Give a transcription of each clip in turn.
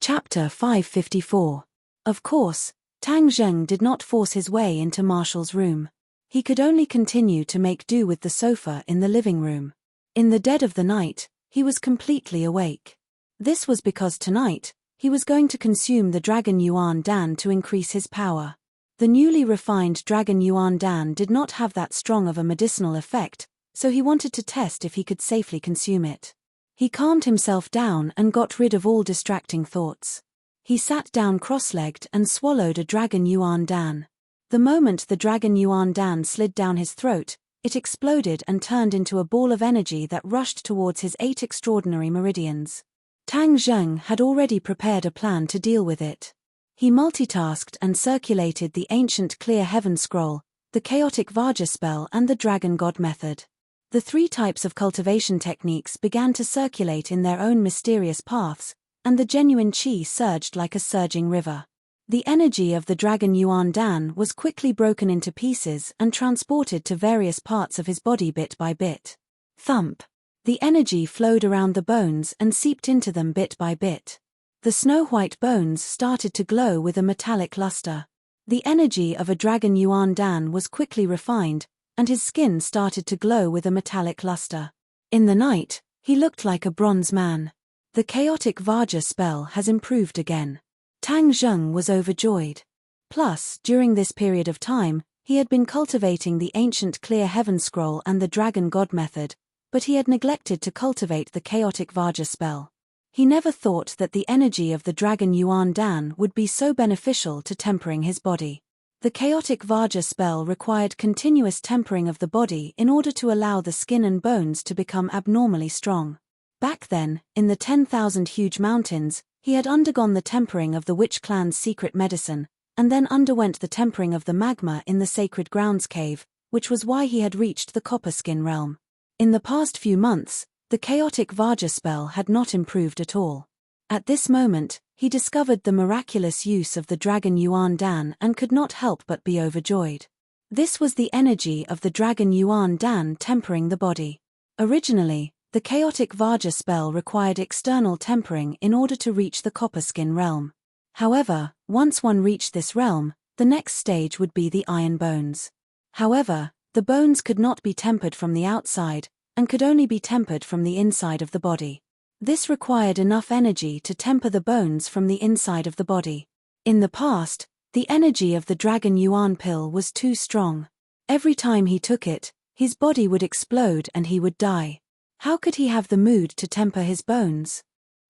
Chapter 554. Of course, Tang Zheng did not force his way into Marshall's room. He could only continue to make do with the sofa in the living room. In the dead of the night, he was completely awake. This was because tonight, he was going to consume the Dragon Yuan Dan to increase his power. The newly refined Dragon Yuan Dan did not have that strong of a medicinal effect, so he wanted to test if he could safely consume it. He calmed himself down and got rid of all distracting thoughts. He sat down cross-legged and swallowed a Dragon Yuan Dan. The moment the Dragon Yuan Dan slid down his throat, it exploded and turned into a ball of energy that rushed towards his 8 extraordinary meridians. Tang Zheng had already prepared a plan to deal with it. He multitasked and circulated the ancient Clear Heaven Scroll, the Chaotic Vajra spell and the Dragon God method. The 3 types of cultivation techniques began to circulate in their own mysterious paths, and the genuine qi surged like a surging river. The energy of the Dragon Yuan Dan was quickly broken into pieces and transported to various parts of his body bit by bit. Thump! The energy flowed around the bones and seeped into them bit by bit. The snow-white bones started to glow with a metallic luster. The energy of a Dragon Yuan Dan was quickly refined, and his skin started to glow with a metallic luster. In the night, he looked like a bronze man. The Chaotic Vajra spell has improved again. Tang Zheng was overjoyed. Plus, during this period of time, he had been cultivating the ancient Clear Heaven Scroll and the Dragon God method, but he had neglected to cultivate the Chaotic Vajra spell. He never thought that the energy of the Dragon Yuan Dan would be so beneficial to tempering his body. The Chaotic Vajra spell required continuous tempering of the body in order to allow the skin and bones to become abnormally strong. Back then, in the 10,000 huge mountains, he had undergone the tempering of the Witch Clan's secret medicine, and then underwent the tempering of the magma in the Sacred Grounds cave, which was why he had reached the Copper Skin realm. In the past few months, the Chaotic Vajra spell had not improved at all. At this moment, he discovered the miraculous use of the Dragon Yuan Dan and could not help but be overjoyed. This was the energy of the Dragon Yuan Dan tempering the body. Originally, the Chaotic Vajra spell required external tempering in order to reach the Copper Skin realm. However, once one reached this realm, the next stage would be the Iron Bones. However, the bones could not be tempered from the outside, and could only be tempered from the inside of the body. This required enough energy to temper the bones from the inside of the body. In the past, the energy of the Dragon Yuan pill was too strong. Every time he took it, his body would explode and he would die. How could he have the mood to temper his bones?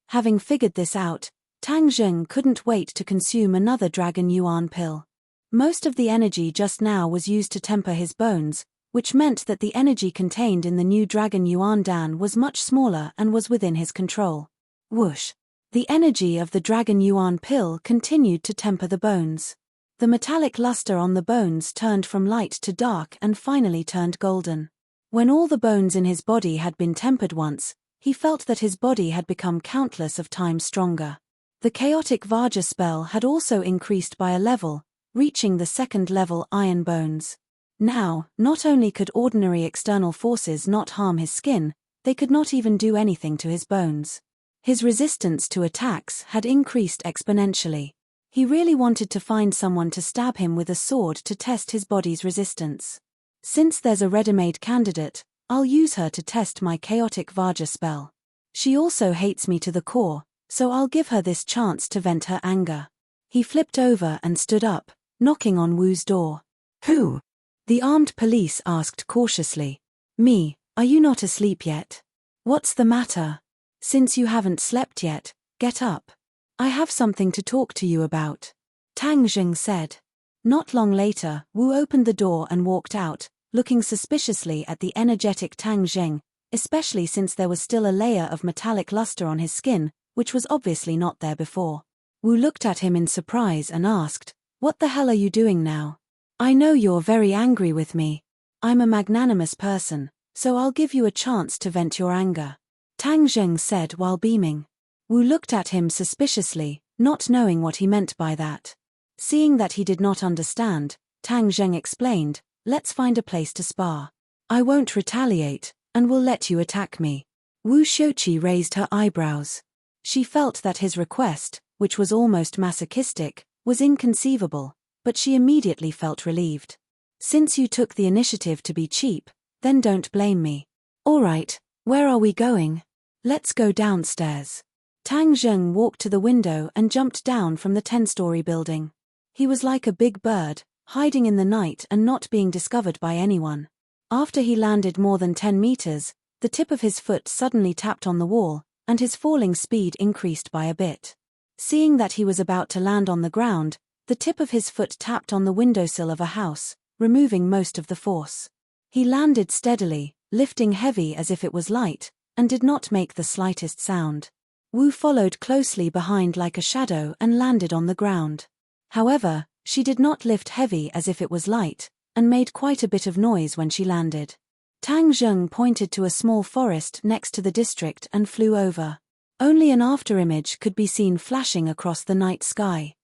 Having figured this out, Tang Zheng couldn't wait to consume another Dragon Yuan pill. Most of the energy just now was used to temper his bones, which meant that the energy contained in the new Dragon Yuan Dan was much smaller and was within his control. Whoosh! The energy of the Dragon Yuan pill continued to temper the bones. The metallic luster on the bones turned from light to dark and finally turned golden. When all the bones in his body had been tempered once, he felt that his body had become countless of times stronger. The Chaotic Vajra spell had also increased by a level, reaching the 2nd level Iron Bones. Now, not only could ordinary external forces not harm his skin, they could not even do anything to his bones. His resistance to attacks had increased exponentially. He really wanted to find someone to stab him with a sword to test his body's resistance. Since there's a ready-made candidate, I'll use her to test my Chaotic Vajra spell. She also hates me to the core, so I'll give her this chance to vent her anger. He flipped over and stood up, knocking on Wu's door. Who? The armed police asked cautiously. Me, are you not asleep yet? What's the matter? Since you haven't slept yet, get up. I have something to talk to you about. Tang Zheng said. Not long later, Wu opened the door and walked out, looking suspiciously at the energetic Tang Zheng, especially since there was still a layer of metallic luster on his skin, which was obviously not there before. Wu looked at him in surprise and asked, "What the hell are you doing now? I know you're very angry with me. I'm a magnanimous person, so I'll give you a chance to vent your anger," Tang Zheng said while beaming. Wu looked at him suspiciously, not knowing what he meant by that. Seeing that he did not understand, Tang Zheng explained, "Let's find a place to spar. I won't retaliate, and will let you attack me." Wu Shouqi raised her eyebrows. She felt that his request, which was almost masochistic, was inconceivable, but she immediately felt relieved. Since you took the initiative to be cheap, then don't blame me. All right, where are we going? Let's go downstairs. Tang Zheng walked to the window and jumped down from the 10-story building. He was like a big bird, hiding in the night and not being discovered by anyone. After he landed more than 10 meters, the tip of his foot suddenly tapped on the wall, and his falling speed increased by a bit. Seeing that he was about to land on the ground, the tip of his foot tapped on the windowsill of a house, removing most of the force. He landed steadily, lifting heavy as if it was light, and did not make the slightest sound. Wu followed closely behind like a shadow and landed on the ground. However, she did not lift heavy as if it was light, and made quite a bit of noise when she landed. Tang Zheng pointed to a small forest next to the district and flew over. Only an afterimage could be seen flashing across the night sky.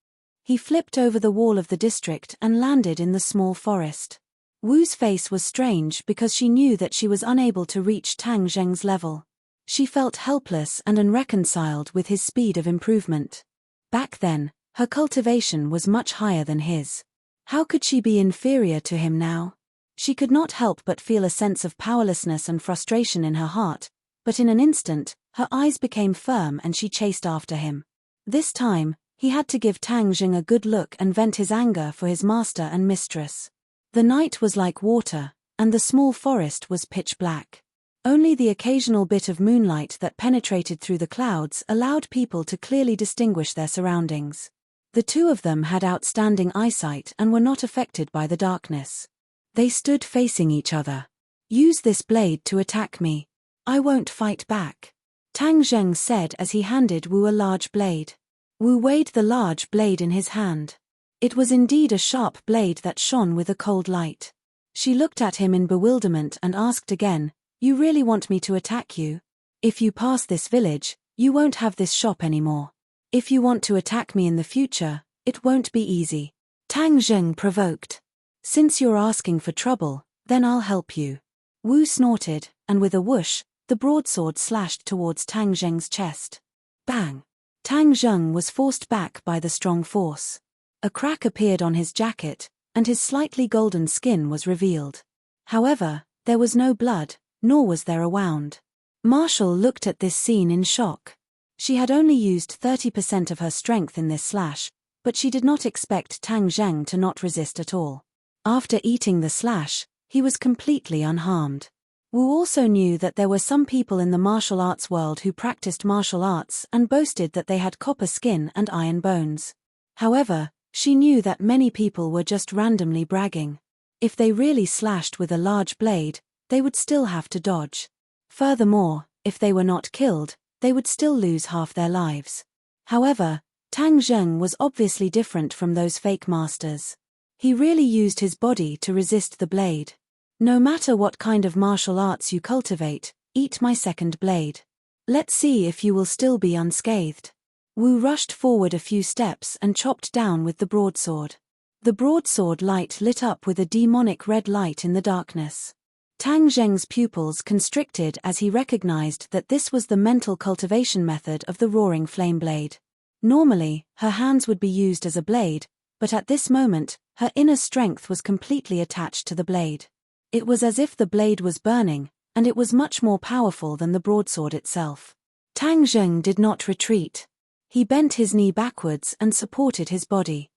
He flipped over the wall of the district and landed in the small forest. Wu's face was strange because she knew that she was unable to reach Tang Zheng's level. She felt helpless and unreconciled with his speed of improvement. Back then, her cultivation was much higher than his. How could she be inferior to him now? She could not help but feel a sense of powerlessness and frustration in her heart, but in an instant, her eyes became firm and she chased after him. This time, he had to give Tang Zheng a good look and vent his anger for his master and mistress. The night was like water, and the small forest was pitch black. Only the occasional bit of moonlight that penetrated through the clouds allowed people to clearly distinguish their surroundings. The two of them had outstanding eyesight and were not affected by the darkness. They stood facing each other. Use this blade to attack me. I won't fight back. Tang Zheng said as he handed Wu a large blade. Wu weighed the large blade in his hand. It was indeed a sharp blade that shone with a cold light. She looked at him in bewilderment and asked again, "You really want me to attack you? If you pass this village, you won't have this shop anymore. If you want to attack me in the future, it won't be easy." Tang Zheng provoked. "Since you're asking for trouble, then I'll help you." Wu snorted, and with a whoosh, the broadsword slashed towards Tang Zheng's chest. Bang! Tang Zheng was forced back by the strong force. A crack appeared on his jacket, and his slightly golden skin was revealed. However, there was no blood, nor was there a wound. Marshall looked at this scene in shock. She had only used 30% of her strength in this slash, but she did not expect Tang Zheng to not resist at all. After eating the slash, he was completely unharmed. Wu also knew that there were some people in the martial arts world who practiced martial arts and boasted that they had copper skin and iron bones. However, she knew that many people were just randomly bragging. If they really slashed with a large blade, they would still have to dodge. Furthermore, if they were not killed, they would still lose half their lives. However, Tang Zheng was obviously different from those fake masters. He really used his body to resist the blade. "No matter what kind of martial arts you cultivate, eat my second blade. Let's see if you will still be unscathed." Wu rushed forward a few steps and chopped down with the broadsword. The broadsword light lit up with a demonic red light in the darkness. Tang Zheng's pupils constricted as he recognized that this was the mental cultivation method of the roaring flame blade. Normally, her hands would be used as a blade, but at this moment, her inner strength was completely attached to the blade. It was as if the blade was burning, and it was much more powerful than the broadsword itself. Tang Zheng did not retreat. He bent his knee backwards and supported his body.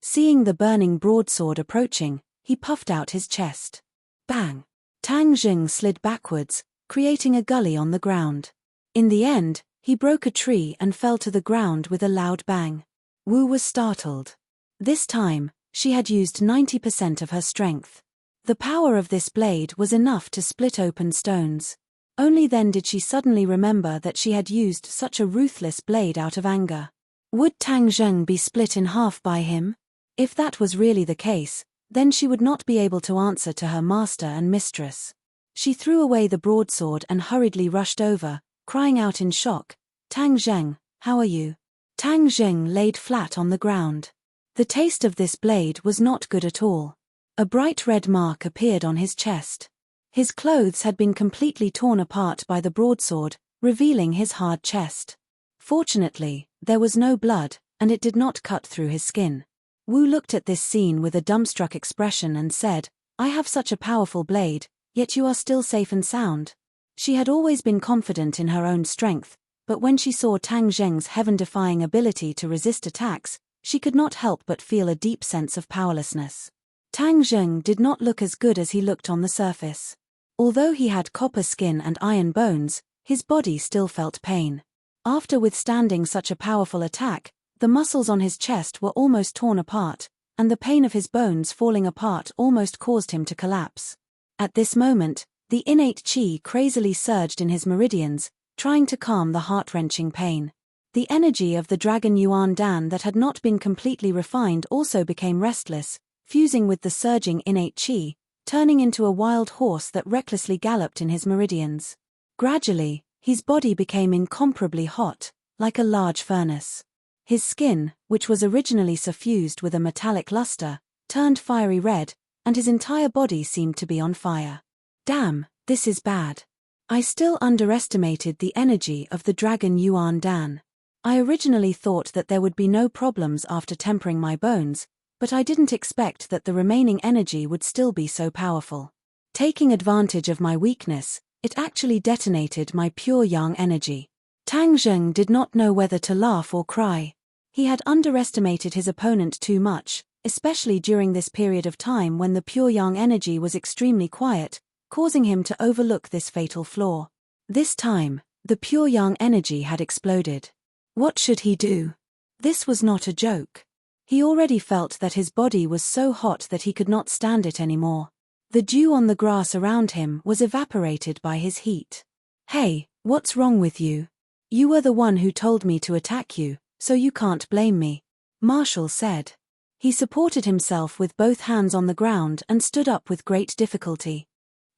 Seeing the burning broadsword approaching, he puffed out his chest. Bang! Tang Zheng slid backwards, creating a gully on the ground. In the end, he broke a tree and fell to the ground with a loud bang. Wu was startled. This time, she had used 90% of her strength. The power of this blade was enough to split open stones. Only then did she suddenly remember that she had used such a ruthless blade out of anger. Would Tang Zheng be split in half by him? If that was really the case, then she would not be able to answer to her master and mistress. She threw away the broadsword and hurriedly rushed over, crying out in shock, "Tang Zheng, how are you?" Tang Zheng laid flat on the ground. The taste of this blade was not good at all. A bright red mark appeared on his chest. His clothes had been completely torn apart by the broadsword, revealing his hard chest. Fortunately, There was no blood, and it did not cut through his skin. Wu looked at this scene with a dumbstruck expression and said, "I have such a powerful blade, yet you are still safe and sound." She had always been confident in her own strength, but when she saw Tang Zheng's heaven-defying ability to resist attacks, she could not help but feel a deep sense of powerlessness. Tang Zheng did not look as good as he looked on the surface. Although he had copper skin and iron bones, his body still felt pain. After withstanding such a powerful attack, the muscles on his chest were almost torn apart, and the pain of his bones falling apart almost caused him to collapse. At this moment, the innate qi crazily surged in his meridians, trying to calm the heart-wrenching pain. The energy of the dragon Yuan Dan that had not been completely refined also became restless, fusing with the surging innate qi, turning into a wild horse that recklessly galloped in his meridians. Gradually, his body became incomparably hot, like a large furnace. His skin, which was originally suffused with a metallic luster, turned fiery red, and his entire body seemed to be on fire. Damn, this is bad. I still underestimated the energy of the dragon Yuan Dan. I originally thought that there would be no problems after tempering my bones, but I didn't expect that the remaining energy would still be so powerful. Taking advantage of my weakness, it actually detonated my pure yang energy. Tang Zheng did not know whether to laugh or cry. He had underestimated his opponent too much, especially during this period of time when the pure yang energy was extremely quiet, causing him to overlook this fatal flaw. This time, the pure yang energy had exploded. What should he do? This was not a joke. He already felt that his body was so hot that he could not stand it anymore. The dew on the grass around him was evaporated by his heat. "Hey, what's wrong with you? You were the one who told me to attack you, so you can't blame me," Marshall said. He supported himself with both hands on the ground and stood up with great difficulty.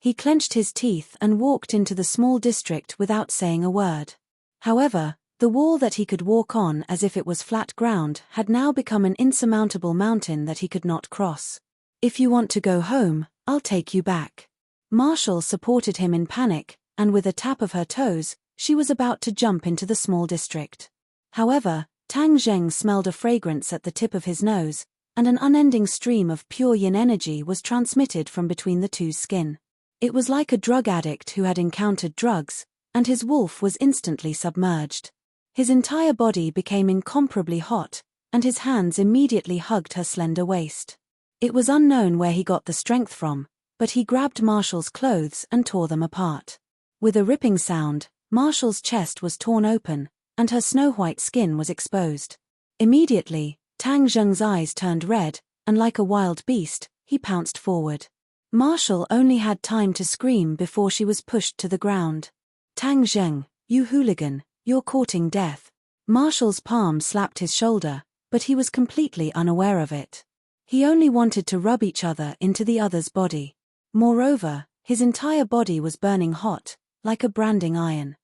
He clenched his teeth and walked into the small district without saying a word. However, the wall that he could walk on as if it was flat ground had now become an insurmountable mountain that he could not cross. "If you want to go home, I'll take you back." Marshall supported him in panic, and with a tap of her toes, she was about to jump into the small district. However, Tang Zheng smelled a fragrance at the tip of his nose, and an unending stream of pure yin energy was transmitted from between the two skin. It was like a drug addict who had encountered drugs, and his wolf was instantly submerged. His entire body became incomparably hot, and his hands immediately hugged her slender waist. It was unknown where he got the strength from, but he grabbed Marshall's clothes and tore them apart. With a ripping sound, Marshall's chest was torn open, and her snow-white skin was exposed. Immediately, Tang Zheng's eyes turned red, and like a wild beast, he pounced forward. Marshall only had time to scream before she was pushed to the ground. "Tang Zheng, you hooligan, you're courting death." Marshall's palm slapped his shoulder, but he was completely unaware of it. He only wanted to rub each other into the other's body. Moreover, his entire body was burning hot, like a branding iron.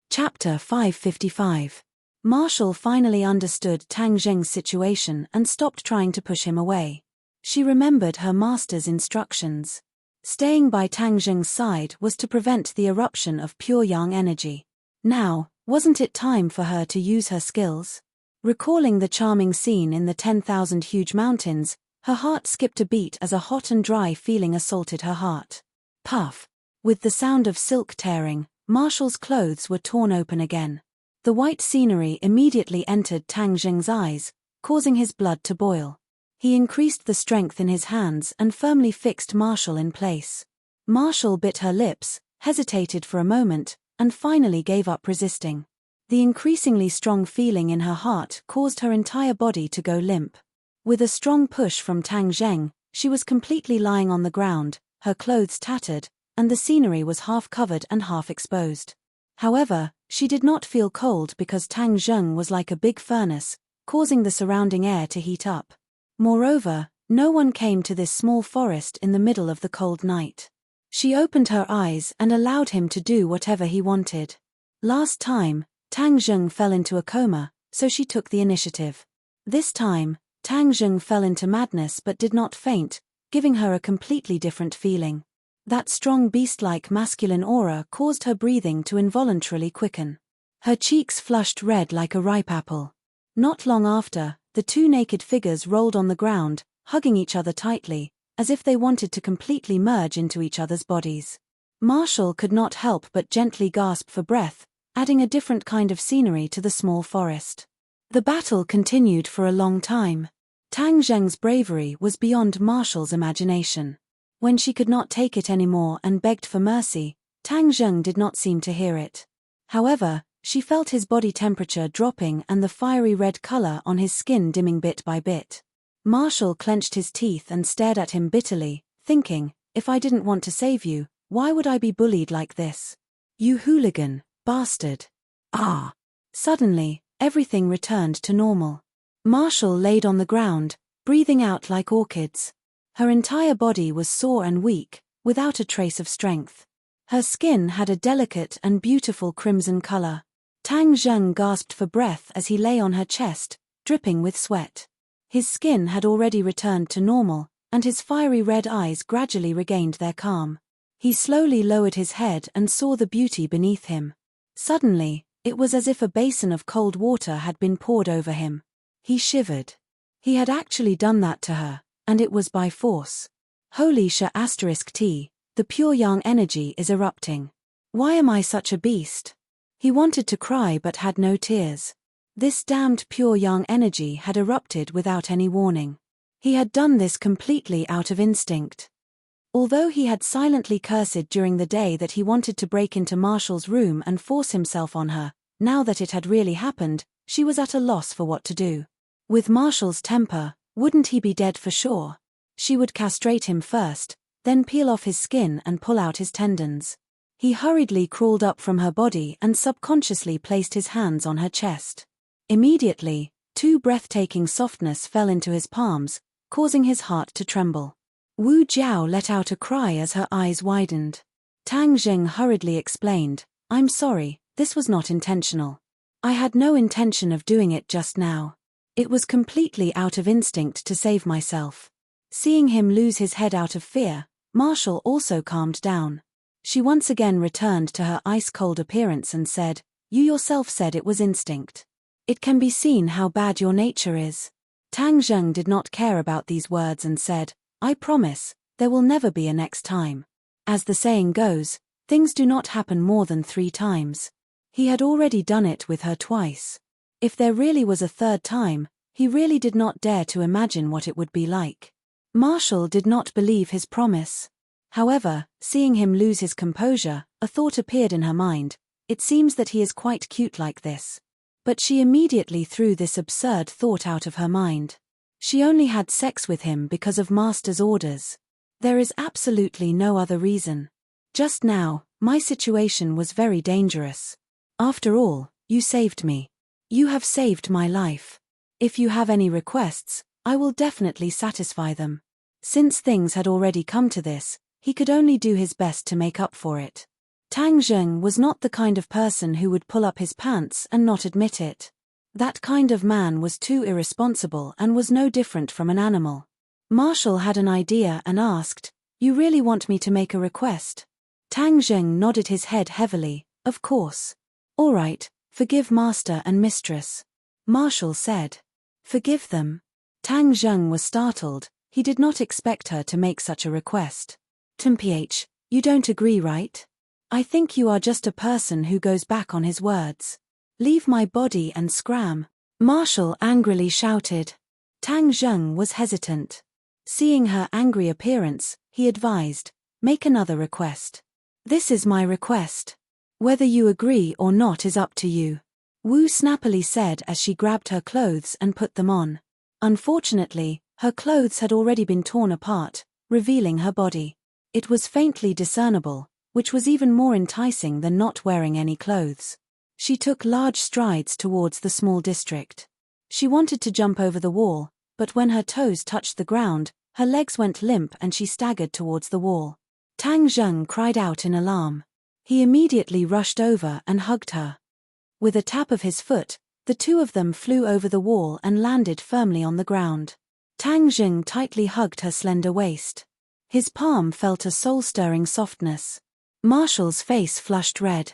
Chapter 555. Marshall finally understood Tang Zheng's situation and stopped trying to push him away. She remembered her master's instructions. Staying by Tang Zheng's side was to prevent the eruption of pure yang energy. Now, wasn't it time for her to use her skills? Recalling the charming scene in the 10,000 huge mountains, her heart skipped a beat as a hot and dry feeling assaulted her heart. Puff! With the sound of silk tearing, Marshall's clothes were torn open again. The white scenery immediately entered Tang Zheng's eyes, causing his blood to boil. He increased the strength in his hands and firmly fixed Marshall in place. Marshall bit her lips, hesitated for a moment, and finally gave up resisting. The increasingly strong feeling in her heart caused her entire body to go limp. With a strong push from Tang Zheng, she was completely lying on the ground, her clothes tattered, and the scenery was half covered and half exposed. However, she did not feel cold because Tang Zheng was like a big furnace, causing the surrounding air to heat up. Moreover, no one came to this small forest in the middle of the cold night. She opened her eyes and allowed him to do whatever he wanted. Last time, Tang Zheng fell into a coma, so she took the initiative. This time, Tang Zheng fell into madness but did not faint, giving her a completely different feeling. That strong beast-like masculine aura caused her breathing to involuntarily quicken. Her cheeks flushed red like a ripe apple. Not long after, the two naked figures rolled on the ground, hugging each other tightly, as if they wanted to completely merge into each other's bodies. Marshall could not help but gently gasp for breath, adding a different kind of scenery to the small forest. The battle continued for a long time. Tang Zheng's bravery was beyond Marshall's imagination. When she could not take it anymore and begged for mercy, Tang Zheng did not seem to hear it. However, she felt his body temperature dropping and the fiery red color on his skin dimming bit by bit. Marshall clenched his teeth and stared at him bitterly, thinking, if I didn't want to save you, why would I be bullied like this? You hooligan, bastard. Ah! Suddenly, everything returned to normal. Marshall laid on the ground, breathing out like orchids. Her entire body was sore and weak, without a trace of strength. Her skin had a delicate and beautiful crimson color. Tang Zheng gasped for breath as he lay on her chest, dripping with sweat. His skin had already returned to normal, and his fiery red eyes gradually regained their calm. He slowly lowered his head and saw the beauty beneath him. Suddenly, it was as if a basin of cold water had been poured over him. He shivered. He had actually done that to her, and it was by force. Holy *T, the pure yang energy is erupting. Why am I such a beast? He wanted to cry but had no tears. This damned pure yang energy had erupted without any warning. He had done this completely out of instinct. Although he had silently cursed during the day that he wanted to break into Marshall's room and force himself on her, now that it had really happened, she was at a loss for what to do. With Marshall's temper, wouldn't he be dead for sure? She would castrate him first, then peel off his skin and pull out his tendons. He hurriedly crawled up from her body and subconsciously placed his hands on her chest. Immediately, two breathtaking softness fell into his palms, causing his heart to tremble. Wu Jiao let out a cry as her eyes widened. Tang Zheng hurriedly explained, I'm sorry, this was not intentional. I had no intention of doing it just now. It was completely out of instinct to save myself. Seeing him lose his head out of fear, Marshall also calmed down. She once again returned to her ice-cold appearance and said, You yourself said it was instinct. It can be seen how bad your nature is. Tang Zheng did not care about these words and said, I promise, there will never be a next time. As the saying goes, things do not happen more than 3 times. He had already done it with her twice. If there really was a third time, he really did not dare to imagine what it would be like. Marshall did not believe his promise. However, seeing him lose his composure, a thought appeared in her mind, it seems that he is quite cute like this. But she immediately threw this absurd thought out of her mind. She only had sex with him because of Master's orders. There is absolutely no other reason. Just now, my situation was very dangerous. After all, you saved me. You have saved my life. If you have any requests, I will definitely satisfy them. Since things had already come to this, he could only do his best to make up for it. Tang Zheng was not the kind of person who would pull up his pants and not admit it. That kind of man was too irresponsible and was no different from an animal. Marshall had an idea and asked, You really want me to make a request? Tang Zheng nodded his head heavily, Of course. All right, forgive Master and Mistress. Marshall said. Forgive them? Tang Zheng was startled, he did not expect her to make such a request. Temph, you don't agree, right? I think you are just a person who goes back on his words. Leave my body and scram. Marshall angrily shouted. Tang Zheng was hesitant. Seeing her angry appearance, he advised, Make another request. This is my request. Whether you agree or not is up to you. Wu snappily said as she grabbed her clothes and put them on. Unfortunately, her clothes had already been torn apart, revealing her body. It was faintly discernible, which was even more enticing than not wearing any clothes. She took large strides towards the small district. She wanted to jump over the wall, but when her toes touched the ground, her legs went limp and she staggered towards the wall. Tang Zheng cried out in alarm. He immediately rushed over and hugged her. With a tap of his foot, the two of them flew over the wall and landed firmly on the ground. Tang Zheng tightly hugged her slender waist. His palm felt a soul-stirring softness. Marshall's face flushed red.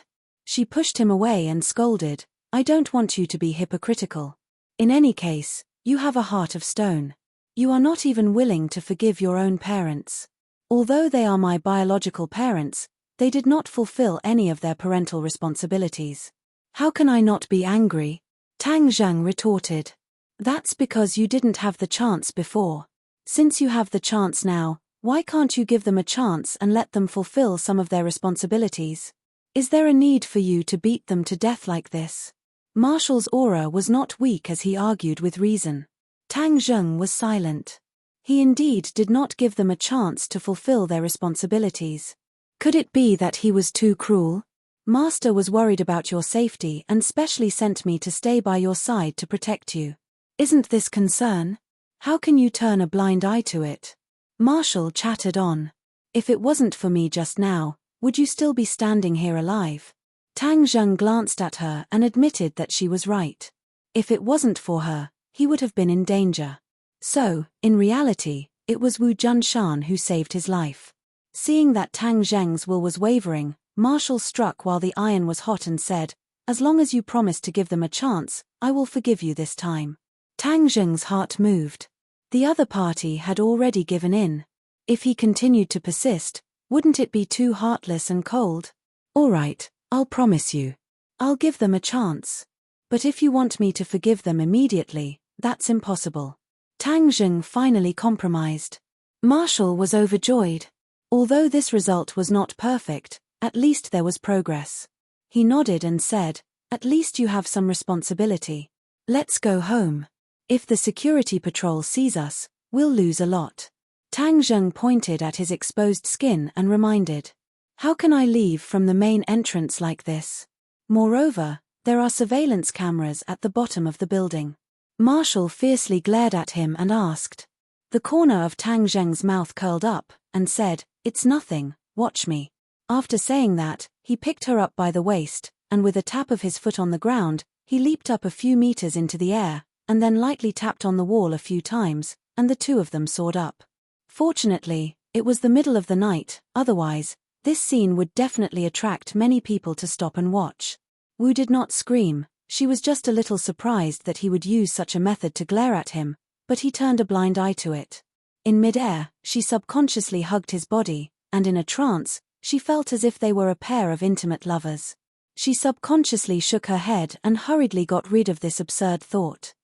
She pushed him away and scolded, "I don't want you to be hypocritical. In any case, you have a heart of stone. You are not even willing to forgive your own parents. Although they are my biological parents, they did not fulfill any of their parental responsibilities. How can I not be angry?" Tang Zheng retorted. "That's because you didn't have the chance before. Since you have the chance now, why can't you give them a chance and let them fulfill some of their responsibilities? Is there a need for you to beat them to death like this?" Marshall's aura was not weak as he argued with reason. Tang Zheng was silent. He indeed did not give them a chance to fulfill their responsibilities. Could it be that he was too cruel? "Master was worried about your safety and specially sent me to stay by your side to protect you. Isn't this concern? How can you turn a blind eye to it?" Marshall chattered on. "If it wasn't for me just now, would you still be standing here alive?" Tang Zheng glanced at her and admitted that she was right. If it wasn't for her, he would have been in danger. So, in reality, it was Wu Junshan who saved his life. Seeing that Tang Zheng's will was wavering, Marshall struck while the iron was hot and said, "As long as you promise to give them a chance, I will forgive you this time." Tang Zheng's heart moved. The other party had already given in. If he continued to persist, wouldn't it be too heartless and cold? "All right, I'll promise you. I'll give them a chance. But if you want me to forgive them immediately, that's impossible." Tang Zheng finally compromised. Marshall was overjoyed. Although this result was not perfect, at least there was progress. He nodded and said, "At least you have some responsibility. Let's go home. If the security patrol sees us, we'll lose a lot." Tang Zheng pointed at his exposed skin and reminded, "How can I leave from the main entrance like this? Moreover, there are surveillance cameras at the bottom of the building." Marshall fiercely glared at him and asked. The corner of Tang Zheng's mouth curled up, and said, "It's nothing, watch me." After saying that, he picked her up by the waist, and with a tap of his foot on the ground, he leaped up a few meters into the air, and then lightly tapped on the wall a few times, and the two of them soared up. Fortunately, it was the middle of the night, otherwise, this scene would definitely attract many people to stop and watch. Wu did not scream, she was just a little surprised that he would use such a method to glare at him, but he turned a blind eye to it. In mid-air, she subconsciously hugged his body, and in a trance, she felt as if they were a pair of intimate lovers. She subconsciously shook her head and hurriedly got rid of this absurd thought.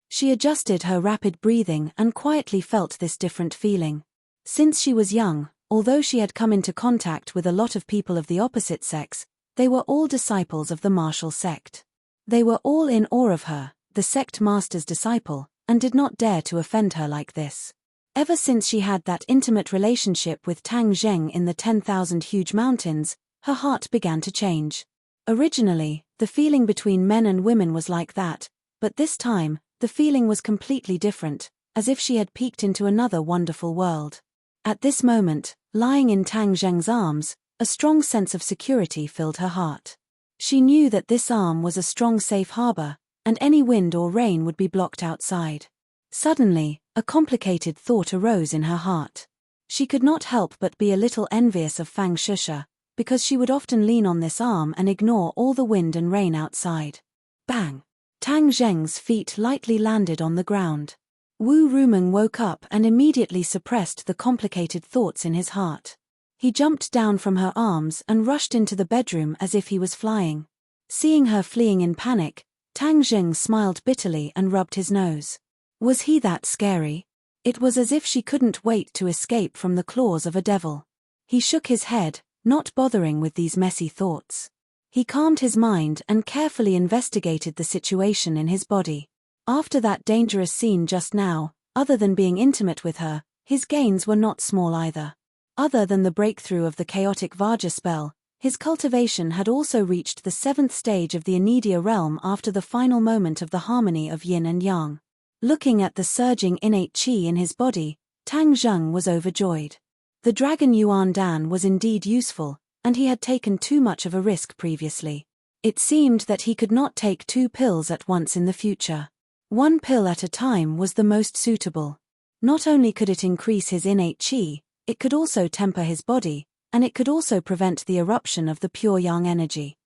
She adjusted her rapid breathing and quietly felt this different feeling. Since she was young, although she had come into contact with a lot of people of the opposite sex, they were all disciples of the martial sect. They were all in awe of her, the sect master's disciple, and did not dare to offend her like this. Ever since she had that intimate relationship with Tang Zheng in the 10,000 huge mountains, her heart began to change. Originally, the feeling between men and women was like that, but this time, the feeling was completely different, as if she had peeked into another wonderful world. At this moment, lying in Tang Zheng's arms, a strong sense of security filled her heart. She knew that this arm was a strong safe harbor, and any wind or rain would be blocked outside. Suddenly, a complicated thought arose in her heart. She could not help but be a little envious of Fang Shusha, because she would often lean on this arm and ignore all the wind and rain outside. Bang! Tang Zheng's feet lightly landed on the ground. Wu Rumeng woke up and immediately suppressed the complicated thoughts in his heart. He jumped down from her arms and rushed into the bedroom as if he was flying. Seeing her fleeing in panic, Tang Zheng smiled bitterly and rubbed his nose. Was he that scary? It was as if she couldn't wait to escape from the claws of a devil. He shook his head, not bothering with these messy thoughts. He calmed his mind and carefully investigated the situation in his body. After that dangerous scene just now, other than being intimate with her, his gains were not small either. Other than the breakthrough of the chaotic Vajra spell, his cultivation had also reached the 7th stage of the Anidia realm after the final moment of the harmony of yin and yang. Looking at the surging innate qi in his body, Tang Zheng was overjoyed. The dragon Yuan Dan was indeed useful, and he had taken too much of a risk previously. It seemed that he could not take 2 pills at once in the future. 1 pill at a time was the most suitable. Not only could it increase his innate qi, it could also temper his body, and it could also prevent the eruption of the pure yang energy.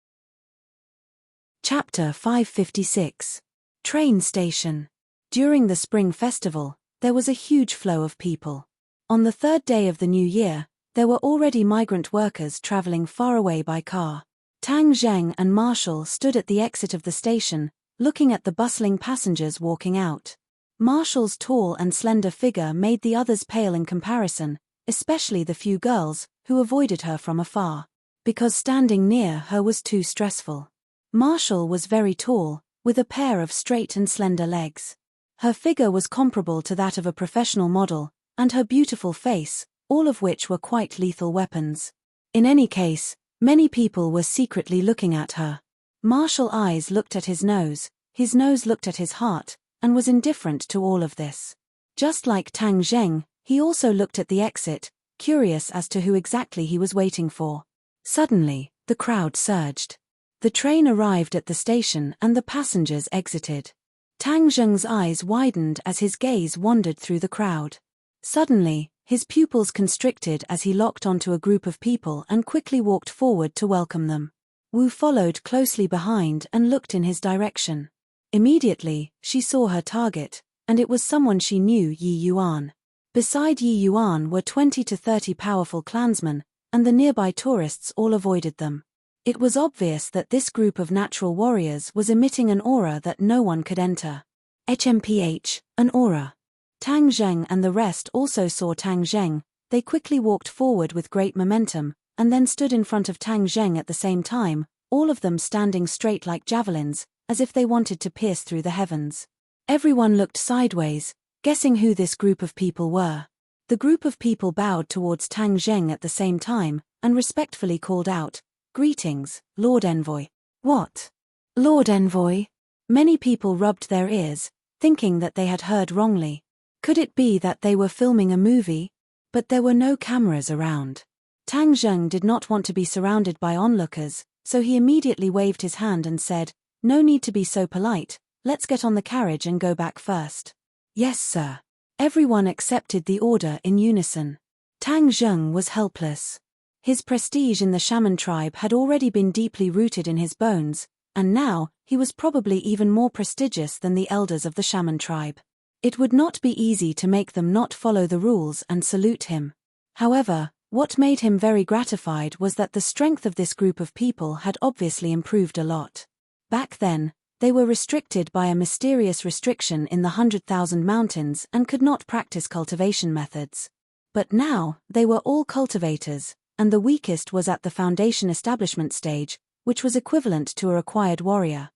Chapter 556. Train Station. During the Spring Festival, there was a huge flow of people. On the third day of the new year, there were already migrant workers traveling far away by car. Tang Zheng and Marshall stood at the exit of the station, looking at the bustling passengers walking out. Marshall's tall and slender figure made the others pale in comparison, especially the few girls, who avoided her from afar, because standing near her was too stressful. Marshall was very tall, with a pair of straight and slender legs. Her figure was comparable to that of a professional model, and her beautiful face, all of which were quite lethal weapons. In any case, many people were secretly looking at her. Marshall's eyes looked at his nose looked at his heart, and was indifferent to all of this. Just like Tang Zheng, he also looked at the exit, curious as to who exactly he was waiting for. Suddenly, the crowd surged. The train arrived at the station and the passengers exited. Tang Zheng's eyes widened as his gaze wandered through the crowd. Suddenly, his pupils constricted as he locked onto a group of people and quickly walked forward to welcome them. Wu followed closely behind and looked in his direction. Immediately, she saw her target, and it was someone she knew, Yi Yuan. Beside Yi Yuan were 20 to 30 powerful clansmen, and the nearby tourists all avoided them. It was obvious that this group of natural warriors was emitting an aura that no one could enter. HMPH, an aura. Tang Zheng and the rest also saw Tang Zheng. They quickly walked forward with great momentum, and then stood in front of Tang Zheng at the same time, all of them standing straight like javelins, as if they wanted to pierce through the heavens. Everyone looked sideways, guessing who this group of people were. The group of people bowed towards Tang Zheng at the same time, and respectfully called out, "Greetings, Lord Envoy." What? Lord Envoy? Many people rubbed their ears, thinking that they had heard wrongly. Could it be that they were filming a movie? But there were no cameras around. Tang Zheng did not want to be surrounded by onlookers, so he immediately waved his hand and said, "No need to be so polite, let's get on the carriage and go back first." "Yes, sir." Everyone accepted the order in unison. Tang Zheng was helpless. His prestige in the shaman tribe had already been deeply rooted in his bones, and now, he was probably even more prestigious than the elders of the shaman tribe. It would not be easy to make them not follow the rules and salute him. However, what made him very gratified was that the strength of this group of people had obviously improved a lot. Back then, they were restricted by a mysterious restriction in the 100,000 mountains and could not practice cultivation methods. But now, they were all cultivators, and the weakest was at the foundation establishment stage, which was equivalent to a required warrior.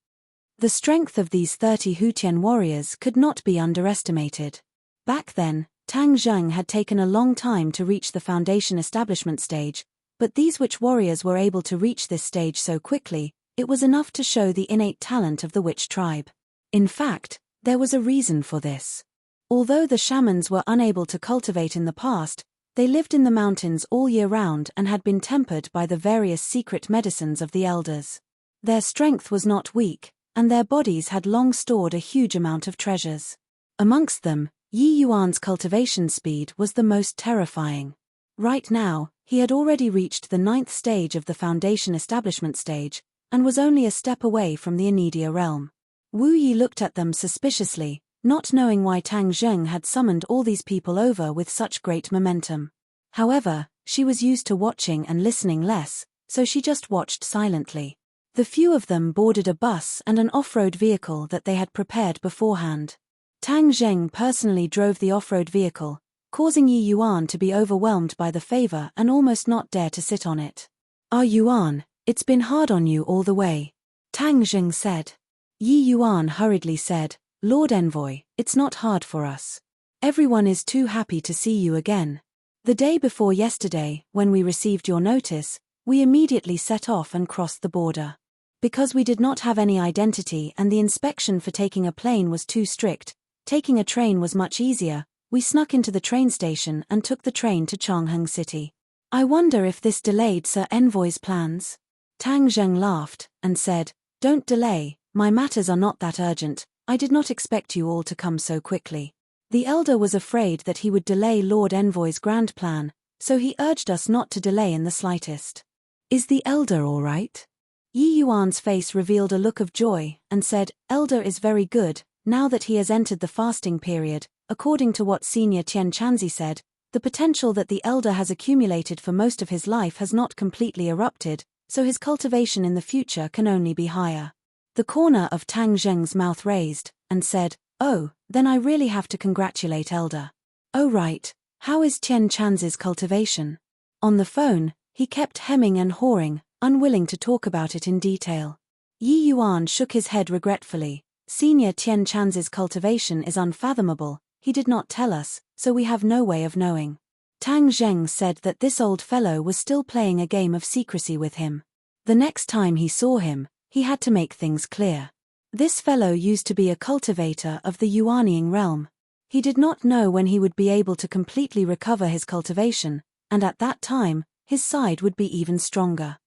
The strength of these 30 Hutian warriors could not be underestimated. Back then, Tang Zheng had taken a long time to reach the foundation establishment stage, but these witch warriors were able to reach this stage so quickly, it was enough to show the innate talent of the witch tribe. In fact, there was a reason for this. Although the shamans were unable to cultivate in the past, they lived in the mountains all year round and had been tempered by the various secret medicines of the elders. Their strength was not weak, and their bodies had long stored a huge amount of treasures. Amongst them, Yi Yuan's cultivation speed was the most terrifying. Right now, he had already reached the 9th stage of the foundation establishment stage, and was only a step away from the Anidia realm. Wu Yi looked at them suspiciously, not knowing why Tang Zheng had summoned all these people over with such great momentum. However, she was used to watching and listening less, so she just watched silently. The few of them boarded a bus and an off-road vehicle that they had prepared beforehand. Tang Zheng personally drove the off-road vehicle, causing Yi Yuan to be overwhelmed by the favor and almost not dare to sit on it. "Ah Yuan, it's been hard on you all the way," Tang Zheng said. Yi Yuan hurriedly said, "Lord Envoy, it's not hard for us. Everyone is too happy to see you again. The day before yesterday, when we received your notice, we immediately set off and crossed the border. Because we did not have any identity and the inspection for taking a plane was too strict, taking a train was much easier, we snuck into the train station and took the train to Chongheng City. I wonder if this delayed Sir Envoy's plans?" Tang Zheng laughed, and said, "Don't delay, my matters are not that urgent, I did not expect you all to come so quickly." The elder was afraid that he would delay Lord Envoy's grand plan, so he urged us not to delay in the slightest. "Is the elder all right?" Yi Yuan's face revealed a look of joy, and said, "Elder is very good, now that he has entered the fasting period. According to what Senior Tian Chanzi said, the potential that the elder has accumulated for most of his life has not completely erupted, so his cultivation in the future can only be higher." The corner of Tang Zheng's mouth raised, and said, "Oh, then I really have to congratulate Elder." "Oh right, how is Tian Chanzi's cultivation?" On the phone, he kept hemming and hawing, unwilling to talk about it in detail. Yi Yuan shook his head regretfully. "Senior Tian Chanzi's cultivation is unfathomable, he did not tell us, so we have no way of knowing." Tang Zheng said that this old fellow was still playing a game of secrecy with him. The next time he saw him, he had to make things clear. This fellow used to be a cultivator of the Yuanying realm. He did not know when he would be able to completely recover his cultivation, and at that time, his side would be even stronger.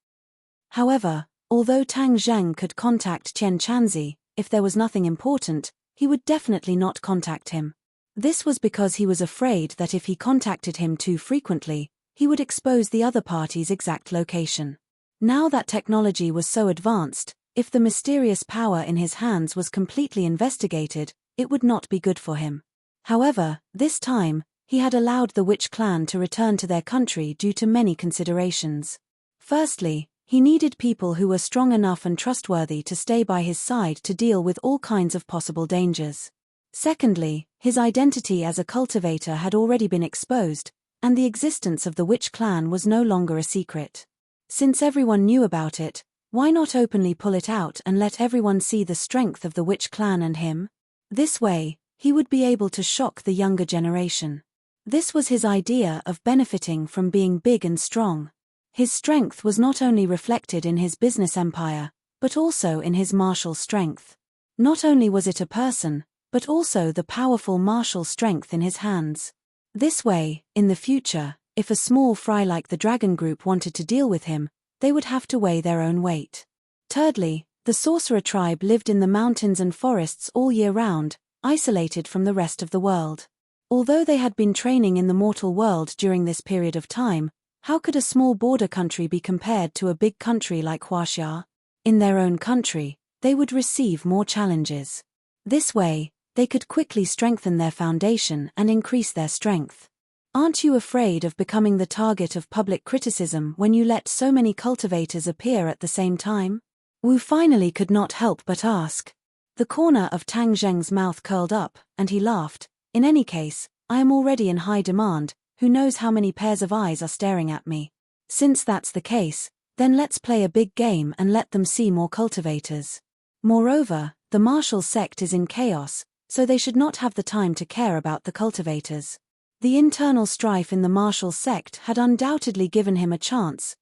However, although Tang Zheng could contact Tian Chanzi, if there was nothing important, he would definitely not contact him. This was because he was afraid that if he contacted him too frequently, he would expose the other party's exact location. Now that technology was so advanced, if the mysterious power in his hands was completely investigated, it would not be good for him. However, this time, he had allowed the witch clan to return to their country due to many considerations. Firstly, he needed people who were strong enough and trustworthy to stay by his side to deal with all kinds of possible dangers. Secondly, his identity as a cultivator had already been exposed, and the existence of the witch clan was no longer a secret. Since everyone knew about it, why not openly pull it out and let everyone see the strength of the witch clan and him? This way, he would be able to shock the younger generation. This was his idea of benefiting from being big and strong. His strength was not only reflected in his business empire, but also in his martial strength. Not only was it a person, but also the powerful martial strength in his hands. This way, in the future, if a small fry like the Dragon Group wanted to deal with him, they would have to weigh their own weight. Thirdly, the sorcerer tribe lived in the mountains and forests all year round, isolated from the rest of the world. Although they had been training in the mortal world during this period of time, how could a small border country be compared to a big country like Huaxia? In their own country, they would receive more challenges. This way, they could quickly strengthen their foundation and increase their strength. Aren't you afraid of becoming the target of public criticism when you let so many cultivators appear at the same time? Wu finally could not help but ask. The corner of Tang Zheng's mouth curled up, and he laughed. "In any case, I am already in high demand, who knows how many pairs of eyes are staring at me? Since that's the case, then let's play a big game and let them see more cultivators." Moreover, the martial sect is in chaos, so they should not have the time to care about the cultivators. The internal strife in the martial sect had undoubtedly given him a chance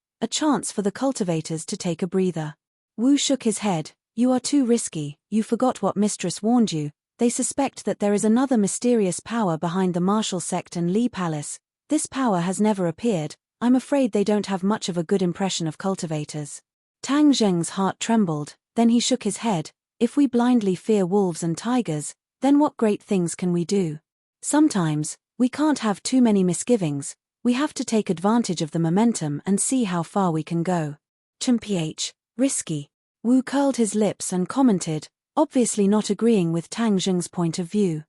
for the cultivators to take a breather. Wu shook his head. "You are too risky, you forgot what Mistress warned you. They suspect that there is another mysterious power behind the martial sect and Li Palace. This power has never appeared. I'm afraid they don't have much of a good impression of cultivators." Tang Zheng's heart trembled, then he shook his head. "If we blindly fear wolves and tigers, then what great things can we do? Sometimes, we can't have too many misgivings, we have to take advantage of the momentum and see how far we can go." "Mph, risky." Wu curled his lips and commented, obviously not agreeing with Tang Zheng's point of view.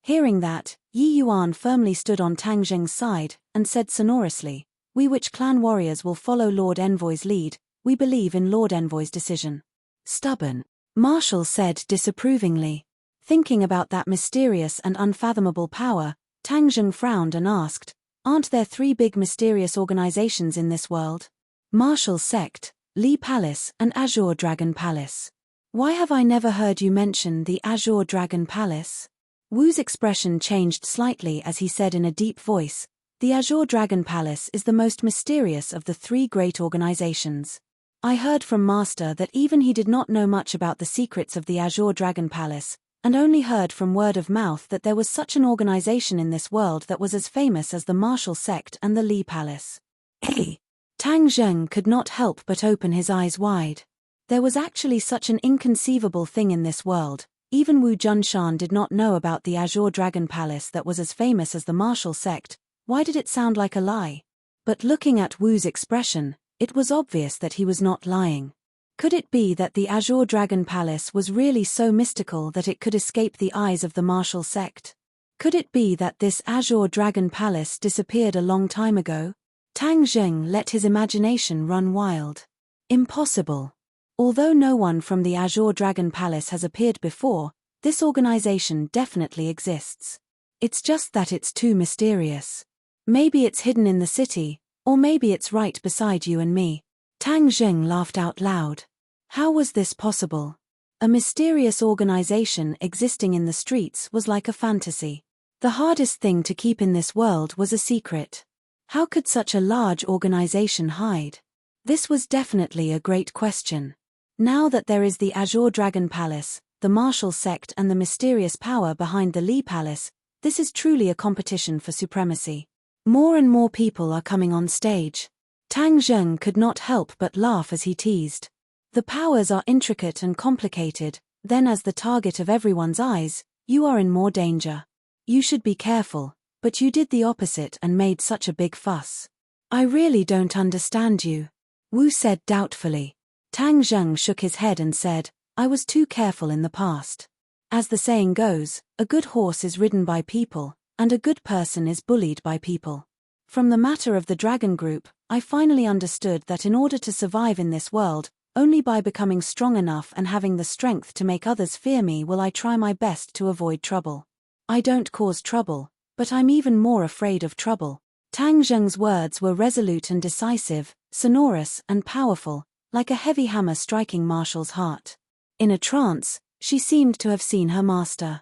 Hearing that, Yi Yuan firmly stood on Tang Zheng's side, and said sonorously, "We witch clan warriors will follow Lord Envoy's lead, we believe in Lord Envoy's decision." "Stubborn," Marshall said disapprovingly. Thinking about that mysterious and unfathomable power, Tang Zheng frowned and asked, "Aren't there 3 big mysterious organizations in this world? Martial Sect, Li Palace and Azure Dragon Palace. Why have I never heard you mention the Azure Dragon Palace?" Wu's expression changed slightly as he said in a deep voice, "The Azure Dragon Palace is the most mysterious of the 3 great organizations. I heard from Master that even he did not know much about the secrets of the Azure Dragon Palace, and only heard from word of mouth that there was such an organization in this world that was as famous as the Martial Sect and the Li Palace." Hey! Tang Zheng could not help but open his eyes wide. There was actually such an inconceivable thing in this world. Even Wu Junshan did not know about the Azure Dragon Palace that was as famous as the Martial Sect. Why did it sound like a lie? But looking at Wu's expression, it was obvious that he was not lying. Could it be that the Azure Dragon Palace was really so mystical that it could escape the eyes of the martial sect? Could it be that this Azure Dragon Palace disappeared a long time ago? Tang Zheng let his imagination run wild. Impossible. Although no one from the Azure Dragon Palace has appeared before, this organization definitely exists. It's just that it's too mysterious. Maybe it's hidden in the city, or maybe it's right beside you and me. Tang Zheng laughed out loud. How was this possible? A mysterious organization existing in the streets was like a fantasy. The hardest thing to keep in this world was a secret. How could such a large organization hide? This was definitely a great question. Now that there is the Azure Dragon Palace, the martial sect and the mysterious power behind the Li Palace, this is truly a competition for supremacy. More and more people are coming on stage. Tang Zheng could not help but laugh as he teased. The powers are intricate and complicated, then as the target of everyone's eyes, you are in more danger. You should be careful, but you did the opposite and made such a big fuss. I really don't understand you, Wu said doubtfully. Tang Zheng shook his head and said, I was too careful in the past. As the saying goes, a good horse is ridden by people, and a good person is bullied by people. From the matter of the Dragon Group, I finally understood that in order to survive in this world, only by becoming strong enough and having the strength to make others fear me will I try my best to avoid trouble. I don't cause trouble, but I'm even more afraid of trouble. Tang Zheng's words were resolute and decisive, sonorous and powerful, like a heavy hammer striking Marshall's heart. In a trance, she seemed to have seen her master.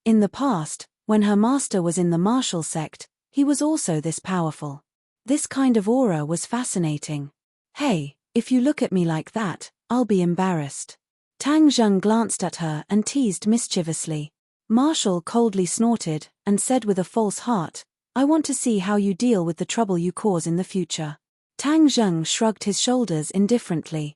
In the past, when her master was in the martial sect, he was also this powerful. This kind of aura was fascinating. Hey, if you look at me like that, I'll be embarrassed. Tang Zheng glanced at her and teased mischievously. Marshall coldly snorted and said with a false heart, I want to see how you deal with the trouble you cause in the future. Tang Zheng shrugged his shoulders indifferently.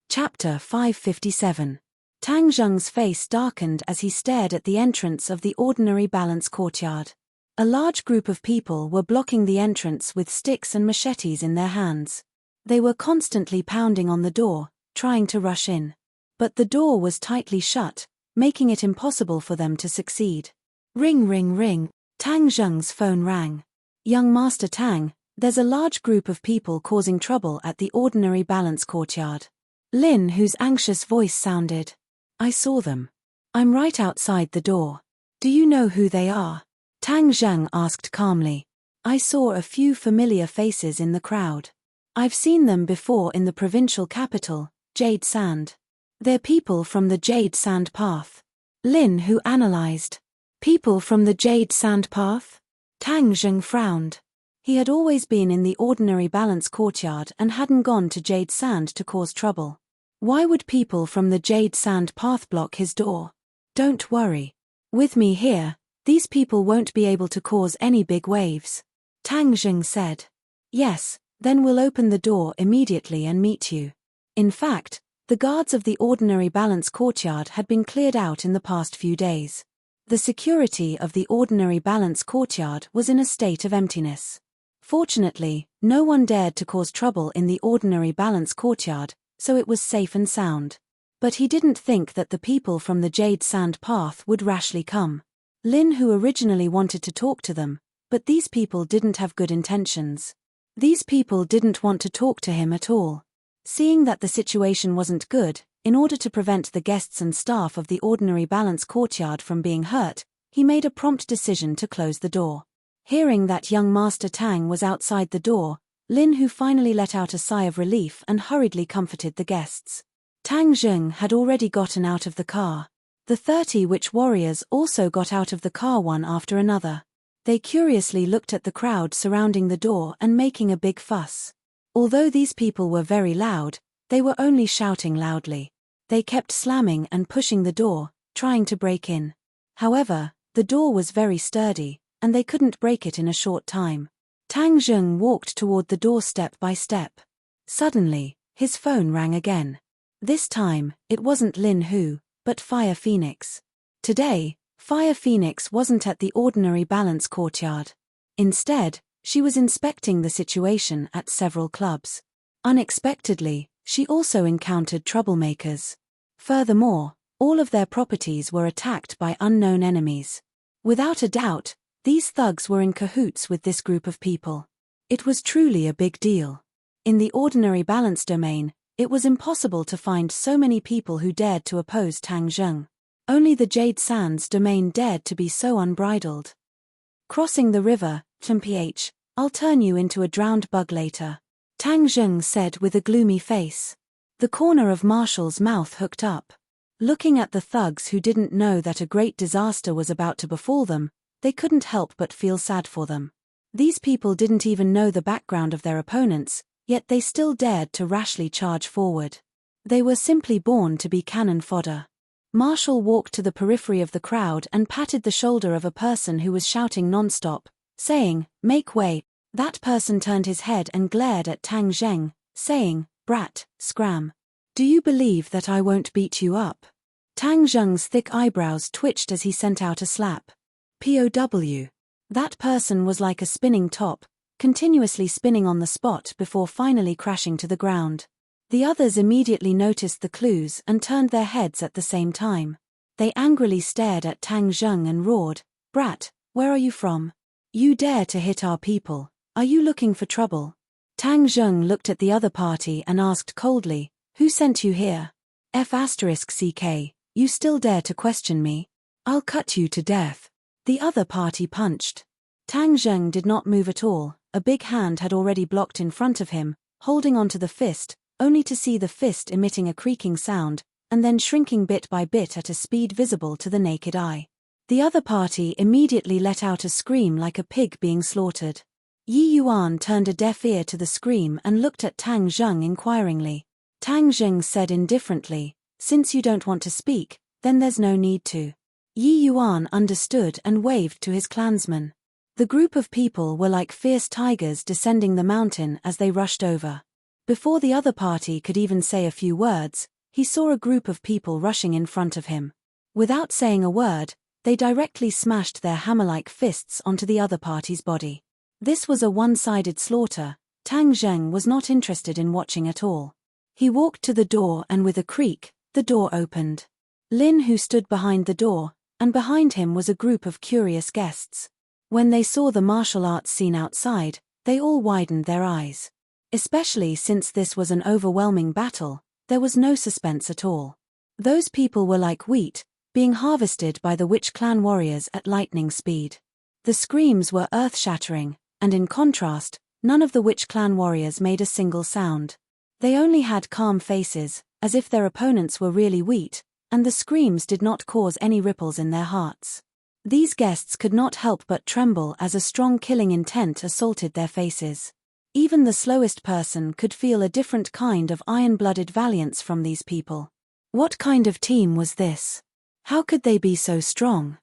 Chapter 557. Tang Zheng's face darkened as he stared at the entrance of the ordinary balance courtyard. A large group of people were blocking the entrance with sticks and machetes in their hands. They were constantly pounding on the door, trying to rush in. But the door was tightly shut, making it impossible for them to succeed. Ring ring ring, Tang Zheng's phone rang. Young Master Tang, there's a large group of people causing trouble at the ordinary balance courtyard. Lin, whose anxious voice sounded. I saw them. I'm right outside the door. Do you know who they are? Tang Zheng asked calmly. I saw a few familiar faces in the crowd. I've seen them before in the provincial capital, Jade Sand. They're people from the Jade Sand Path. Lin, who analyzed. People from the Jade Sand Path? Tang Zheng frowned. He had always been in the ordinary balance courtyard and hadn't gone to Jade Sand to cause trouble. Why would people from the Jade Sand Path block his door? Don't worry. With me here, these people won't be able to cause any big waves. Tang Zheng said. Yes, then we'll open the door immediately and meet you. In fact, the guards of the ordinary balance courtyard had been cleared out in the past few days. The security of the ordinary balance courtyard was in a state of emptiness. Fortunately, no one dared to cause trouble in the ordinary balance courtyard, so it was safe and sound. But he didn't think that the people from the Jade Sand Path would rashly come. Lin, who originally wanted to talk to them, but these people didn't have good intentions. These people didn't want to talk to him at all. Seeing that the situation wasn't good, in order to prevent the guests and staff of the ordinary balance courtyard from being hurt, he made a prompt decision to close the door. Hearing that young Master Tang was outside the door, Lin, who finally let out a sigh of relief and hurriedly comforted the guests. Tang Zheng had already gotten out of the car. The 30 witch warriors also got out of the car one after another. They curiously looked at the crowd surrounding the door and making a big fuss. Although these people were very loud, they were only shouting loudly. They kept slamming and pushing the door, trying to break in. However, the door was very sturdy, and they couldn't break it in a short time. Tang Zheng walked toward the door step by step. Suddenly, his phone rang again. This time, it wasn't Lin Hu, but Fire Phoenix. Today, Fire Phoenix wasn't at the ordinary balance courtyard. Instead, she was inspecting the situation at several clubs. Unexpectedly, She also encountered troublemakers. Furthermore, all of their properties were attacked by unknown enemies. Without a doubt, these thugs were in cahoots with this group of people. It was truly a big deal. In the ordinary balance domain, it was impossible to find so many people who dared to oppose Tang Zheng. Only the Jade Sands domain dared to be so unbridled. Crossing the river, Mph, I'll turn you into a drowned bug later, Tang Zheng said with a gloomy face. The corner of Marshall's mouth hooked up. Looking at the thugs who didn't know that a great disaster was about to befall them, they couldn't help but feel sad for them. These people didn't even know the background of their opponents, yet they still dared to rashly charge forward. They were simply born to be cannon fodder. Marshall walked to the periphery of the crowd and patted the shoulder of a person who was shouting nonstop, saying, "Make way." That person turned his head and glared at Tang Zheng, saying, "Brat, scram. Do you believe that I won't beat you up?" Tang Zheng's thick eyebrows twitched as he sent out a slap. POW. That person was like a spinning top, continuously spinning on the spot before finally crashing to the ground. The others immediately noticed the clues and turned their heads at the same time. They angrily stared at Tang Zheng and roared, "Brat, where are you from? You dare to hit our people. Are you looking for trouble?" Tang Zheng looked at the other party and asked coldly, "Who sent you here? F***CK, you still dare to question me? I'll cut you to death." The other party punched. Tang Zheng did not move at all. A big hand had already blocked in front of him, holding onto the fist, only to see the fist emitting a creaking sound, and then shrinking bit by bit at a speed visible to the naked eye. The other party immediately let out a scream like a pig being slaughtered. Yi Yuan turned a deaf ear to the scream and looked at Tang Zheng inquiringly. Tang Zheng said indifferently, "Since you don't want to speak, then there's no need to." Yi Yuan understood and waved to his clansmen. The group of people were like fierce tigers descending the mountain as they rushed over. Before the other party could even say a few words, he saw a group of people rushing in front of him. Without saying a word, they directly smashed their hammer-like fists onto the other party's body. This was a one-sided slaughter. Tang Zheng was not interested in watching at all. He walked to the door and with a creak, the door opened. Lin Hu stood behind the door, and behind him was a group of curious guests. When they saw the martial arts scene outside, they all widened their eyes. Especially since this was an overwhelming battle, there was no suspense at all. Those people were like wheat, being harvested by the Witch Clan warriors at lightning speed. The screams were earth-shattering, and in contrast, none of the Witch Clan warriors made a single sound. They only had calm faces, as if their opponents were really wheat, and the screams did not cause any ripples in their hearts. These guests could not help but tremble as a strong killing intent assaulted their faces. Even the slowest person could feel a different kind of iron-blooded valiance from these people. What kind of team was this? How could they be so strong?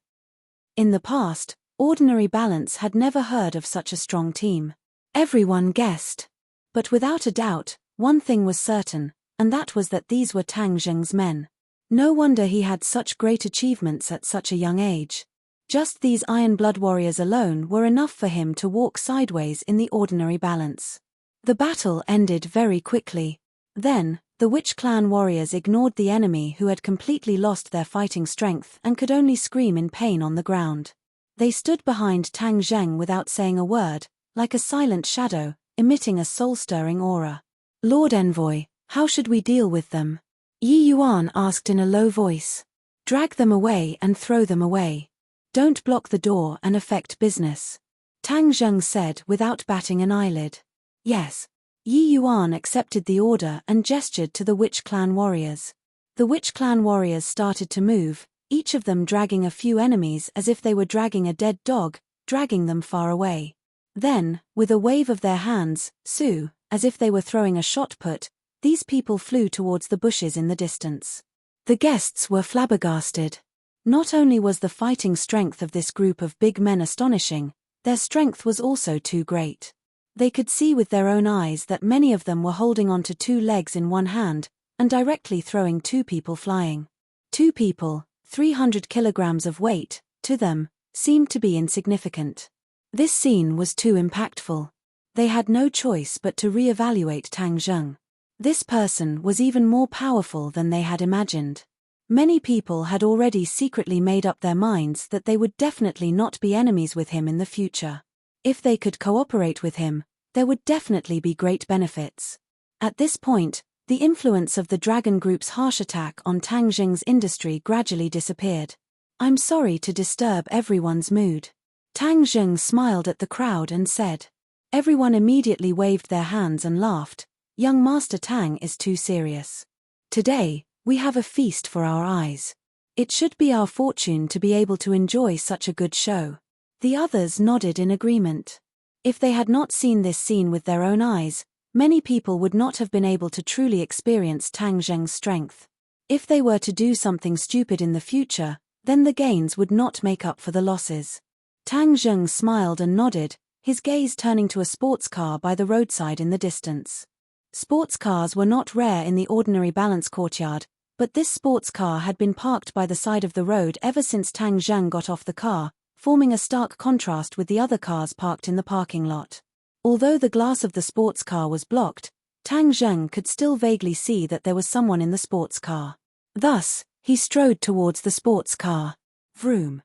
In the past, ordinary balance had never heard of such a strong team. Everyone guessed. But without a doubt, one thing was certain, and that was that these were Tang Zheng's men. No wonder he had such great achievements at such a young age. Just these Iron Blood warriors alone were enough for him to walk sideways in the ordinary balance. The battle ended very quickly. Then, the Witch Clan warriors ignored the enemy who had completely lost their fighting strength and could only scream in pain on the ground. They stood behind Tang Zheng without saying a word, like a silent shadow, emitting a soul-stirring aura. "Lord Envoy, how should we deal with them?" Yi Yuan asked in a low voice. "Drag them away and throw them away. Don't block the door and affect business," Tang Zheng said without batting an eyelid. "Yes." Yi Yuan accepted the order and gestured to the Witch Clan warriors. The Witch Clan warriors started to move, each of them dragging a few enemies as if they were dragging a dead dog, dragging them far away. Then, with a wave of their hands, Su, as if they were throwing a shot put, these people flew towards the bushes in the distance. The guests were flabbergasted. Not only was the fighting strength of this group of big men astonishing, their strength was also too great. They could see with their own eyes that many of them were holding onto two legs in one hand, and directly throwing two people flying. Two people, 300 kilograms of weight, to them, seemed to be insignificant. This scene was too impactful. They had no choice but to re-evaluate Tang Zheng. This person was even more powerful than they had imagined. Many people had already secretly made up their minds that they would definitely not be enemies with him in the future. If they could cooperate with him, there would definitely be great benefits. At this point, the influence of the Dragon Group's harsh attack on Tang Jing's industry gradually disappeared. "I'm sorry to disturb everyone's mood." Tang Jing smiled at the crowd and said. Everyone immediately waved their hands and laughed. "Young Master Tang is too serious. Today, we have a feast for our eyes. It should be our fortune to be able to enjoy such a good show." The others nodded in agreement. If they had not seen this scene with their own eyes, many people would not have been able to truly experience Tang Zheng's strength. If they were to do something stupid in the future, then the gains would not make up for the losses. Tang Zheng smiled and nodded, his gaze turning to a sports car by the roadside in the distance. Sports cars were not rare in the ordinary balance courtyard, but this sports car had been parked by the side of the road ever since Tang Zheng got off the car, forming a stark contrast with the other cars parked in the parking lot. Although the glass of the sports car was blocked, Tang Zheng could still vaguely see that there was someone in the sports car. Thus, he strode towards the sports car. Vroom.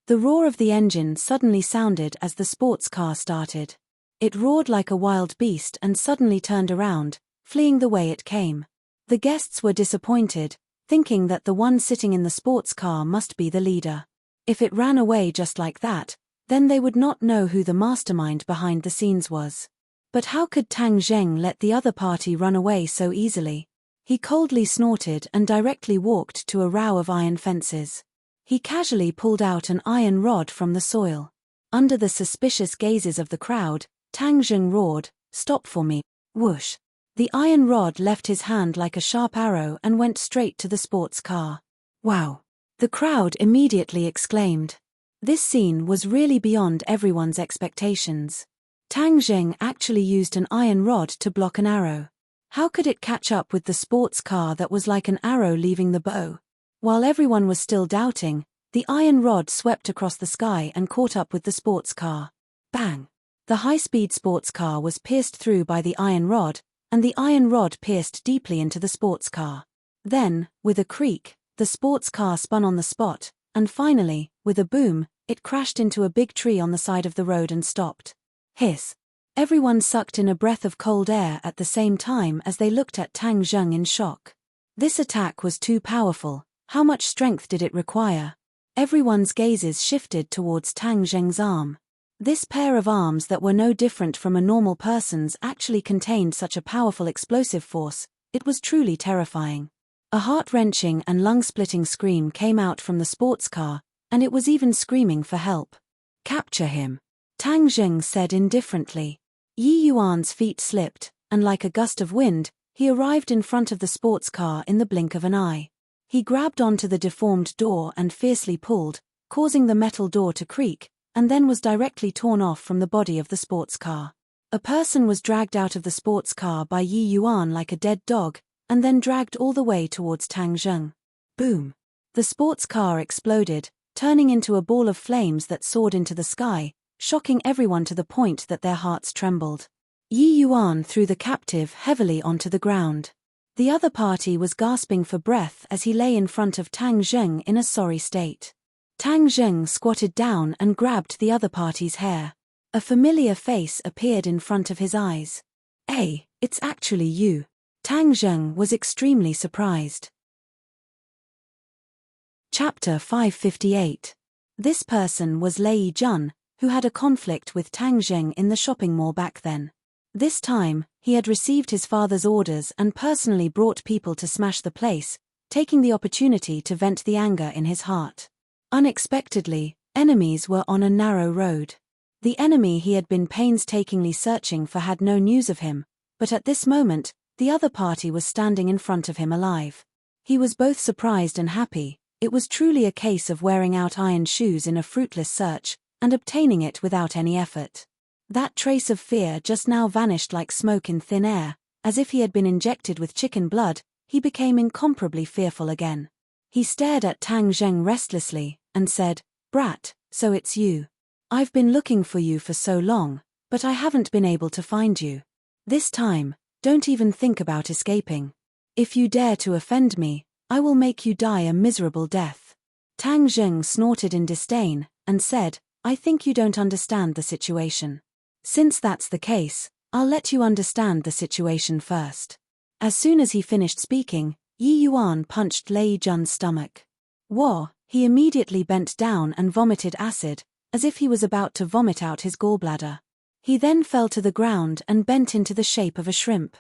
The roar of the engine suddenly sounded as the sports car started. It roared like a wild beast and suddenly turned around, fleeing the way it came. The guests were disappointed, thinking that the one sitting in the sports car must be the leader. If it ran away just like that, then they would not know who the mastermind behind the scenes was. But how could Tang Zheng let the other party run away so easily? He coldly snorted and directly walked to a row of iron fences. He casually pulled out an iron rod from the soil. Under the suspicious gazes of the crowd, Tang Zheng roared, "Stop for me." Whoosh. The iron rod left his hand like a sharp arrow and went straight to the sports car. "Wow!" the crowd immediately exclaimed. This scene was really beyond everyone's expectations. Tang Zheng actually used an iron rod to block an arrow. How could it catch up with the sports car that was like an arrow leaving the bow? While everyone was still doubting, the iron rod swept across the sky and caught up with the sports car. Bang! The high-speed sports car was pierced through by the iron rod, and the iron rod pierced deeply into the sports car. Then, with a creak, the sports car spun on the spot, and finally, with a boom, it crashed into a big tree on the side of the road and stopped. Hiss! Everyone sucked in a breath of cold air at the same time as they looked at Tang Zheng in shock. This attack was too powerful. How much strength did it require? Everyone's gazes shifted towards Tang Zheng's arm. This pair of arms that were no different from a normal person's actually contained such a powerful explosive force. It was truly terrifying. A heart-wrenching and lung-splitting scream came out from the sports car, and it was even screaming for help. "Capture him," Tang Zheng said indifferently. Yi Yuan's feet slipped, and like a gust of wind, he arrived in front of the sports car in the blink of an eye. He grabbed onto the deformed door and fiercely pulled, causing the metal door to creak, and then was directly torn off from the body of the sports car. A person was dragged out of the sports car by Yi Yuan like a dead dog, and then dragged all the way towards Tang Zheng. Boom! The sports car exploded, turning into a ball of flames that soared into the sky, shocking everyone to the point that their hearts trembled. Yi Yuan threw the captive heavily onto the ground. The other party was gasping for breath as he lay in front of Tang Zheng in a sorry state. Tang Zheng squatted down and grabbed the other party's hair. A familiar face appeared in front of his eyes. "Hey, it's actually you." Tang Zheng was extremely surprised. Chapter 558. This person was Lei Jun, who had a conflict with Tang Zheng in the shopping mall back then. This time, he had received his father's orders and personally brought people to smash the place, taking the opportunity to vent the anger in his heart. Unexpectedly, enemies were on a narrow road. The enemy he had been painstakingly searching for had no news of him, but at this moment, the other party was standing in front of him alive. He was both surprised and happy. It was truly a case of wearing out iron shoes in a fruitless search, and obtaining it without any effort. That trace of fear just now vanished like smoke in thin air. As if he had been injected with chicken blood, he became incomparably fearful again. He stared at Tang Zheng restlessly, and said, "Brat, so it's you. I've been looking for you for so long, but I haven't been able to find you." This time, Don't even think about escaping. If you dare to offend me, I will make you die a miserable death. Tang Zheng snorted in disdain, and said, I think you don't understand the situation. Since that's the case, I'll let you understand the situation first. As soon as he finished speaking, Yi Yuan punched Lei Jun's stomach. Whoa! He immediately bent down and vomited acid, as if he was about to vomit out his gallbladder. He then fell to the ground and bent into the shape of a shrimp.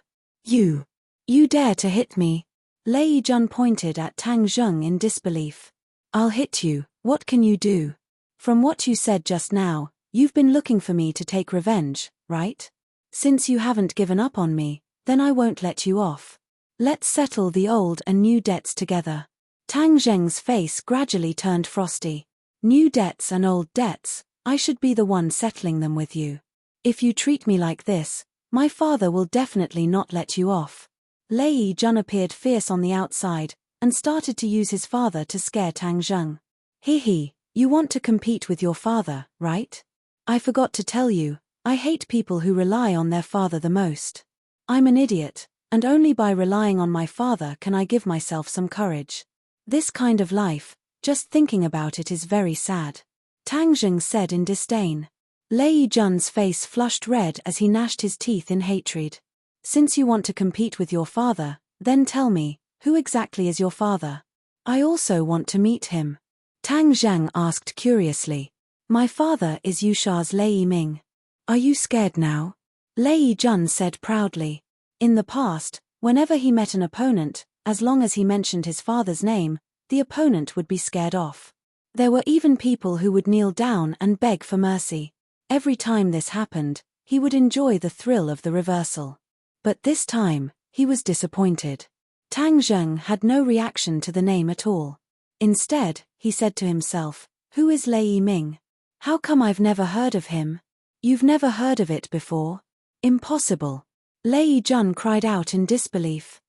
You dare to hit me? Lei Jun pointed at Tang Zheng in disbelief. I'll hit you, what can you do? From what you said just now, you've been looking for me to take revenge, right? Since you haven't given up on me, then I won't let you off. Let's settle the old and new debts together. Tang Zheng's face gradually turned frosty. New debts and old debts, I should be the one settling them with you. If you treat me like this, my father will definitely not let you off. Lei Jun appeared fierce on the outside, and started to use his father to scare Tang Zheng. He, you want to compete with your father, right? I forgot to tell you, I hate people who rely on their father the most. I'm an idiot, and only by relying on my father can I give myself some courage. This kind of life, just thinking about it is very sad. Tang Zheng said in disdain. Lei Jun's face flushed red as he gnashed his teeth in hatred. Since you want to compete with your father, then tell me, who exactly is your father? I also want to meet him. Tang Zheng asked curiously. My father is Yusha's Lei Ming. Are you scared now? Lei Jun said proudly. In the past, whenever he met an opponent, as long as he mentioned his father's name, the opponent would be scared off. There were even people who would kneel down and beg for mercy. Every time this happened, he would enjoy the thrill of the reversal. But this time, he was disappointed. Tang Zheng had no reaction to the name at all. Instead, he said to himself, who is Lei Ming? How come I've never heard of him? You've never heard of it before? Impossible. Lei Jun cried out in disbelief.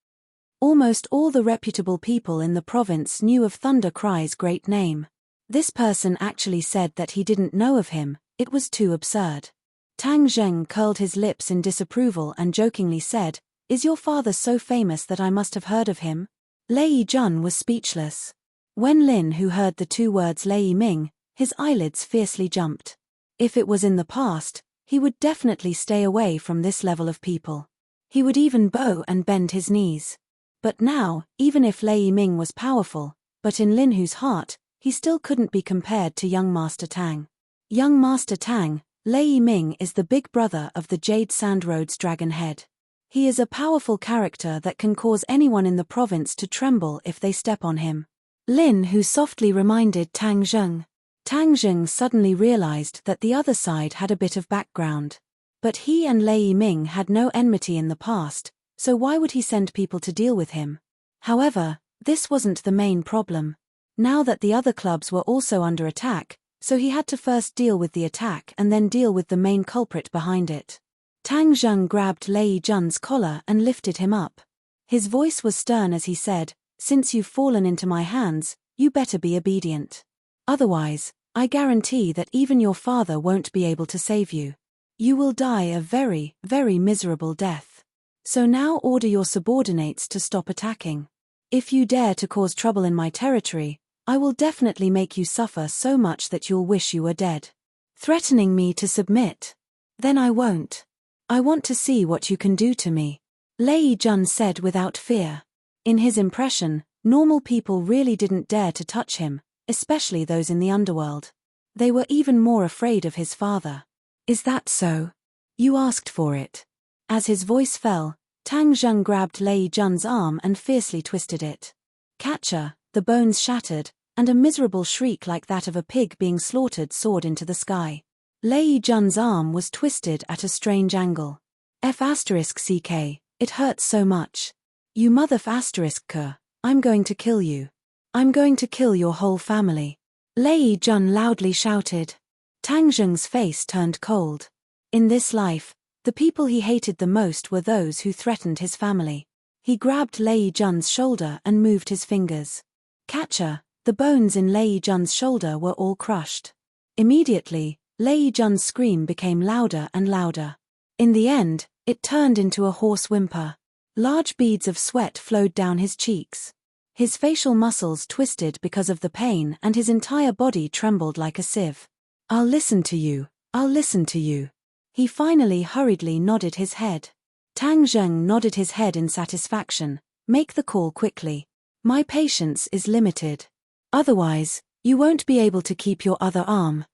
Almost all the reputable people in the province knew of Thunder Cry's great name. This person actually said that he didn't know of him, it was too absurd. Tang Zheng curled his lips in disapproval and jokingly said, Is your father so famous that I must have heard of him? Lei Jun was speechless. When Lin Hu heard the two words Lei Ming, his eyelids fiercely jumped. If it was in the past, he would definitely stay away from this level of people. He would even bow and bend his knees. But now, even if Lei Ming was powerful, but in Lin Hu's heart, he still couldn't be compared to young Master Tang. Young Master Tang, Lei Ming is the big brother of the Jade Sand Road's dragon head. He is a powerful character that can cause anyone in the province to tremble if they step on him. Lin Hu softly reminded Tang Zheng. Tang Zheng suddenly realized that the other side had a bit of background. But he and Lei Ming had no enmity in the past, so why would he send people to deal with him? However, this wasn't the main problem. Now that the other clubs were also under attack, so he had to first deal with the attack and then deal with the main culprit behind it. Tang Zheng grabbed Lei Jun's collar and lifted him up. His voice was stern as he said, Since you've fallen into my hands, you better be obedient. Otherwise, I guarantee that even your father won't be able to save you. You will die a very, very miserable death. So now order your subordinates to stop attacking. If you dare to cause trouble in my territory, I will definitely make you suffer so much that you'll wish you were dead. Threatening me to submit? Then I won't. I want to see what you can do to me. Lei Jun said without fear. In his impression, normal people really didn't dare to touch him, especially those in the underworld. They were even more afraid of his father. Is that so? You asked for it. As his voice fell, Tang Zheng grabbed Lei Jun's arm and fiercely twisted it. Catcher, the bones shattered, and a miserable shriek like that of a pig being slaughtered soared into the sky. Lei Jun's arm was twisted at a strange angle. F***ck, it hurts so much. You mother f***k, I'm going to kill you. I'm going to kill your whole family. Lei Jun loudly shouted. Tang Zheng's face turned cold. In this life, the people he hated the most were those who threatened his family. He grabbed Lei Jun's shoulder and moved his fingers. Catcher, the bones in Lei Jun's shoulder were all crushed. Immediately, Lei Jun's scream became louder and louder. In the end, It turned into a hoarse whimper. Large beads of sweat flowed down his cheeks. His facial muscles twisted because of the pain and his entire body trembled like a sieve. "I'll listen to you, I'll listen to you." He finally hurriedly nodded his head. Tang Zheng nodded his head in satisfaction. "Make the call quickly. My patience is limited. Otherwise, you won't be able to keep your other arm."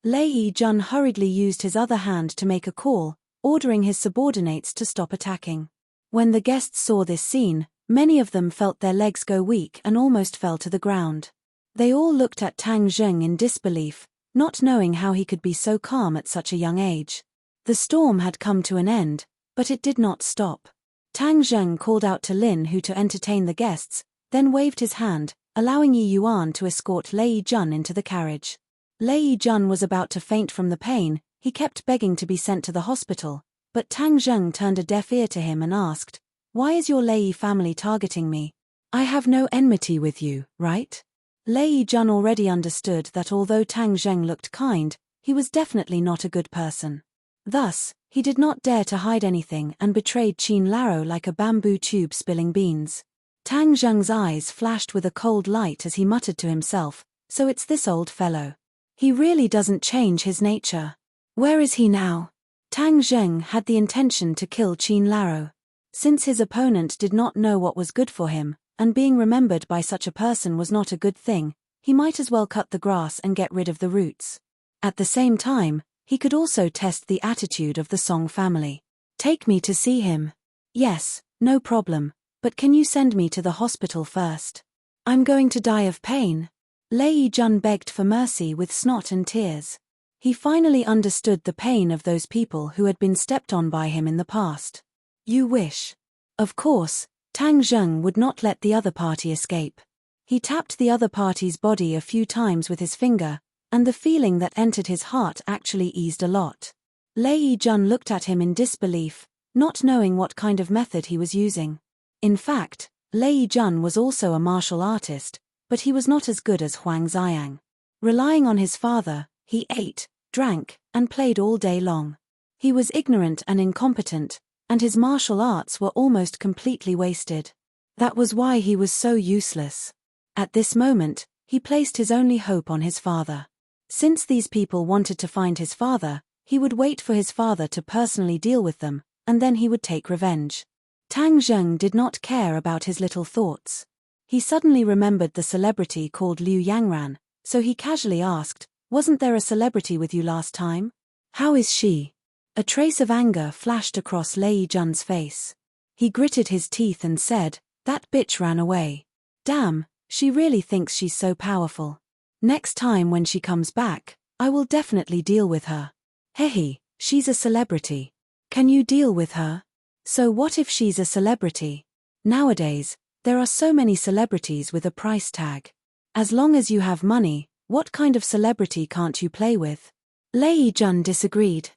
Lei Jun hurriedly used his other hand to make a call, ordering his subordinates to stop attacking. When the guests saw this scene, many of them felt their legs go weak and almost fell to the ground. They all looked at Tang Zheng in disbelief, not knowing how he could be so calm at such a young age. The storm had come to an end, but it did not stop. Tang Zheng called out to Lin Hu to entertain the guests, then waved his hand, allowing Yi Yuan to escort Lei Jun into the carriage. Lei Jun was about to faint from the pain. He kept begging to be sent to the hospital, but Tang Zheng turned a deaf ear to him and asked, "Why is your Lei family targeting me? I have no enmity with you, right?" Lei Jun already understood that although Tang Zheng looked kind, he was definitely not a good person. Thus, he did not dare to hide anything and betrayed Qin Laro like a bamboo tube spilling beans. Tang Zheng's eyes flashed with a cold light as he muttered to himself, "So it's this old fellow. He really doesn't change his nature. Where is he now?" Tang Zheng had the intention to kill Qin Laro. Since his opponent did not know what was good for him, and being remembered by such a person was not a good thing, he might as well cut the grass and get rid of the roots. At the same time, he could also test the attitude of the Song family. "Take me to see him." "Yes, no problem, but can you send me to the hospital first? I'm going to die of pain." Lei Jun begged for mercy with snot and tears. He finally understood the pain of those people who had been stepped on by him in the past. "You wish." Of course, Tang Zheng would not let the other party escape. He tapped the other party's body a few times with his finger, and the feeling that entered his heart actually eased a lot. Lei Jun looked at him in disbelief, not knowing what kind of method he was using. In fact, Lei Jun was also a martial artist, but he was not as good as Huang Xiang. Relying on his father, he ate, drank, and played all day long. He was ignorant and incompetent, and his martial arts were almost completely wasted. That was why he was so useless. At this moment, he placed his only hope on his father. Since these people wanted to find his father, he would wait for his father to personally deal with them, and then he would take revenge. Tang Zheng did not care about his little thoughts. He suddenly remembered the celebrity called Liu Yangran, so he casually asked, "Wasn't there a celebrity with you last time? How is she?" A trace of anger flashed across Lei Jun's face. He gritted his teeth and said, "That bitch ran away. Damn, she really thinks she's so powerful. Next time when she comes back, I will definitely deal with her. Hehe, she's a celebrity. Can you deal with her? So what if she's a celebrity? Nowadays, there are so many celebrities with a price tag. As long as you have money, what kind of celebrity can't you play with?" Lei Jun disagreed.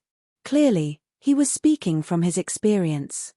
Clearly, he was speaking from his experience.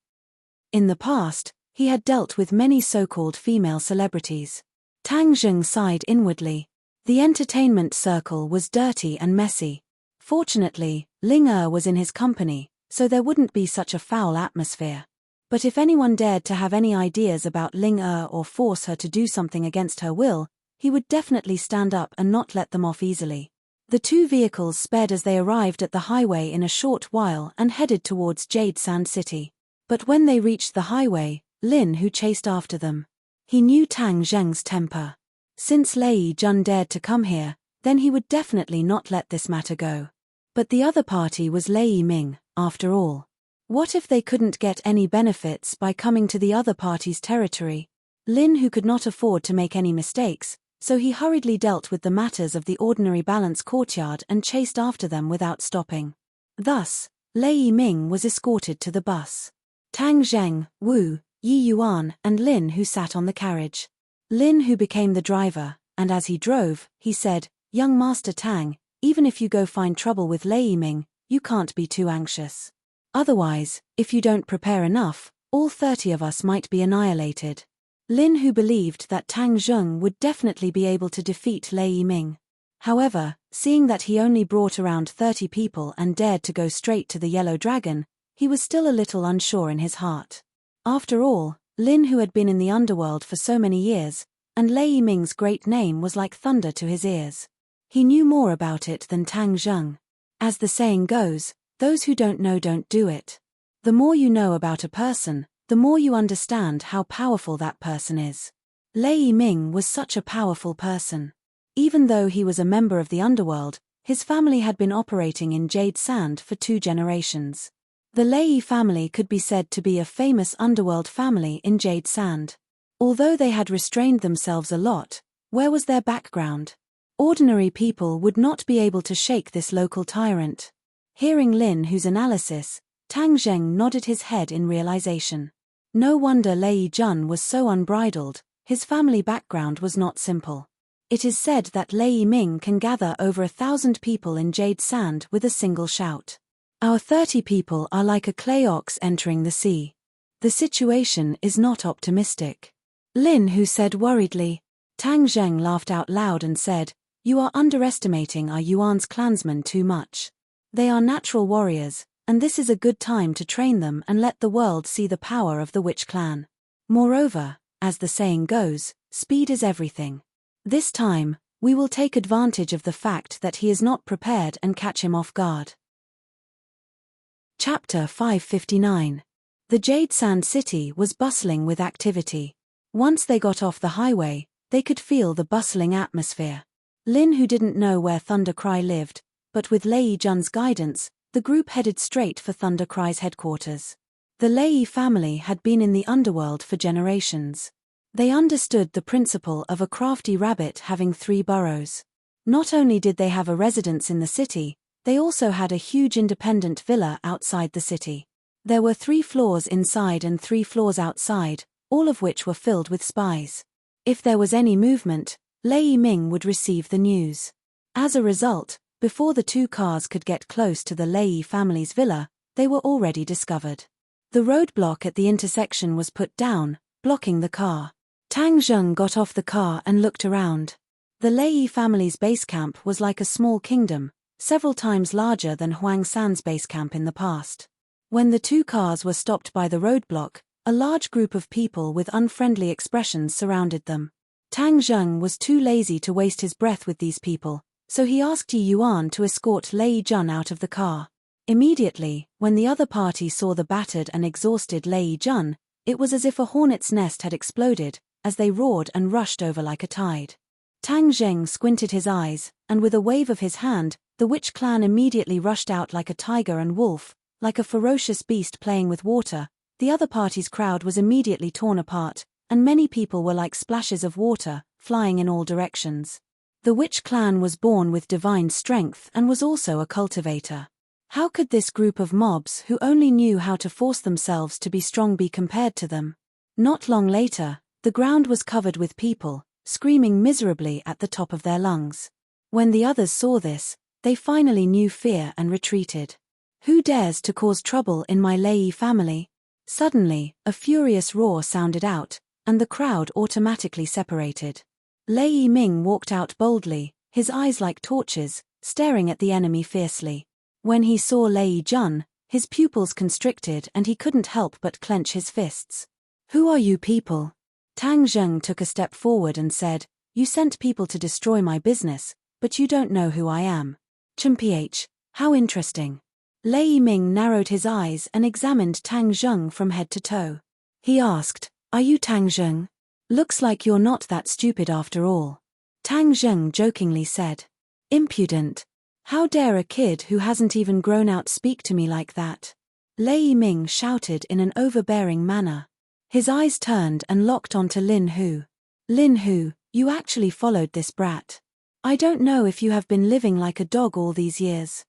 In the past, he had dealt with many so-called female celebrities. Tang Zheng sighed inwardly. The entertainment circle was dirty and messy. Fortunately, Ling was in his company, so there wouldn't be such a foul atmosphere. But if anyone dared to have any ideas about Ling or force her to do something against her will, he would definitely stand up and not let them off easily. The two vehicles sped as they arrived at the highway in a short while and headed towards Jade Sand City. But when they reached the highway, Lin Hu chased after them. He knew Tang Zheng's temper. Since Lei Jun dared to come here, then he would definitely not let this matter go. But the other party was Lei Ming, after all. What if they couldn't get any benefits by coming to the other party's territory? Lin Hu could not afford to make any mistakes, so he hurriedly dealt with the matters of the ordinary balance courtyard and chased after them without stopping. Thus, Lei Ming was escorted to the bus. Tang Zheng, Wu, Yi Yuan and Lin Hu sat on the carriage. Lin Hu became the driver, and as he drove, he said, "Young Master Tang, even if you go find trouble with Lei Ming, you can't be too anxious. Otherwise, if you don't prepare enough, all 30 of us might be annihilated." Lin Hu believed that Tang Zheng would definitely be able to defeat Lei Ming. However, seeing that he only brought around 30 people and dared to go straight to the Yellow Dragon, he was still a little unsure in his heart. After all, Lin, who had been in the underworld for so many years, and Lei Yiming's great name was like thunder to his ears. He knew more about it than Tang Zheng. As the saying goes, those who don't know don't do it. The more you know about a person, the more you understand how powerful that person is. Lei Yiming was such a powerful person. Even though he was a member of the underworld, his family had been operating in Jade Sand for 2 generations. The Lei family could be said to be a famous underworld family in Jade Sand. Although they had restrained themselves a lot, where was their background? Ordinary people would not be able to shake this local tyrant. Hearing Lin Hu's analysis, Tang Zheng nodded his head in realization. No wonder Lei Jun was so unbridled, his family background was not simple. It is said that Lei Yiming can gather over 1,000 people in Jade Sand with a single shout. Our 30 people are like a clay ox entering the sea. The situation is not optimistic. Lin Hu said worriedly. Tang Zheng laughed out loud and said, "You are underestimating our Yuan's clansmen too much. They are natural warriors, and this is a good time to train them and let the world see the power of the Witch clan. Moreover, as the saying goes, speed is everything. This time, we will take advantage of the fact that he is not prepared and catch him off guard." Chapter 559. The Jade Sand City was bustling with activity. Once they got off the highway, they could feel the bustling atmosphere. Lin, who didn't know where Thunder Cry lived, but with Lei Jun's guidance, the group headed straight for Thunder Cry's headquarters. The Lei family had been in the underworld for generations. They understood the principle of a crafty rabbit having 3 burrows. Not only did they have a residence in the city, they also had a huge independent villa outside the city. There were 3 floors inside and 3 floors outside, all of which were filled with spies. If there was any movement, Lei Yiming would receive the news. As a result, before the 2 cars could get close to the Lei family's villa, they were already discovered. The roadblock at the intersection was put down, blocking the car. Tang Zheng got off the car and looked around. The Lei family's base camp was like a small kingdom, several times larger than Huang San's base camp in the past. When the 2 cars were stopped by the roadblock, a large group of people with unfriendly expressions surrounded them. Tang Zheng was too lazy to waste his breath with these people, so he asked Yi Yuan to escort Lei Jun out of the car. Immediately, when the other party saw the battered and exhausted Lei Jun, it was as if a hornet's nest had exploded, as they roared and rushed over like a tide. Tang Zheng squinted his eyes, and with a wave of his hand, the Witch clan immediately rushed out like a tiger and wolf, like a ferocious beast playing with water. The other party's crowd was immediately torn apart, and many people were like splashes of water, flying in all directions. The Witch clan was born with divine strength and was also a cultivator. How could this group of mobs who only knew how to force themselves to be strong be compared to them? Not long later, the ground was covered with people, screaming miserably at the top of their lungs. When the others saw this, they finally knew fear and retreated. Who dares to cause trouble in my Lei family? Suddenly, a furious roar sounded out, and the crowd automatically separated. Lei Yiming walked out boldly, his eyes like torches, staring at the enemy fiercely. When he saw Lei Jun, his pupils constricted and he couldn't help but clench his fists. "Who are you people?" Tang Zheng took a step forward and said, "You sent people to destroy my business, but you don't know who I am." "Mph, how interesting." Lei Yiming narrowed his eyes and examined Tang Zheng from head to toe. He asked, "Are you Tang Zheng? Looks like you're not that stupid after all." Tang Zheng jokingly said, "Impudent. How dare a kid who hasn't even grown out speak to me like that?" Lei Yiming shouted in an overbearing manner. His eyes turned and locked onto Lin Hu. "Lin Hu, you actually followed this brat. I don't know if you have been living like a dog all these years."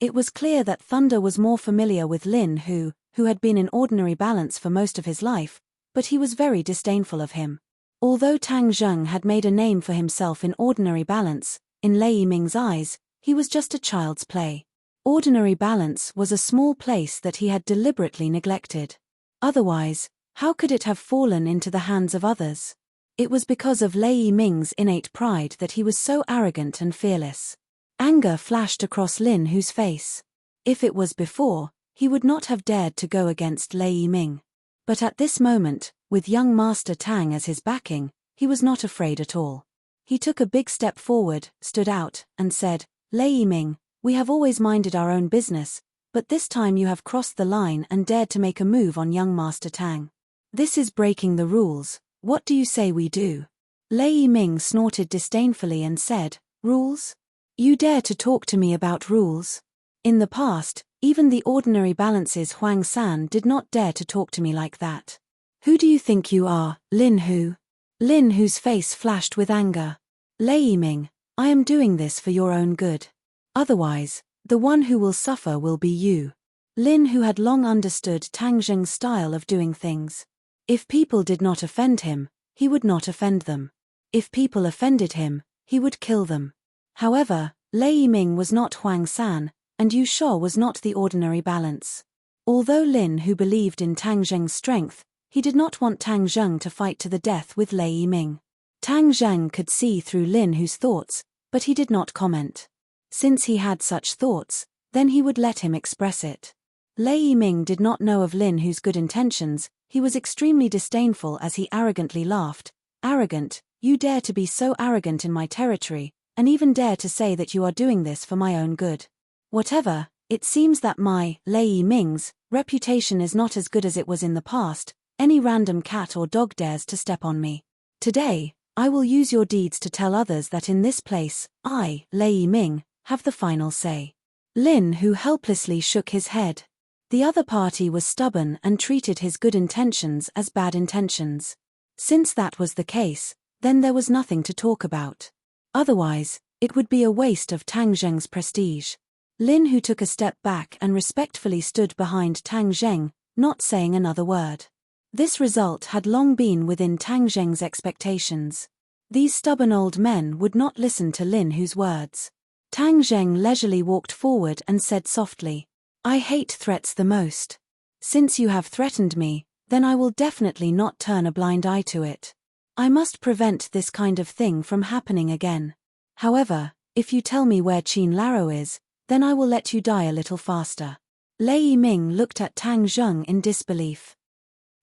It was clear that Thunder was more familiar with Lin Hu had been in ordinary balance for most of his life, but he was very disdainful of him. Although Tang Zheng had made a name for himself in ordinary balance, in Lei Yiming's eyes, he was just a child's play. Ordinary balance was a small place that he had deliberately neglected. Otherwise, how could it have fallen into the hands of others? It was because of Lei Yiming's innate pride that he was so arrogant and fearless. Anger flashed across Lin Hu's face. If it was before, he would not have dared to go against Lei Yiming. But at this moment, with young Master Tang as his backing, he was not afraid at all. He took a big step forward, stood out, and said, Lei Yiming, we have always minded our own business, but this time you have crossed the line and dared to make a move on young Master Tang. This is breaking the rules. What do you say we do? Lei Yiming snorted disdainfully and said, Rules? You dare to talk to me about rules? In the past, even the ordinary balances Huang San did not dare to talk to me like that. Who do you think you are, Lin Hu? Lin Hu's face flashed with anger. Lei Yiming, I am doing this for your own good. Otherwise, the one who will suffer will be you. Lin Hu had long understood Tang Zheng's style of doing things. If people did not offend him, he would not offend them. If people offended him, he would kill them. However, Lei Yiming was not Huang San, and Yu Shuo was not the ordinary balance. Although Lin Hu believed in Tang Zheng's strength, he did not want Tang Zheng to fight to the death with Lei Yiming. Tang Zheng could see through Lin Hu's thoughts, but he did not comment. Since he had such thoughts, then he would let him express it. Lei Yiming did not know of Lin Hu's good intentions. He was extremely disdainful as he arrogantly laughed. Arrogant, you dare to be so arrogant in my territory, and even dare to say that you are doing this for my own good. Whatever, it seems that my, Lei Yiming's, reputation is not as good as it was in the past. Any random cat or dog dares to step on me. Today, I will use your deeds to tell others that in this place, I, Lei Yiming, have the final say. Lin Hu helplessly shook his head. The other party was stubborn and treated his good intentions as bad intentions. Since that was the case, then there was nothing to talk about. Otherwise, it would be a waste of Tang Zheng's prestige. Lin Hu took a step back and respectfully stood behind Tang Zheng, not saying another word. This result had long been within Tang Zheng's expectations. These stubborn old men would not listen to Lin Hu's words. Tang Zheng leisurely walked forward and said softly, I hate threats the most. Since you have threatened me, then I will definitely not turn a blind eye to it. I must prevent this kind of thing from happening again. However, if you tell me where Qin Laro is, then I will let you die a little faster. Lei Yiming looked at Tang Zheng in disbelief.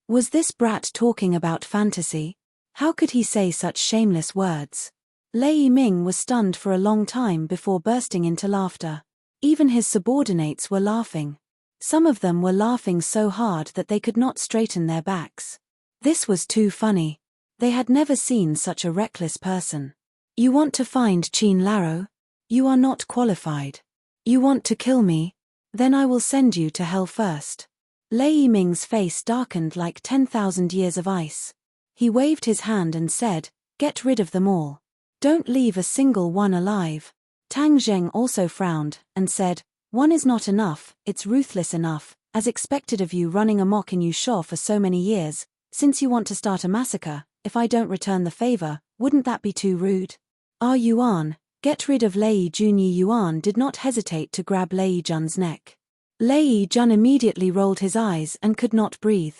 Was this brat talking about fantasy? How could he say such shameless words? Lei Yiming was stunned for a long time before bursting into laughter. Even his subordinates were laughing. Some of them were laughing so hard that they could not straighten their backs. This was too funny. They had never seen such a reckless person. You want to find Qin Laro? You are not qualified. You want to kill me? Then I will send you to hell first. Lei Yiming's face darkened like 10,000 years of ice. He waved his hand and said, Get rid of them all. Don't leave a single one alive. Tang Zheng also frowned, and said, One is not enough, it's ruthless enough, as expected of you running amok in Yu Shuo for so many years. Since you want to start a massacre, if I don't return the favor, wouldn't that be too rude? Ah Yuan, get rid of Lei Jun. Yuan did not hesitate to grab Lei Jun's neck. Lei Jun immediately rolled his eyes and could not breathe.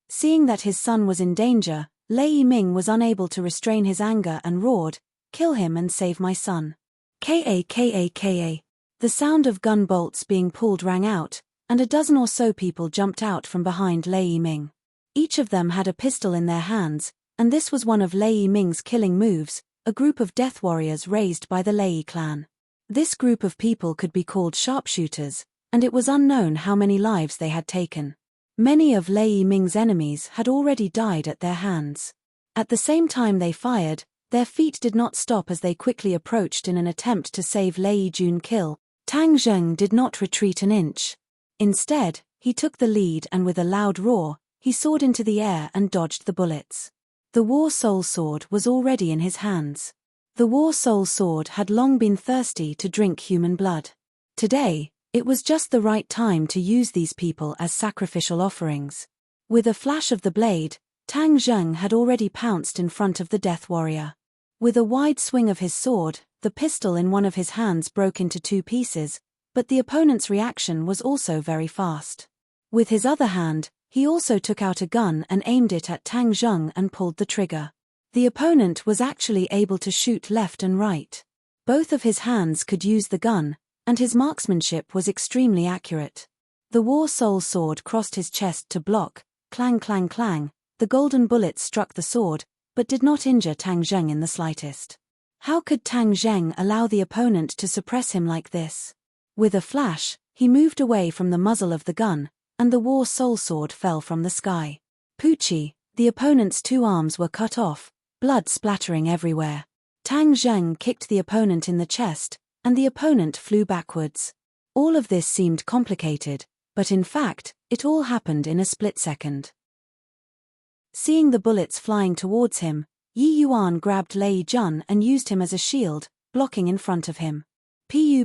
Seeing that his son was in danger, Lei Yiming was unable to restrain his anger and roared, Kill him and save my son. Ka. The sound of gun bolts being pulled rang out, and a dozen or so people jumped out from behind Lei Yiming. Each of them had a pistol in their hands, and this was one of Lei Yiming's killing moves, a group of death warriors raised by the Lei clan. This group of people could be called sharpshooters, and it was unknown how many lives they had taken. Many of Lei Yiming's enemies had already died at their hands. At the same time they fired, their feet did not stop as they quickly approached in an attempt to save Lei Jun kill. Tang Zheng did not retreat an inch. Instead, he took the lead and with a loud roar, he soared into the air and dodged the bullets. The War Soul Sword was already in his hands. The War Soul Sword had long been thirsty to drink human blood. Today, it was just the right time to use these people as sacrificial offerings. With a flash of the blade, Tang Zheng had already pounced in front of the death warrior. With a wide swing of his sword, the pistol in one of his hands broke into two pieces, but the opponent's reaction was also very fast. With his other hand, he also took out a gun and aimed it at Tang Zheng and pulled the trigger. The opponent was actually able to shoot left and right. Both of his hands could use the gun, and his marksmanship was extremely accurate. The war soul sword crossed his chest to block, clang clang clang, the golden bullets struck the sword, but did not injure Tang Zheng in the slightest. How could Tang Zheng allow the opponent to suppress him like this? With a flash, he moved away from the muzzle of the gun, and the war soul sword fell from the sky. Poochie, the opponent's two arms were cut off, blood splattering everywhere. Tang Zheng kicked the opponent in the chest, and the opponent flew backwards. All of this seemed complicated, but in fact, it all happened in a split second. Seeing the bullets flying towards him, Yi Yuan grabbed Lei Jun and used him as a shield, blocking in front of him. Pu,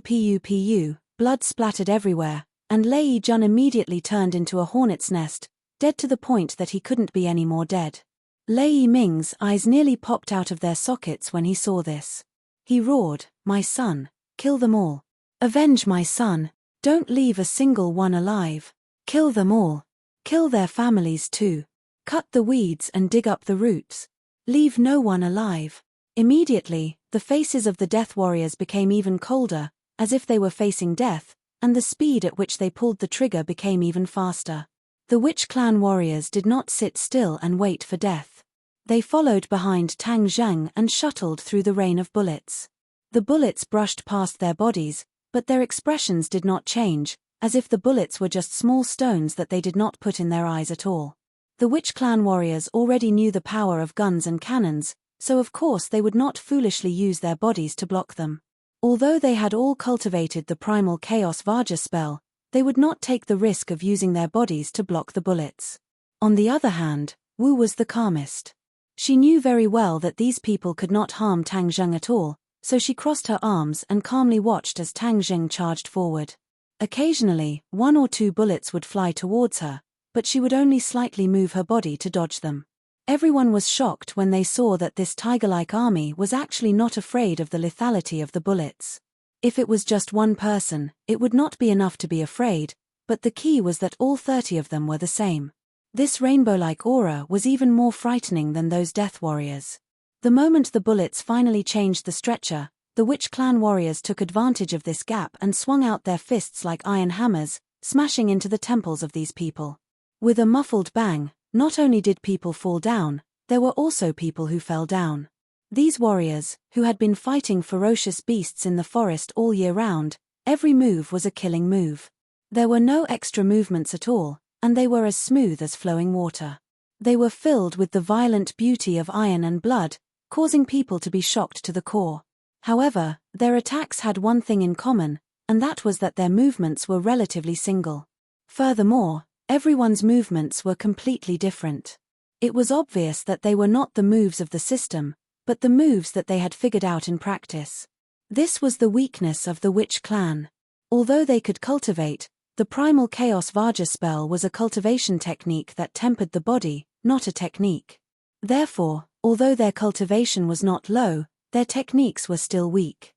blood splattered everywhere, and Lei Jun immediately turned into a hornet's nest, dead to the point that he couldn't be any more dead. Lei Ming's eyes nearly popped out of their sockets when he saw this. He roared, "My son, kill them all. Avenge my son, don't leave a single one alive. Kill them all. Kill their families too. Cut the weeds and dig up the roots. Leave no one alive." Immediately, the faces of the death warriors became even colder, as if they were facing death, and the speed at which they pulled the trigger became even faster. The Witch Clan warriors did not sit still and wait for death. They followed behind Tang Zheng and shuttled through the rain of bullets. The bullets brushed past their bodies, but their expressions did not change, as if the bullets were just small stones that they did not put in their eyes at all. The Witch Clan warriors already knew the power of guns and cannons, so of course they would not foolishly use their bodies to block them. Although they had all cultivated the primal Chaos Vaja spell, they would not take the risk of using their bodies to block the bullets. On the other hand, Wu was the calmest. She knew very well that these people could not harm Tang Zheng at all, so she crossed her arms and calmly watched as Tang Zheng charged forward. Occasionally, one or two bullets would fly towards her, but she would only slightly move her body to dodge them. Everyone was shocked when they saw that this tiger-like army was actually not afraid of the lethality of the bullets. If it was just one person, it would not be enough to be afraid, but the key was that all 30 of them were the same. This rainbow-like aura was even more frightening than those death warriors. The moment the bullets finally changed the stretcher, the Witch Clan warriors took advantage of this gap and swung out their fists like iron hammers, smashing into the temples of these people. With a muffled bang, not only did people fall down, there were also people who fell down. These warriors, who had been fighting ferocious beasts in the forest all year round, every move was a killing move. There were no extra movements at all, and they were as smooth as flowing water. They were filled with the violent beauty of iron and blood, causing people to be shocked to the core. However, their attacks had one thing in common, and that was that their movements were relatively single. Furthermore, everyone's movements were completely different. It was obvious that they were not the moves of the system, but the moves that they had figured out in practice. This was the weakness of the Witch Clan. Although they could cultivate, the primal Chaos Vaja spell was a cultivation technique that tempered the body, not a technique. Therefore, although their cultivation was not low, their techniques were still weak.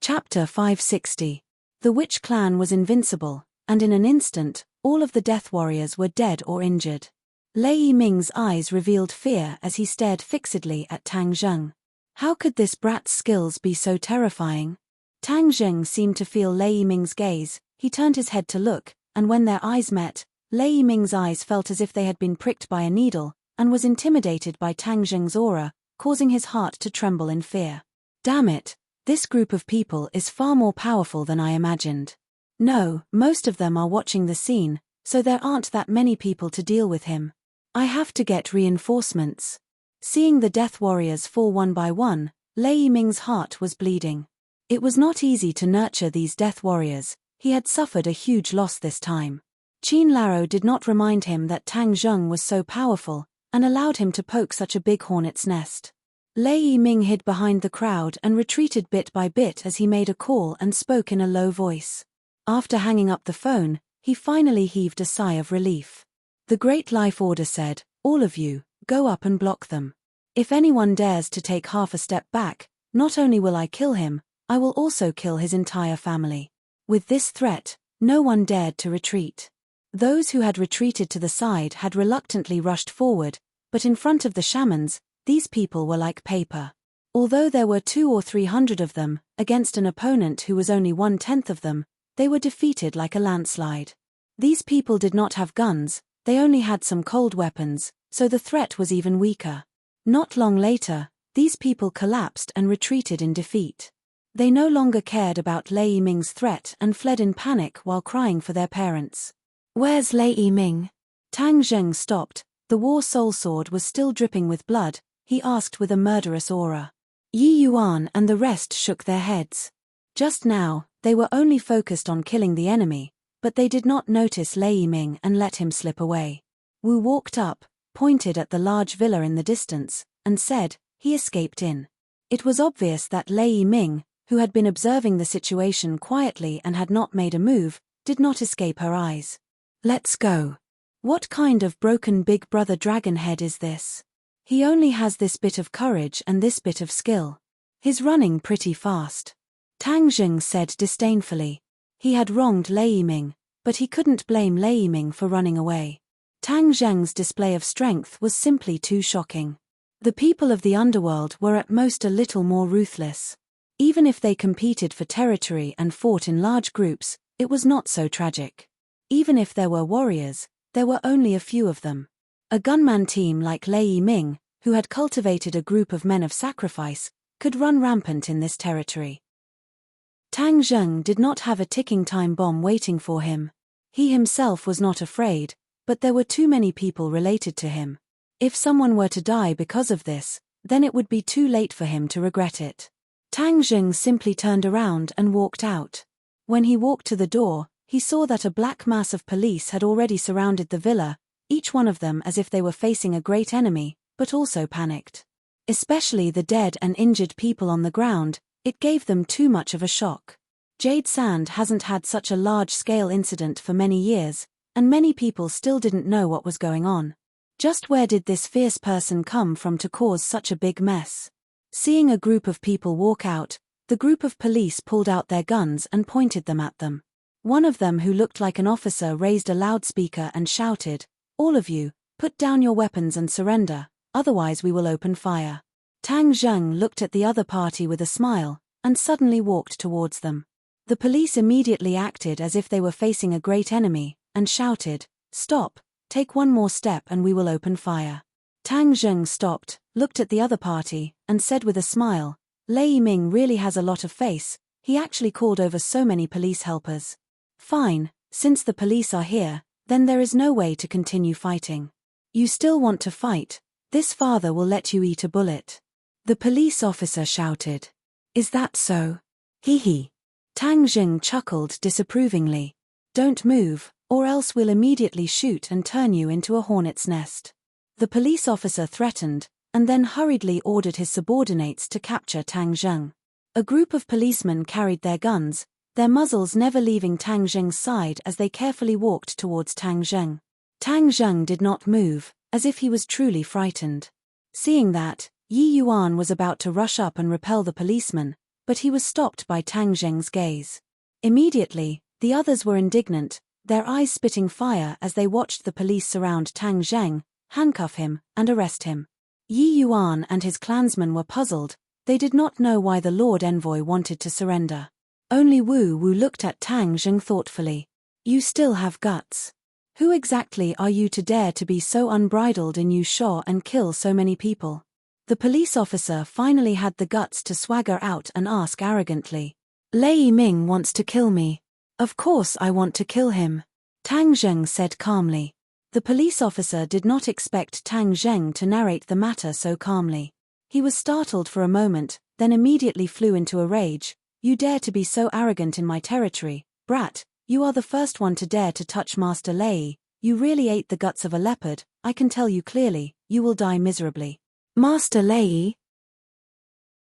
Chapter 560. The Witch Clan was invincible, and in an instant, all of the death warriors were dead or injured. Lei Ming's eyes revealed fear as he stared fixedly at Tang Zheng. How could this brat's skills be so terrifying? Tang Zheng seemed to feel Lei Ming's gaze. He turned his head to look, and when their eyes met, Lei Ming's eyes felt as if they had been pricked by a needle, and was intimidated by Tang Zheng's aura, causing his heart to tremble in fear. Damn it, this group of people is far more powerful than I imagined. No, most of them are watching the scene, so there aren't that many people to deal with him. I have to get reinforcements. Seeing the death warriors fall one by one, Lei Ming's heart was bleeding. It was not easy to nurture these death warriors. He had suffered a huge loss this time. Qin Laro did not remind him that Tang Zheng was so powerful, and allowed him to poke such a big hornet's nest. Lei Ming hid behind the crowd and retreated bit by bit as he made a call and spoke in a low voice. After hanging up the phone, he finally heaved a sigh of relief. The Great Life Order said, "All of you, go up and block them. If anyone dares to take half a step back, not only will I kill him, I will also kill his entire family." With this threat, no one dared to retreat. Those who had retreated to the side had reluctantly rushed forward, but in front of the shamans, these people were like paper. Although there were 200 or 300 of them, against an opponent who was only 1/10 of them, they were defeated like a landslide. These people did not have guns, they only had some cold weapons, so the threat was even weaker. Not long later, these people collapsed and retreated in defeat. They no longer cared about Lei Yiming's threat and fled in panic while crying for their parents. "Where's Lei Yiming?" Tang Zheng stopped. The war soul sword was still dripping with blood. He asked with a murderous aura. Yi Yuan and the rest shook their heads. Just now, they were only focused on killing the enemy, but they did not notice Lei Yiming and let him slip away. Wu walked up, pointed at the large villa in the distance, and said, "He escaped in." It was obvious that Lei Yiming, who had been observing the situation quietly and had not made a move, did not escape her eyes. "Let's go. What kind of broken big brother dragon head is this? He only has this bit of courage and this bit of skill. He's running pretty fast." Tang Zheng said disdainfully. He had wronged Lei Yiming, but he couldn't blame Lei Yiming for running away. Tang Zheng's display of strength was simply too shocking. The people of the underworld were at most a little more ruthless. Even if they competed for territory and fought in large groups, it was not so tragic. Even if there were warriors, there were only a few of them. A gunman team like Lei Yiming, who had cultivated a group of men of sacrifice, could run rampant in this territory. Tang Zheng did not have a ticking time bomb waiting for him. He himself was not afraid, but there were too many people related to him. If someone were to die because of this, then it would be too late for him to regret it. Tang Zheng simply turned around and walked out. When he walked to the door, he saw that a black mass of police had already surrounded the villa, each one of them as if they were facing a great enemy, but also panicked. Especially the dead and injured people on the ground, it gave them too much of a shock. Jade Sand hasn't had such a large-scale incident for many years, and many people still didn't know what was going on. Just where did this fierce person come from to cause such a big mess? Seeing a group of people walk out, the group of police pulled out their guns and pointed them at them. One of them, who looked like an officer, raised a loudspeaker and shouted, "All of you, put down your weapons and surrender, otherwise we will open fire." Tang Zheng looked at the other party with a smile, and suddenly walked towards them. The police immediately acted as if they were facing a great enemy, and shouted, "Stop, take one more step and we will open fire." Tang Zheng stopped, looked at the other party, and said with a smile, "Lei Yiming really has a lot of face, he actually called over so many police helpers. Fine, since the police are here, then there is no way to continue fighting. You still want to fight? This father will let you eat a bullet." The police officer shouted. "Is that so? Hee hee." Tang Zheng chuckled disapprovingly. "Don't move, or else we'll immediately shoot and turn you into a hornet's nest." The police officer threatened, and then hurriedly ordered his subordinates to capture Tang Zheng. A group of policemen carried their guns, their muzzles never leaving Tang Zheng's side as they carefully walked towards Tang Zheng. Tang Zheng did not move, as if he was truly frightened. Seeing that, Yi Yuan was about to rush up and repel the policeman, but he was stopped by Tang Zheng's gaze. Immediately, the others were indignant, their eyes spitting fire as they watched the police surround Tang Zheng, handcuff him, and arrest him. Yi Yuan and his clansmen were puzzled. They did not know why the Lord Envoy wanted to surrender. Only Wu looked at Tang Zheng thoughtfully. "You still have guts. Who exactly are you to dare to be so unbridled in Yusha and kill so many people?" The police officer finally had the guts to swagger out and ask arrogantly, "Lei Yiming wants to kill me. Of course I want to kill him," Tang Zheng said calmly. The police officer did not expect Tang Zheng to narrate the matter so calmly. He was startled for a moment, then immediately flew into a rage. "You dare to be so arrogant in my territory, brat? You are the first one to dare to touch Master Lei. You really ate the guts of a leopard, I can tell you clearly, you will die miserably." "Master Lei?"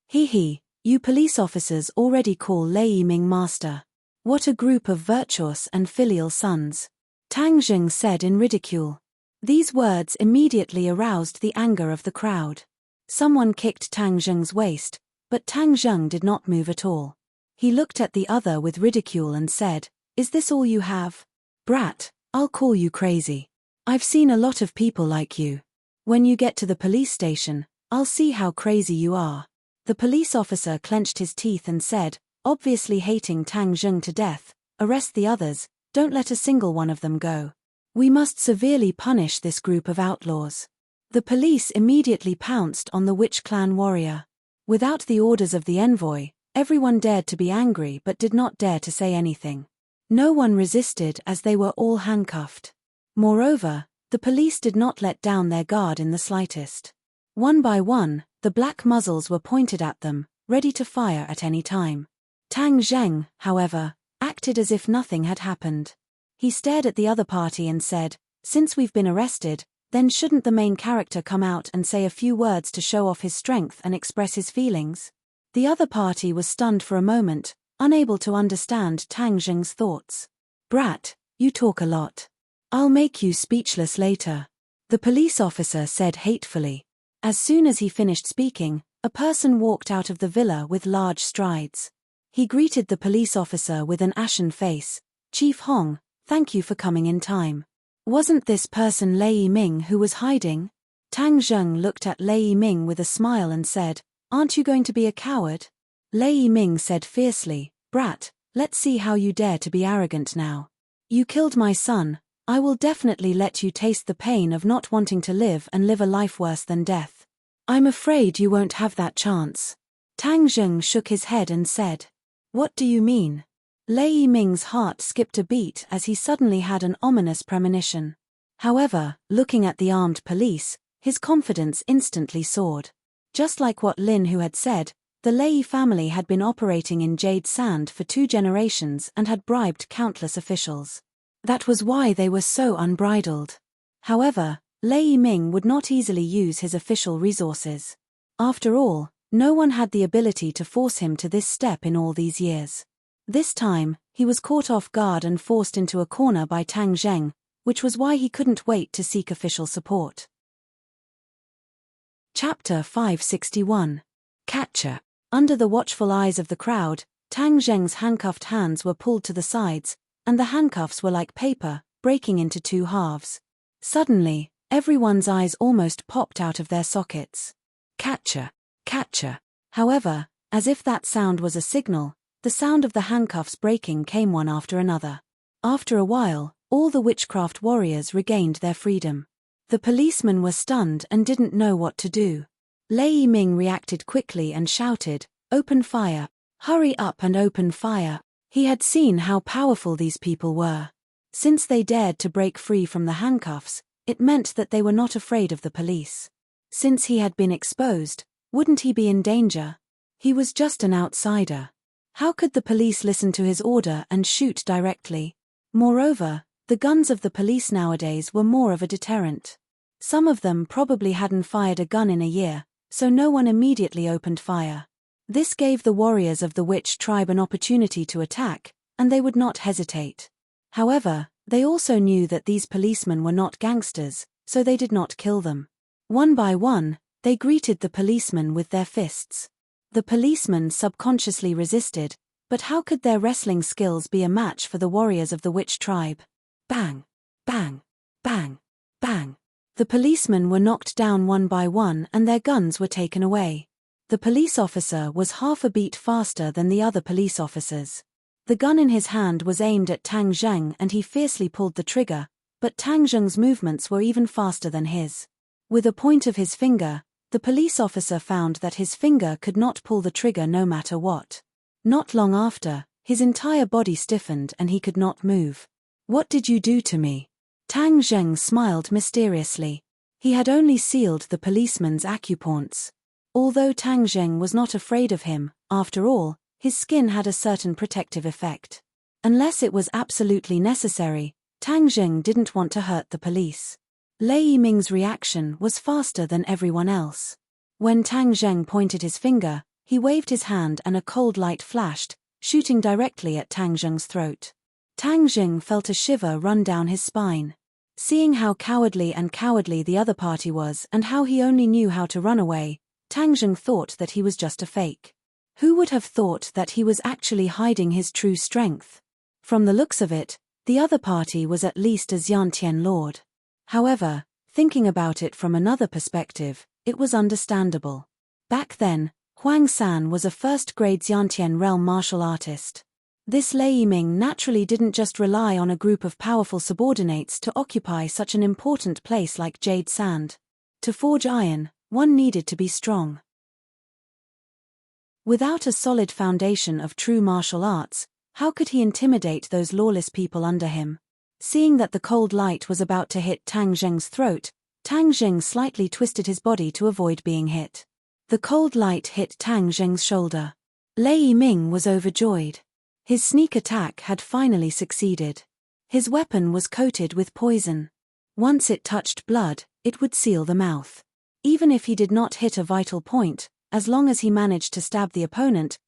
"Hee hee, you police officers already call Lei Yiming master. What a group of virtuous and filial sons," Tang Zheng said in ridicule. These words immediately aroused the anger of the crowd. Someone kicked Tang Zheng's waist, but Tang Zheng did not move at all. He looked at the other with ridicule and said, "Is this all you have? Brat, I'll call you crazy. I've seen a lot of people like you. When you get to the police station, I'll see how crazy you are." The police officer clenched his teeth and said, obviously hating Tang Zheng to death, arrest the others, don't let a single one of them go. We must severely punish this group of outlaws. The police immediately pounced on the witch clan warrior. Without the orders of the envoy, everyone dared to be angry but did not dare to say anything. No one resisted as they were all handcuffed. Moreover, the police did not let down their guard in the slightest. One by one, the black muzzles were pointed at them, ready to fire at any time. Tang Zheng, however, acted as if nothing had happened. He stared at the other party and said, since we've been arrested, then shouldn't the main character come out and say a few words to show off his strength and express his feelings? The other party was stunned for a moment, unable to understand Tang Zheng's thoughts. Brat, you talk a lot. I'll make you speechless later. The police officer said hatefully. As soon as he finished speaking, a person walked out of the villa with large strides. He greeted the police officer with an ashen face. Chief Hong, thank you for coming in time. Wasn't this person Lei Yiming who was hiding? Tang Zheng looked at Lei Yiming with a smile and said, aren't you going to be a coward? Lei Yiming said fiercely, brat, let's see how you dare to be arrogant now. You killed my son, I will definitely let you taste the pain of not wanting to live and live a life worse than death. I'm afraid you won't have that chance. Tang Zheng shook his head and said, what do you mean? Lei Yiming's heart skipped a beat as he suddenly had an ominous premonition. However, looking at the armed police, his confidence instantly soared. Just like what Lin Hu had said, the Lei family had been operating in Jade Sand for 2 generations and had bribed countless officials. That was why they were so unbridled. However, Lei Yiming would not easily use his official resources. After all, no one had the ability to force him to this step in all these years. This time, he was caught off guard and forced into a corner by Tang Zheng, which was why he couldn't wait to seek official support. Chapter 561. Catcher. Under the watchful eyes of the crowd, Tang Zheng's handcuffed hands were pulled to the sides, and the handcuffs were like paper, breaking into 2 halves. Suddenly, everyone's eyes almost popped out of their sockets. Catcher. Catcher. However, as if that sound was a signal, the sound of the handcuffs breaking came one after another. After a while, all the witchcraft warriors regained their freedom. The policemen were stunned and didn't know what to do. Lei Yiming reacted quickly and shouted, open fire. Hurry up and open fire. He had seen how powerful these people were. Since they dared to break free from the handcuffs, it meant that they were not afraid of the police. Since he had been exposed, wouldn't he be in danger? He was just an outsider. How could the police listen to his order and shoot directly? Moreover, the guns of the police nowadays were more of a deterrent. Some of them probably hadn't fired a gun in a year, so no one immediately opened fire. This gave the warriors of the witch tribe an opportunity to attack, and they would not hesitate. However, they also knew that these policemen were not gangsters, so they did not kill them. One by one, they greeted the policemen with their fists. The policemen subconsciously resisted, but how could their wrestling skills be a match for the warriors of the witch tribe? Bang! Bang! Bang! Bang! The policemen were knocked down one by one and their guns were taken away. The police officer was half a beat faster than the other police officers. The gun in his hand was aimed at Tang Zheng and he fiercely pulled the trigger, but Tang Zheng's movements were even faster than his. With a point of his finger, the police officer found that his finger could not pull the trigger no matter what. Not long after, his entire body stiffened and he could not move. What did you do to me? Tang Zheng smiled mysteriously. He had only sealed the policeman's acupoints. Although Tang Zheng was not afraid of him, after all, his skin had a certain protective effect. Unless it was absolutely necessary, Tang Zheng didn't want to hurt the police. Lei Yiming's reaction was faster than everyone else. When Tang Zheng pointed his finger, he waved his hand and a cold light flashed, shooting directly at Tang Zheng's throat. Tang Zheng felt a shiver run down his spine. Seeing how cowardly the other party was and how he only knew how to run away, Tang Zheng thought that he was just a fake. Who would have thought that he was actually hiding his true strength? From the looks of it, the other party was at least a Xiantian lord. However, thinking about it from another perspective, it was understandable. Back then, Huang San was a first-grade Xiantian realm martial artist. This Lei Yiming naturally didn't just rely on a group of powerful subordinates to occupy such an important place like Jade Sand. To forge iron, one needed to be strong. Without a solid foundation of true martial arts, how could he intimidate those lawless people under him? Seeing that the cold light was about to hit Tang Zheng's throat, Tang Zheng slightly twisted his body to avoid being hit. The cold light hit Tang Zheng's shoulder. Lei Yiming was overjoyed. His sneak attack had finally succeeded. His weapon was coated with poison. Once it touched blood, it would seal the mouth. Even if he did not hit a vital point, as long as he managed to stab the opponent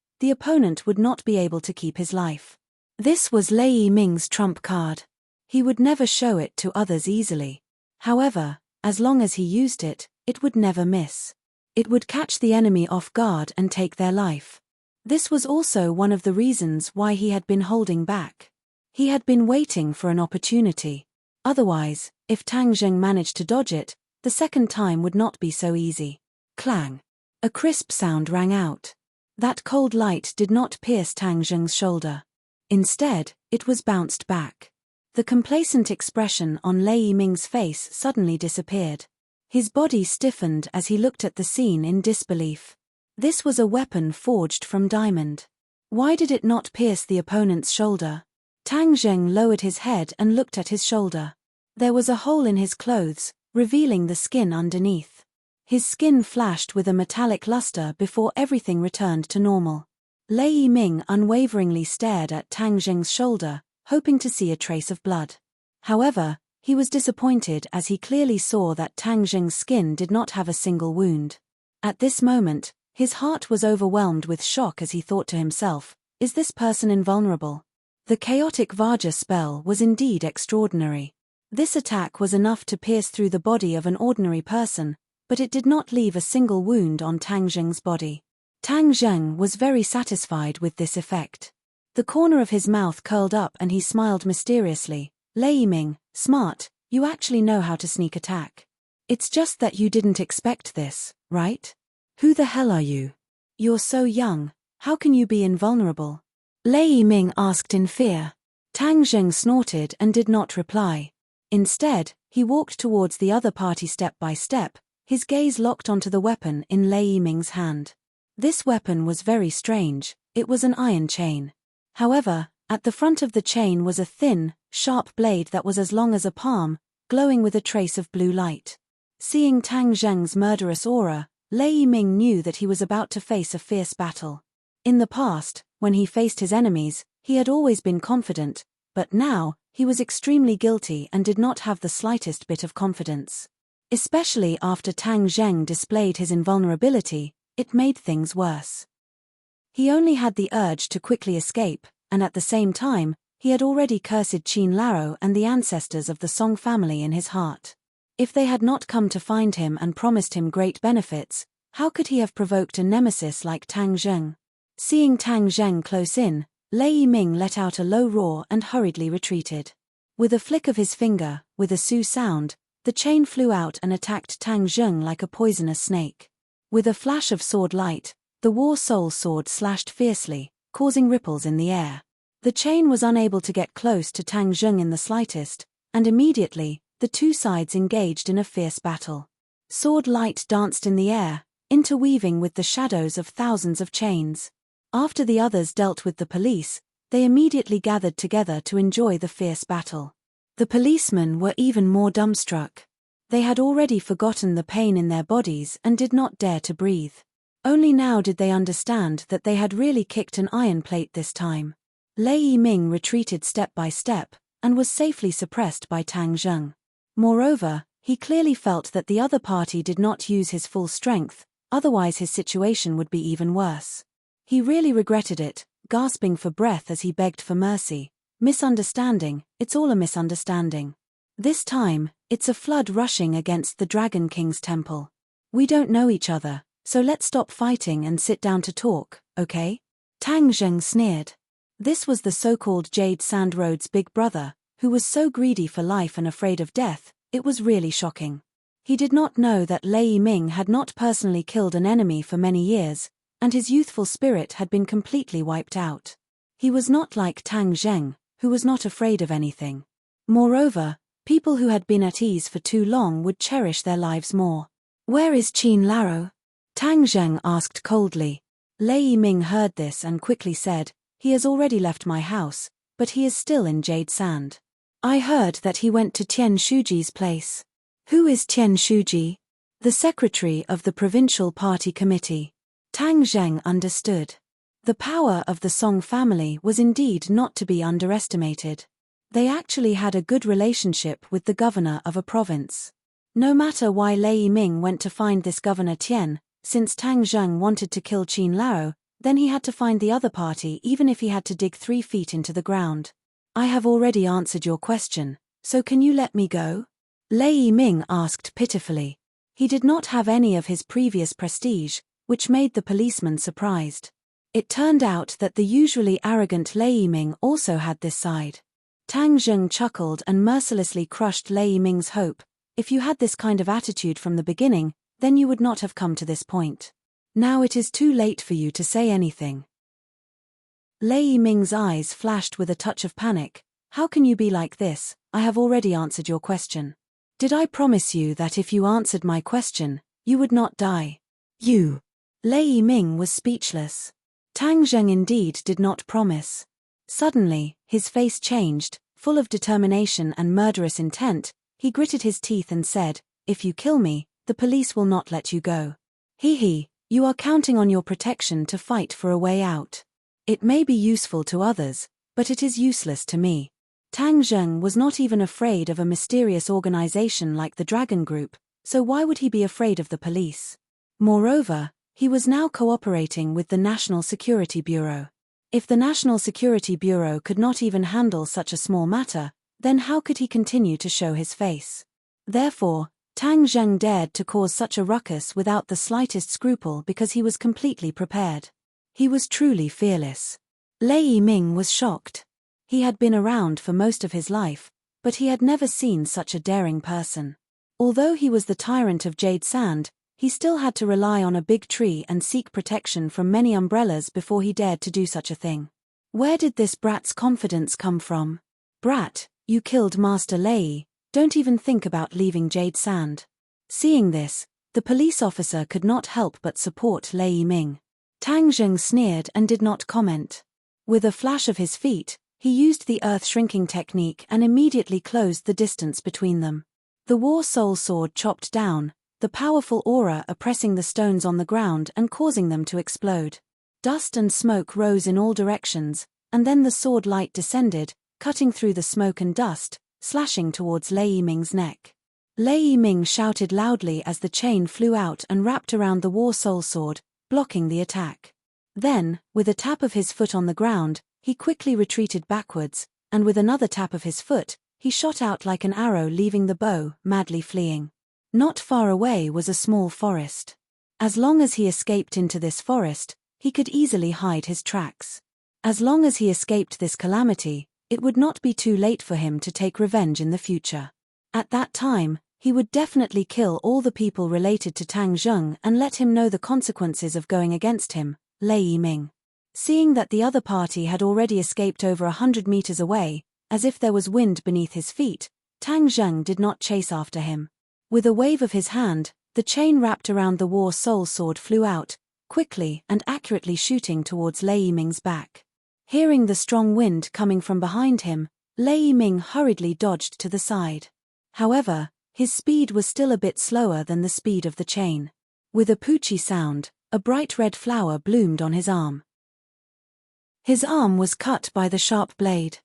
would not be able to keep his life. This was Lei Yiming's trump card. He would never show it to others easily. However, as long as he used it, it would never miss. It would catch the enemy off guard and take their life. This was also one of the reasons why he had been holding back. He had been waiting for an opportunity. Otherwise, if Tang Zheng managed to dodge it, the second time would not be so easy. Clang! A crisp sound rang out. That cold light did not pierce Tang Zheng's shoulder. Instead, it was bounced back. The complacent expression on Lei Yiming's face suddenly disappeared. His body stiffened as he looked at the scene in disbelief. This was a weapon forged from diamond. Why did it not pierce the opponent's shoulder? Tang Zheng lowered his head and looked at his shoulder. There was a hole in his clothes, revealing the skin underneath. His skin flashed with a metallic luster before everything returned to normal. Lei Yiming unwaveringly stared at Tang Zheng's shoulder, hoping to see a trace of blood. However, he was disappointed as he clearly saw that Tang Zheng's skin did not have a single wound. At this moment, his heart was overwhelmed with shock as he thought to himself, is this person invulnerable? The chaotic Vajra spell was indeed extraordinary. This attack was enough to pierce through the body of an ordinary person, but it did not leave a single wound on Tang Zheng's body. Tang Zheng was very satisfied with this effect. The corner of his mouth curled up and he smiled mysteriously. Lei Yiming, smart, you actually know how to sneak attack. It's just that you didn't expect this, right? Who the hell are you? You're so young, how can you be invulnerable? Lei Yiming asked in fear. Tang Zheng snorted and did not reply. Instead, he walked towards the other party step by step, his gaze locked onto the weapon in Lei Yiming's hand. This weapon was very strange, it was an iron chain. However, at the front of the chain was a thin, sharp blade that was as long as a palm, glowing with a trace of blue light. Seeing Tang Zheng's murderous aura, Lei Yiming knew that he was about to face a fierce battle. In the past, when he faced his enemies, he had always been confident, but now, he was extremely guilty and did not have the slightest bit of confidence. Especially after Tang Zheng displayed his invulnerability, it made things worse. He only had the urge to quickly escape, and at the same time, he had already cursed Qin Laro and the ancestors of the Song family in his heart. If they had not come to find him and promised him great benefits, how could he have provoked a nemesis like Tang Zheng? Seeing Tang Zheng close in, Lei Yiming let out a low roar and hurriedly retreated. With a flick of his finger, with a su sound, the chain flew out and attacked Tang Zheng like a poisonous snake. With a flash of sword light, the War Soul sword slashed fiercely, causing ripples in the air. The chain was unable to get close to Tang Zheng in the slightest, and immediately, the two sides engaged in a fierce battle. Sword light danced in the air, interweaving with the shadows of thousands of chains. After the others dealt with the police, they immediately gathered together to enjoy the fierce battle. The policemen were even more dumbstruck. They had already forgotten the pain in their bodies and did not dare to breathe. Only now did they understand that they had really kicked an iron plate this time. Lei Yiming retreated step by step, and was safely suppressed by Tang Zheng. Moreover, he clearly felt that the other party did not use his full strength, otherwise his situation would be even worse. He really regretted it, gasping for breath as he begged for mercy. Misunderstanding, it's all a misunderstanding. This time, it's a flood rushing against the Dragon King's temple. We don't know each other, so let's stop fighting and sit down to talk, okay? Tang Zheng sneered. This was the so-called Jade Sand Road's big brother, who was so greedy for life and afraid of death, it was really shocking. He did not know that Lei Yiming had not personally killed an enemy for many years, and his youthful spirit had been completely wiped out. He was not like Tang Zheng, who was not afraid of anything. Moreover, people who had been at ease for too long would cherish their lives more. "Where is Qin Laro?" Tang Zheng asked coldly. Lei Yiming heard this and quickly said, "He has already left my house, but he is still in Jade Sand. I heard that he went to Tian Shuji's place." "Who is Tian Shuji?" "The secretary of the provincial party committee." Tang Zheng understood. The power of the Song family was indeed not to be underestimated. They actually had a good relationship with the governor of a province. No matter why Lei Yiming went to find this Governor Tian, since Tang Zheng wanted to kill Qin Lao, then he had to find the other party even if he had to dig 3 feet into the ground. "I have already answered your question, so can you let me go?" Lei Yiming asked pitifully. He did not have any of his previous prestige, which made the policeman surprised. It turned out that the usually arrogant Lei Yiming also had this side. Tang Zheng chuckled and mercilessly crushed Lei Yiming's hope. "If you had this kind of attitude from the beginning, then you would not have come to this point. Now it is too late for you to say anything." Lei Yiming's eyes flashed with a touch of panic. "How can you be like this? I have already answered your question. Did I promise you that if you answered my question, you would not die?" "You." Lei Yiming was speechless. Tang Zheng indeed did not promise. Suddenly, his face changed, full of determination and murderous intent. He gritted his teeth and said, "If you kill me, the police will not let you go. He, you are counting on your protection to fight for a way out. It may be useful to others, but it is useless to me." Tang Zheng was not even afraid of a mysterious organization like the Dragon Group, so why would he be afraid of the police? Moreover, he was now cooperating with the National Security Bureau. If the National Security Bureau could not even handle such a small matter, then how could he continue to show his face? Therefore, Tang Zheng dared to cause such a ruckus without the slightest scruple because he was completely prepared. He was truly fearless. Lei Yiming was shocked. He had been around for most of his life, but he had never seen such a daring person. Although he was the tyrant of Jade Sand, he still had to rely on a big tree and seek protection from many umbrellas before he dared to do such a thing. Where did this brat's confidence come from? "Brat, you killed Master Lei. Don't even think about leaving Jade Sand." Seeing this, the police officer could not help but support Lei Yiming. Tang Zheng sneered and did not comment. With a flash of his feet, he used the earth-shrinking technique and immediately closed the distance between them. The War Soul Sword chopped down, the powerful aura oppressing the stones on the ground and causing them to explode. Dust and smoke rose in all directions, and then the sword light descended, cutting through the smoke and dust, slashing towards Lei Yiming's neck. Lei Yiming shouted loudly as the chain flew out and wrapped around the War Soul Sword, blocking the attack. Then, with a tap of his foot on the ground, he quickly retreated backwards, and with another tap of his foot, he shot out like an arrow leaving the bow, madly fleeing. Not far away was a small forest. As long as he escaped into this forest, he could easily hide his tracks. As long as he escaped this calamity, it would not be too late for him to take revenge in the future. At that time, he would definitely kill all the people related to Tang Zheng and let him know the consequences of going against him, Lei Yiming. Seeing that the other party had already escaped over 100 meters away, as if there was wind beneath his feet, Tang Zheng did not chase after him. With a wave of his hand, the chain wrapped around the War Soul Sword flew out, quickly and accurately shooting towards Lei Yiming's back. Hearing the strong wind coming from behind him, Lei Yiming hurriedly dodged to the side. However, his speed was still a bit slower than the speed of the chain. With a poochy sound, a bright red flower bloomed on his arm. His arm was cut by the sharp blade.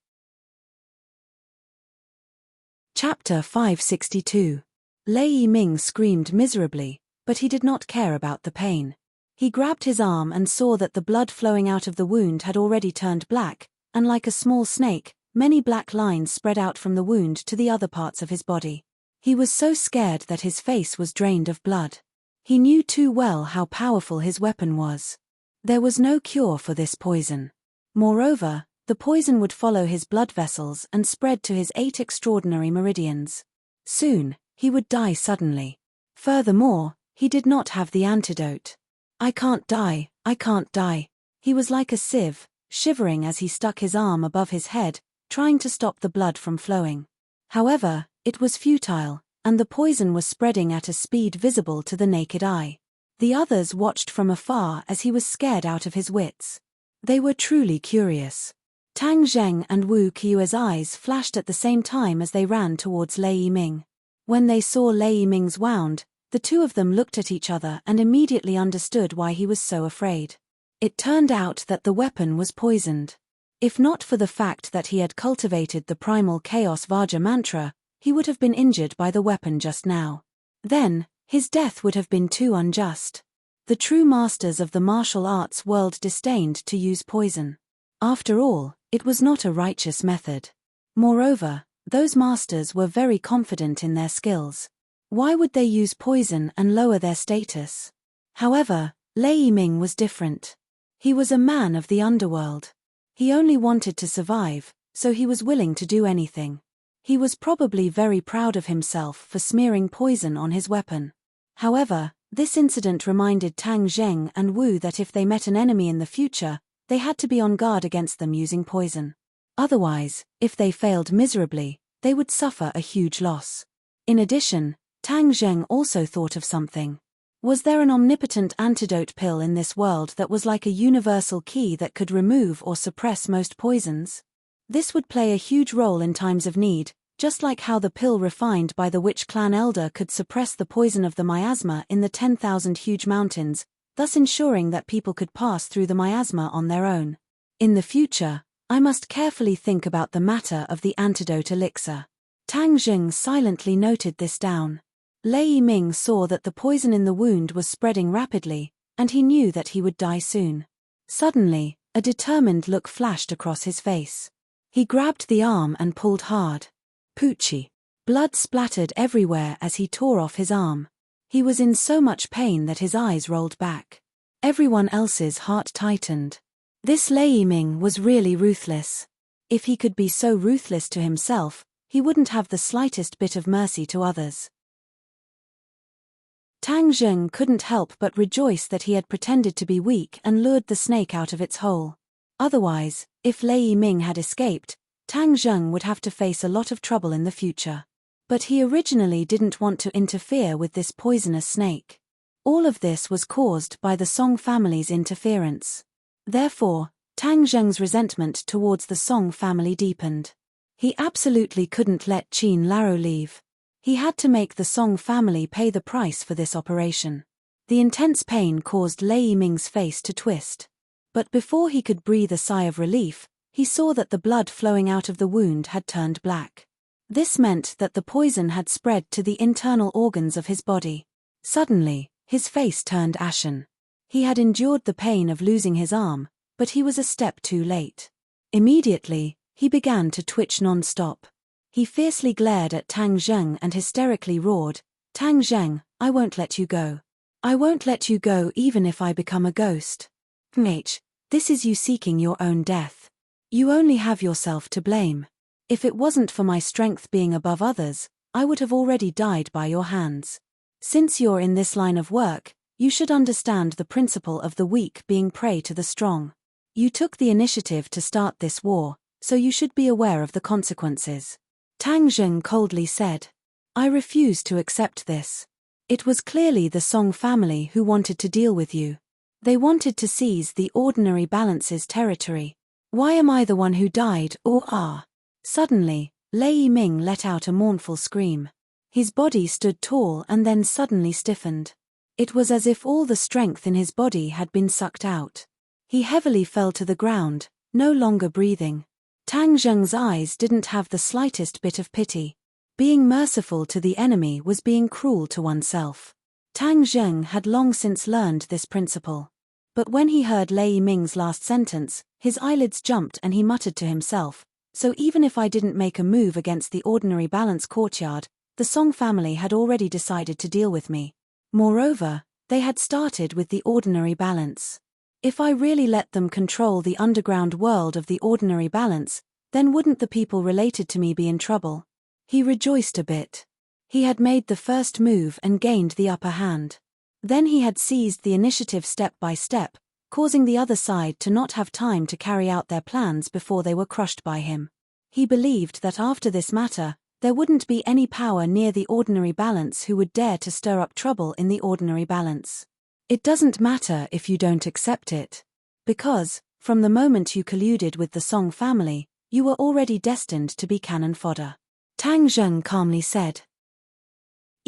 Chapter 562. Lei Yiming screamed miserably, but he did not care about the pain. He grabbed his arm and saw that the blood flowing out of the wound had already turned black, and like a small snake, many black lines spread out from the wound to the other parts of his body. He was so scared that his face was drained of blood. He knew too well how powerful his weapon was. There was no cure for this poison. Moreover, the poison would follow his blood vessels and spread to his 8 extraordinary meridians. Soon, he would die suddenly. Furthermore, he did not have the antidote. I can't die, I can't die. He was like a sieve, shivering as he stuck his arm above his head, trying to stop the blood from flowing. However, it was futile, and the poison was spreading at a speed visible to the naked eye. The others watched from afar as he was scared out of his wits. They were truly curious. Tang Zheng and Wu Qiue's eyes flashed at the same time as they ran towards Lei Yiming. When they saw Lei Yiming's wound, the two of them looked at each other and immediately understood why he was so afraid. It turned out that the weapon was poisoned. If not for the fact that he had cultivated the primal chaos Vajra mantra, he would have been injured by the weapon just now. Then, his death would have been too unjust. The true masters of the martial arts world disdained to use poison. After all, it was not a righteous method. Moreover, those masters were very confident in their skills. Why would they use poison and lower their status? However, Lei Yiming was different. He was a man of the underworld. He only wanted to survive, so he was willing to do anything. He was probably very proud of himself for smearing poison on his weapon. However, this incident reminded Tang Zheng and Wu that if they met an enemy in the future, they had to be on guard against them using poison. Otherwise, if they failed miserably, they would suffer a huge loss. In addition, Tang Zheng also thought of something. Was there an omnipotent antidote pill in this world that was like a universal key that could remove or suppress most poisons? This would play a huge role in times of need, just like how the pill refined by the Witch Clan elder could suppress the poison of the miasma in the 10,000 huge mountains, thus ensuring that people could pass through the miasma on their own. In the future, I must carefully think about the matter of the antidote elixir. Tang Zheng silently noted this down. Lei Yiming saw that the poison in the wound was spreading rapidly, and he knew that he would die soon. Suddenly, a determined look flashed across his face. He grabbed the arm and pulled hard. Poochie. Blood splattered everywhere as he tore off his arm. He was in so much pain that his eyes rolled back. Everyone else's heart tightened. This Lei Yiming was really ruthless. If he could be so ruthless to himself, he wouldn't have the slightest bit of mercy to others. Tang Zheng couldn't help but rejoice that he had pretended to be weak and lured the snake out of its hole. Otherwise, if Lei Yiming had escaped, Tang Zheng would have to face a lot of trouble in the future. But he originally didn't want to interfere with this poisonous snake. All of this was caused by the Song family's interference. Therefore, Tang Zheng's resentment towards the Song family deepened. He absolutely couldn't let Qin Laro leave. He had to make the Song family pay the price for this operation. The intense pain caused Lei Yiming's face to twist. But before he could breathe a sigh of relief, he saw that the blood flowing out of the wound had turned black. This meant that the poison had spread to the internal organs of his body. Suddenly, his face turned ashen. He had endured the pain of losing his arm, but he was a step too late. Immediately, he began to twitch non-stop. He fiercely glared at Tang Zheng and hysterically roared, "Tang Zheng, I won't let you go. I won't let you go even if I become a ghost. This is you seeking your own death. You only have yourself to blame. If it wasn't for my strength being above others, I would have already died by your hands. Since you're in this line of work, you should understand the principle of the weak being prey to the strong. You took the initiative to start this war, so you should be aware of the consequences." Tang Zheng coldly said, "I refuse to accept this. It was clearly the Song family who wanted to deal with you. They wanted to seize the ordinary balance's territory. Why am I the one who died, or are?" Suddenly, Lei Yiming let out a mournful scream. His body stood tall and then suddenly stiffened. It was as if all the strength in his body had been sucked out. He heavily fell to the ground, no longer breathing. Tang Zheng's eyes didn't have the slightest bit of pity. Being merciful to the enemy was being cruel to oneself. Tang Zheng had long since learned this principle. But when he heard Lei Yiming's last sentence, his eyelids jumped and he muttered to himself, "So even if I didn't make a move against the ordinary balance courtyard, the Song family had already decided to deal with me. Moreover, they had started with the ordinary balance. If I really let them control the underground world of the ordinary balance, then wouldn't the people related to me be in trouble?" He rejoiced a bit. He had made the first move and gained the upper hand. Then he had seized the initiative step by step, causing the other side to not have time to carry out their plans before they were crushed by him. He believed that after this matter, there wouldn't be any power near the ordinary balance who would dare to stir up trouble in the ordinary balance. It doesn't matter if you don't accept it. Because, from the moment you colluded with the Song family, you were already destined to be cannon fodder. Tang Zheng calmly said.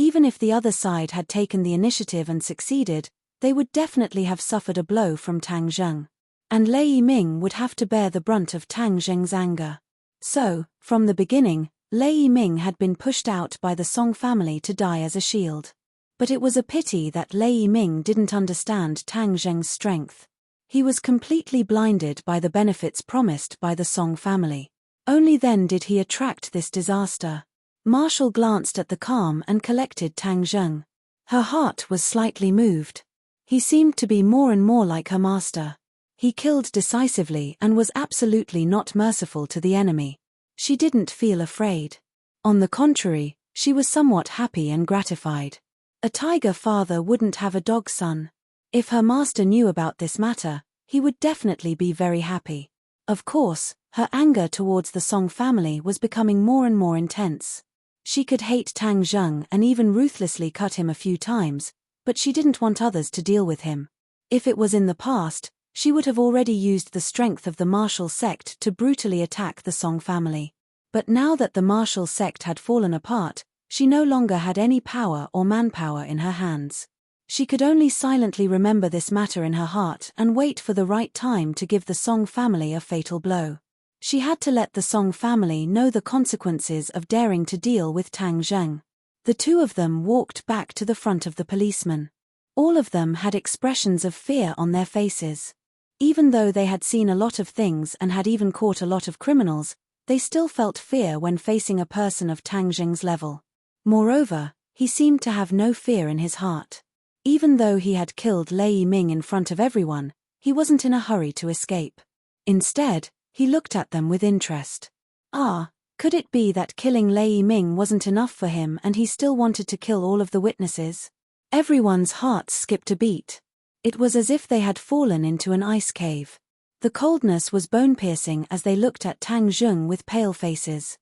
Even if the other side had taken the initiative and succeeded, they would definitely have suffered a blow from Tang Zheng. And Lei Yiming would have to bear the brunt of Tang Zheng's anger. So, from the beginning, Lei Yiming had been pushed out by the Song family to die as a shield. But it was a pity that Lei Yiming didn't understand Tang Zheng's strength. He was completely blinded by the benefits promised by the Song family. Only then did he attract this disaster. Marshall glanced at the calm and collected Tang Zheng. Her heart was slightly moved. He seemed to be more and more like her master. He killed decisively and was absolutely not merciful to the enemy. She didn't feel afraid. On the contrary, she was somewhat happy and gratified. A tiger father wouldn't have a dog son. If her master knew about this matter, he would definitely be very happy. Of course, her anger towards the Song family was becoming more and more intense. She could hate Tang Zheng and even ruthlessly cut him a few times, but she didn't want others to deal with him. If it was in the past, she would have already used the strength of the martial sect to brutally attack the Song family. But now that the martial sect had fallen apart, she no longer had any power or manpower in her hands. She could only silently remember this matter in her heart and wait for the right time to give the Song family a fatal blow. She had to let the Song family know the consequences of daring to deal with Tang Zheng. The two of them walked back to the front of the policeman. All of them had expressions of fear on their faces. Even though they had seen a lot of things and had even caught a lot of criminals, they still felt fear when facing a person of Tang Zheng's level. Moreover, he seemed to have no fear in his heart. Even though he had killed Lei Yiming in front of everyone, he wasn't in a hurry to escape. Instead, he looked at them with interest. Could it be that killing Lei Yiming wasn't enough for him and he still wanted to kill all of the witnesses? Everyone's hearts skipped a beat. It was as if they had fallen into an ice cave. The coldness was bone-piercing as they looked at Tang Zheng with pale faces.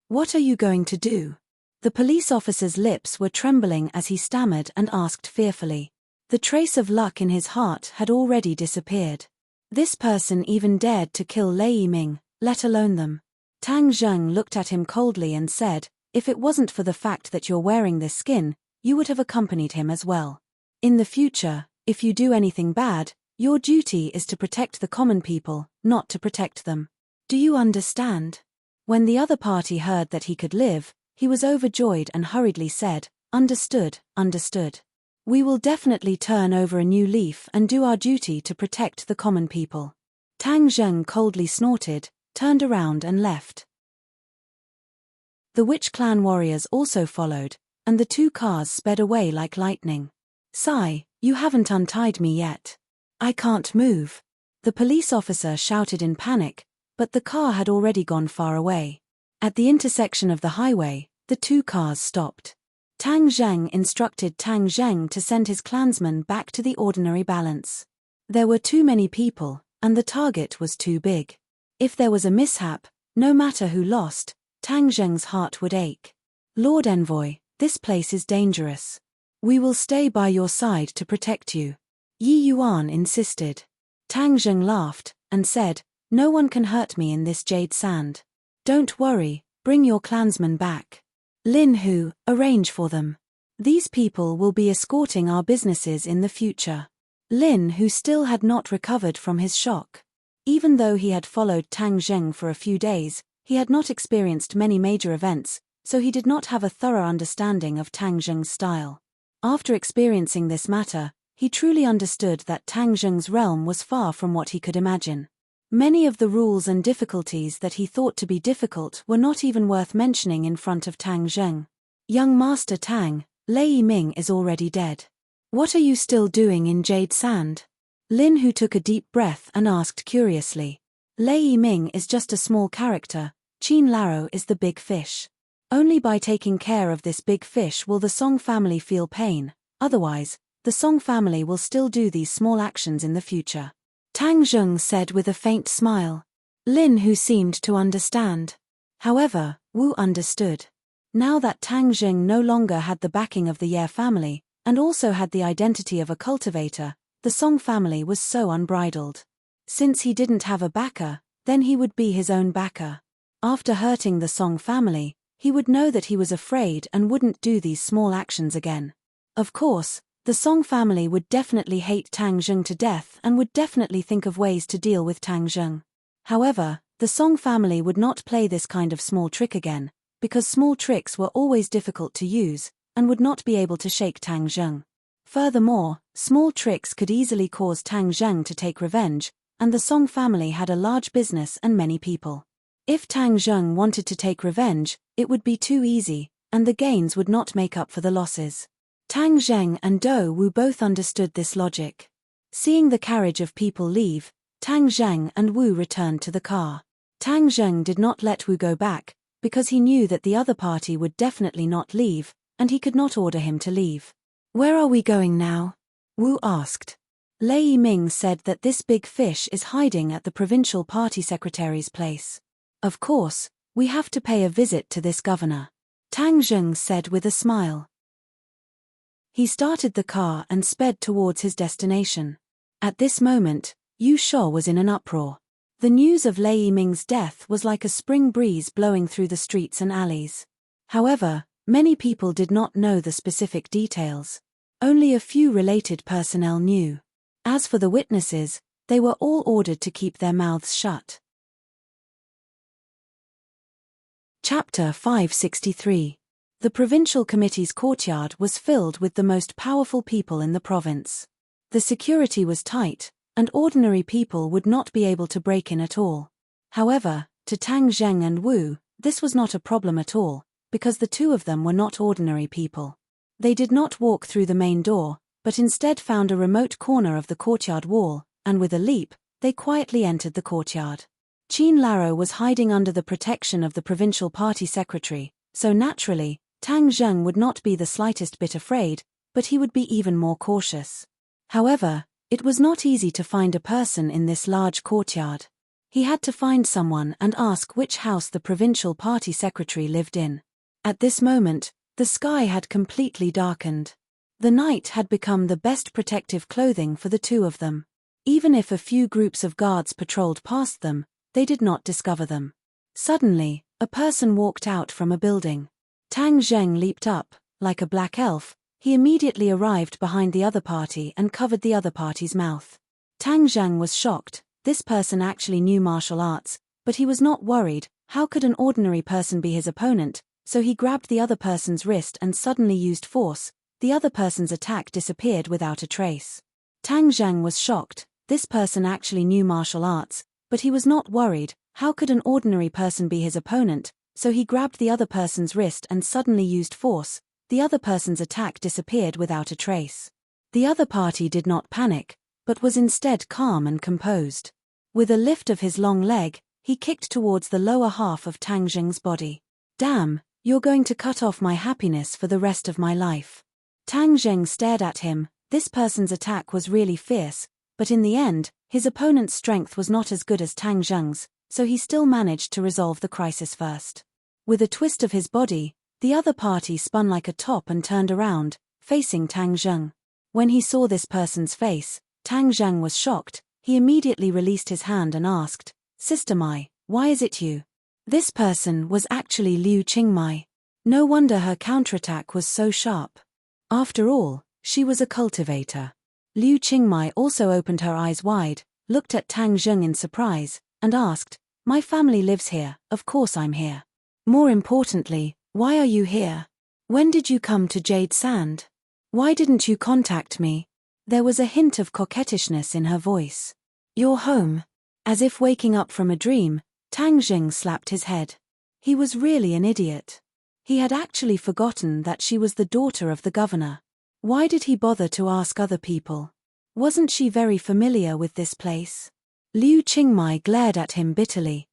What are you going to do? The police officer's lips were trembling as he stammered and asked fearfully. The trace of luck in his heart had already disappeared. This person even dared to kill Lei Yiming, let alone them. Tang Zheng looked at him coldly and said, "If it wasn't for the fact that you're wearing this skin, you would have accompanied him as well. In the future, if you do anything bad, your duty is to protect the common people, not to protect them. Do you understand?" When the other party heard that he could live, he was overjoyed and hurriedly said, "Understood, understood. We will definitely turn over a new leaf and do our duty to protect the common people." Tang Zheng coldly snorted, turned around and left. The Witch Clan warriors also followed, and the two cars sped away like lightning. "Sai, you haven't untied me yet. I can't move." The police officer shouted in panic, but the car had already gone far away. At the intersection of the highway, the two cars stopped. Tang Zheng instructed Tang Zheng to send his clansmen back to the ordinary balance. There were too many people, and the target was too big. If there was a mishap, no matter who lost, Tang Zheng's heart would ache. "Lord Envoy, this place is dangerous. We will stay by your side to protect you," Yi Yuan insisted. Tang Zheng laughed, and said, "No one can hurt me in this jade sand. Don't worry, bring your clansmen back. Lin Hu, arrange for them. These people will be escorting our businesses in the future." Lin Hu still had not recovered from his shock. Even though he had followed Tang Zheng for a few days, he had not experienced many major events, so he did not have a thorough understanding of Tang Zheng's style. After experiencing this matter, he truly understood that Tang Zheng's realm was far from what he could imagine. Many of the rules and difficulties that he thought to be difficult were not even worth mentioning in front of Tang Zheng. "Young Master Tang, Lei Yiming is already dead. What are you still doing in Jade Sand?" Lin Hu took a deep breath and asked curiously. "Lei Yiming is just a small character, Qin Laro is the big fish. Only by taking care of this big fish will the Song family feel pain, Otherwise, the Song family will still do these small actions in the future. Tang Zheng said with a faint smile. Lin, who seemed to understand. However, Wu understood. Now that Tang Zheng no longer had the backing of the Ye family, and also had the identity of a cultivator, the Song family was so unbridled. Since he didn't have a backer, then he would be his own backer. After hurting the Song family, he would know that he was afraid and wouldn't do these small actions again. Of course, the Song family would definitely hate Tang Zheng to death and would definitely think of ways to deal with Tang Zheng. However, the Song family would not play this kind of small trick again, because small tricks were always difficult to use, and would not be able to shake Tang Zheng. Furthermore, small tricks could easily cause Tang Zheng to take revenge, and the Song family had a large business and many people. If Tang Zheng wanted to take revenge, it would be too easy, and the gains would not make up for the losses. Tang Zheng and Do Wu both understood this logic. Seeing the carriage of people leave, Tang Zheng and Wu returned to the car. Tang Zheng did not let Wu go back, because he knew that the other party would definitely not leave, and he could not order him to leave. Where are we going now? Wu asked. Lei Yiming said that this big fish is hiding at the provincial party secretary's place. Of course, we have to pay a visit to this governor. Tang Zheng said with a smile. He started the car and sped towards his destination. At this moment, Yu Shou was in an uproar. The news of Lei Yiming's death was like a spring breeze blowing through the streets and alleys. However, many people did not know the specific details. Only a few related personnel knew. As for the witnesses, they were all ordered to keep their mouths shut. Chapter 563. The provincial committee's courtyard was filled with the most powerful people in the province. The security was tight, and ordinary people would not be able to break in at all. However, to Tang Zheng and Wu, this was not a problem at all, because the two of them were not ordinary people. They did not walk through the main door, but instead found a remote corner of the courtyard wall, and with a leap, they quietly entered the courtyard. Qin Laro was hiding under the protection of the provincial party secretary, so naturally, Tang Zheng would not be the slightest bit afraid, but he would be even more cautious. However, it was not easy to find a person in this large courtyard. He had to find someone and ask which house the provincial party secretary lived in. At this moment, the sky had completely darkened. The night had become the best protective clothing for the two of them. Even if a few groups of guards patrolled past them, they did not discover them. Suddenly, a person walked out from a building. Tang Zheng leaped up. Like a black elf, he immediately arrived behind the other party and covered the other party's mouth. Tang Zheng was shocked. This person actually knew martial arts, but he was not worried. How could an ordinary person be his opponent? So he grabbed the other person's wrist and suddenly used force. The other person's attack disappeared without a trace. Tang Zheng was shocked. This person actually knew martial arts, but he was not worried. How could an ordinary person be his opponent? So he grabbed the other person's wrist and suddenly used force. The other person's attack disappeared without a trace. The other party did not panic, but was instead calm and composed. With a lift of his long leg, he kicked towards the lower half of Tang Zheng's body. Damn, you're going to cut off my happiness for the rest of my life. Tang Zheng stared at him. This person's attack was really fierce, but in the end, his opponent's strength was not as good as Tang Zheng's, so he still managed to resolve the crisis first. With a twist of his body, the other party spun like a top and turned around, facing Tang Zheng. When he saw this person's face, Tang Zheng was shocked. He immediately released his hand and asked, "Sister Mai, why is it you?" This person was actually Liu Qingmai. No wonder her counterattack was so sharp. After all, she was a cultivator. Liu Qingmai also opened her eyes wide, looked at Tang Zheng in surprise, and asked, "My family lives here, of course I'm here. More importantly, why are you here? When did you come to Jade Sand? Why didn't you contact me?" There was a hint of coquettishness in her voice. "You're home." As if waking up from a dream, Tang Zheng slapped his head. He was really an idiot. He had actually forgotten that she was the daughter of the governor. Why did he bother to ask other people? Wasn't she very familiar with this place? Liu Qingmai glared at him bitterly.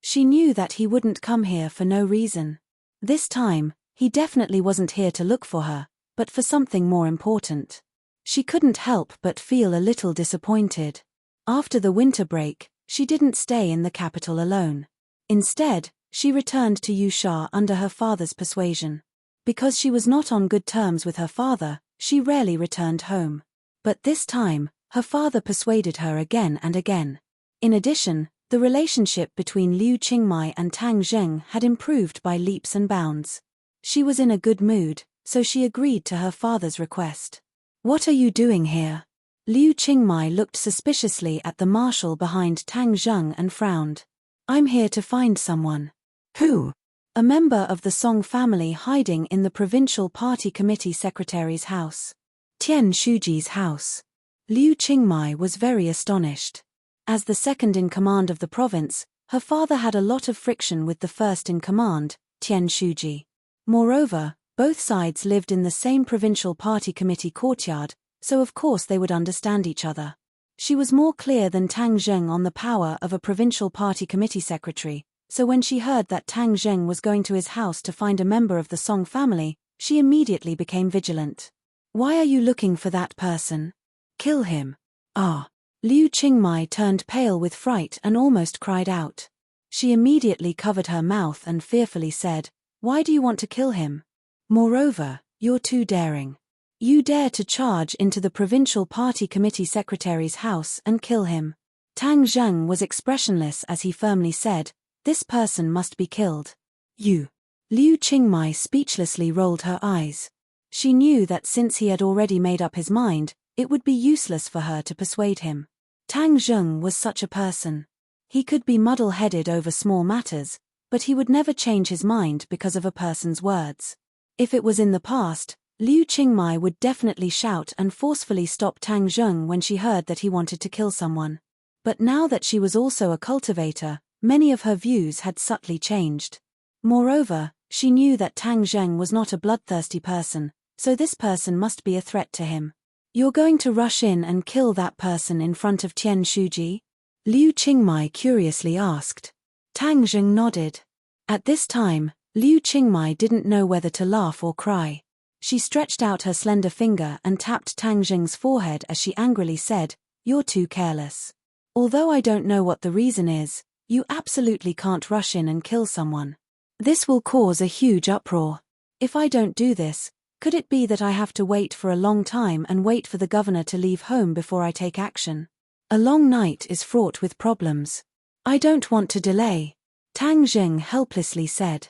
She knew that he wouldn't come here for no reason. This time, he definitely wasn't here to look for her, but for something more important. She couldn't help but feel a little disappointed. After the winter break, she didn't stay in the capital alone. Instead, she returned to Yusha under her father's persuasion. Because she was not on good terms with her father, she rarely returned home. But this time, her father persuaded her again and again. In addition, the relationship between Liu Qingmai and Tang Zheng had improved by leaps and bounds. She was in a good mood, so she agreed to her father's request. "What are you doing here?" Liu Qingmai looked suspiciously at the marshal behind Tang Zheng and frowned. "I'm here to find someone." "Who?" "A member of the Song family hiding in the provincial party committee secretary's house." Tian Shuji's house. Liu Qingmai was very astonished. As the second in command of the province, her father had a lot of friction with the first in command, Tian Shuji. Moreover, both sides lived in the same provincial party committee courtyard, so of course they would understand each other. She was more clear than Tang Zheng on the power of a provincial party committee secretary, so when she heard that Tang Zheng was going to his house to find a member of the Song family, she immediately became vigilant. "Why are you looking for that person? Kill him." "Ah." Liu Qingmai turned pale with fright and almost cried out. She immediately covered her mouth and fearfully said, "Why do you want to kill him? Moreover, you're too daring. You dare to charge into the provincial party committee secretary's house and kill him." Tang Zheng was expressionless as he firmly said, "This person must be killed." "You." Liu Qingmai speechlessly rolled her eyes. She knew that since he had already made up his mind, it would be useless for her to persuade him. Tang Zheng was such a person. He could be muddle-headed over small matters, but he would never change his mind because of a person's words. If it was in the past, Liu Qingmai would definitely shout and forcefully stop Tang Zheng when she heard that he wanted to kill someone. But now that she was also a cultivator, many of her views had subtly changed. Moreover, she knew that Tang Zheng was not a bloodthirsty person, so this person must be a threat to him. "You're going to rush in and kill that person in front of Tian Shuji?" Liu Qingmai curiously asked. Tang Zheng nodded. At this time, Liu Qingmai didn't know whether to laugh or cry. She stretched out her slender finger and tapped Tang Zheng's forehead as she angrily said, "You're too careless. Although I don't know what the reason is, you absolutely can't rush in and kill someone. This will cause a huge uproar. If I don't do this, could it be that I have to wait for a long time and wait for the governor to leave home before I take action? A long night is fraught with problems. I don't want to delay," Tang Zheng helplessly said.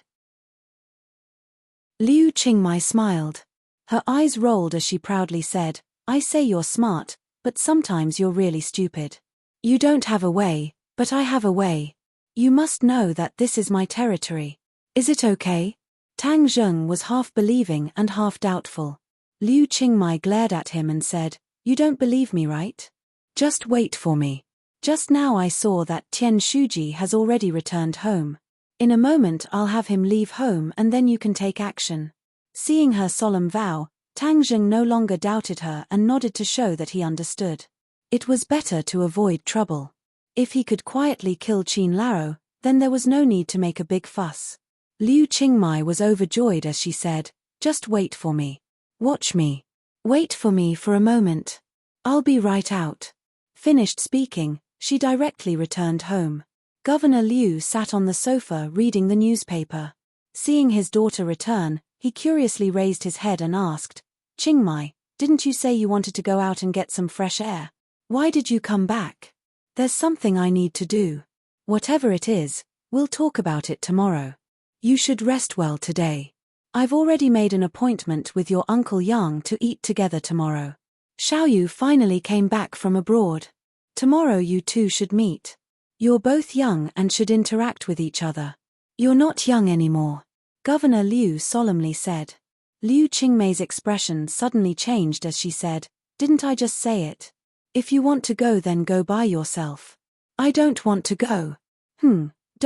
Liu Qingmai smiled. Her eyes rolled as she proudly said, "I say you're smart, but sometimes you're really stupid. You don't have a way, but I have a way. You must know that this is my territory. Is it okay?" Tang Zheng was half believing and half doubtful. Liu Qingmai glared at him and said, "You don't believe me, right? Just wait for me. Just now I saw that Tian Shuji has already returned home. In a moment I'll have him leave home and then you can take action." Seeing her solemn vow, Tang Zheng no longer doubted her and nodded to show that he understood. It was better to avoid trouble. If he could quietly kill Qin Lao, then there was no need to make a big fuss. Liu Qingmai was overjoyed as she said, "Just wait for me. Watch me. Wait for me for a moment. I'll be right out." Finished speaking, she directly returned home. Governor Liu sat on the sofa reading the newspaper. Seeing his daughter return, he curiously raised his head and asked, "Qingmai, didn't you say you wanted to go out and get some fresh air? Why did you come back?" "There's something I need to do. Whatever it is, we'll talk about it tomorrow. You should rest well today. I've already made an appointment with your Uncle Yang to eat together tomorrow. Xiaoyu finally came back from abroad. Tomorrow you two should meet. You're both young and should interact with each other." "You're not young anymore," Governor Liu solemnly said. Liu Qingmei's expression suddenly changed as she said, "Didn't I just say it? If you want to go then go by yourself." "I don't want to go."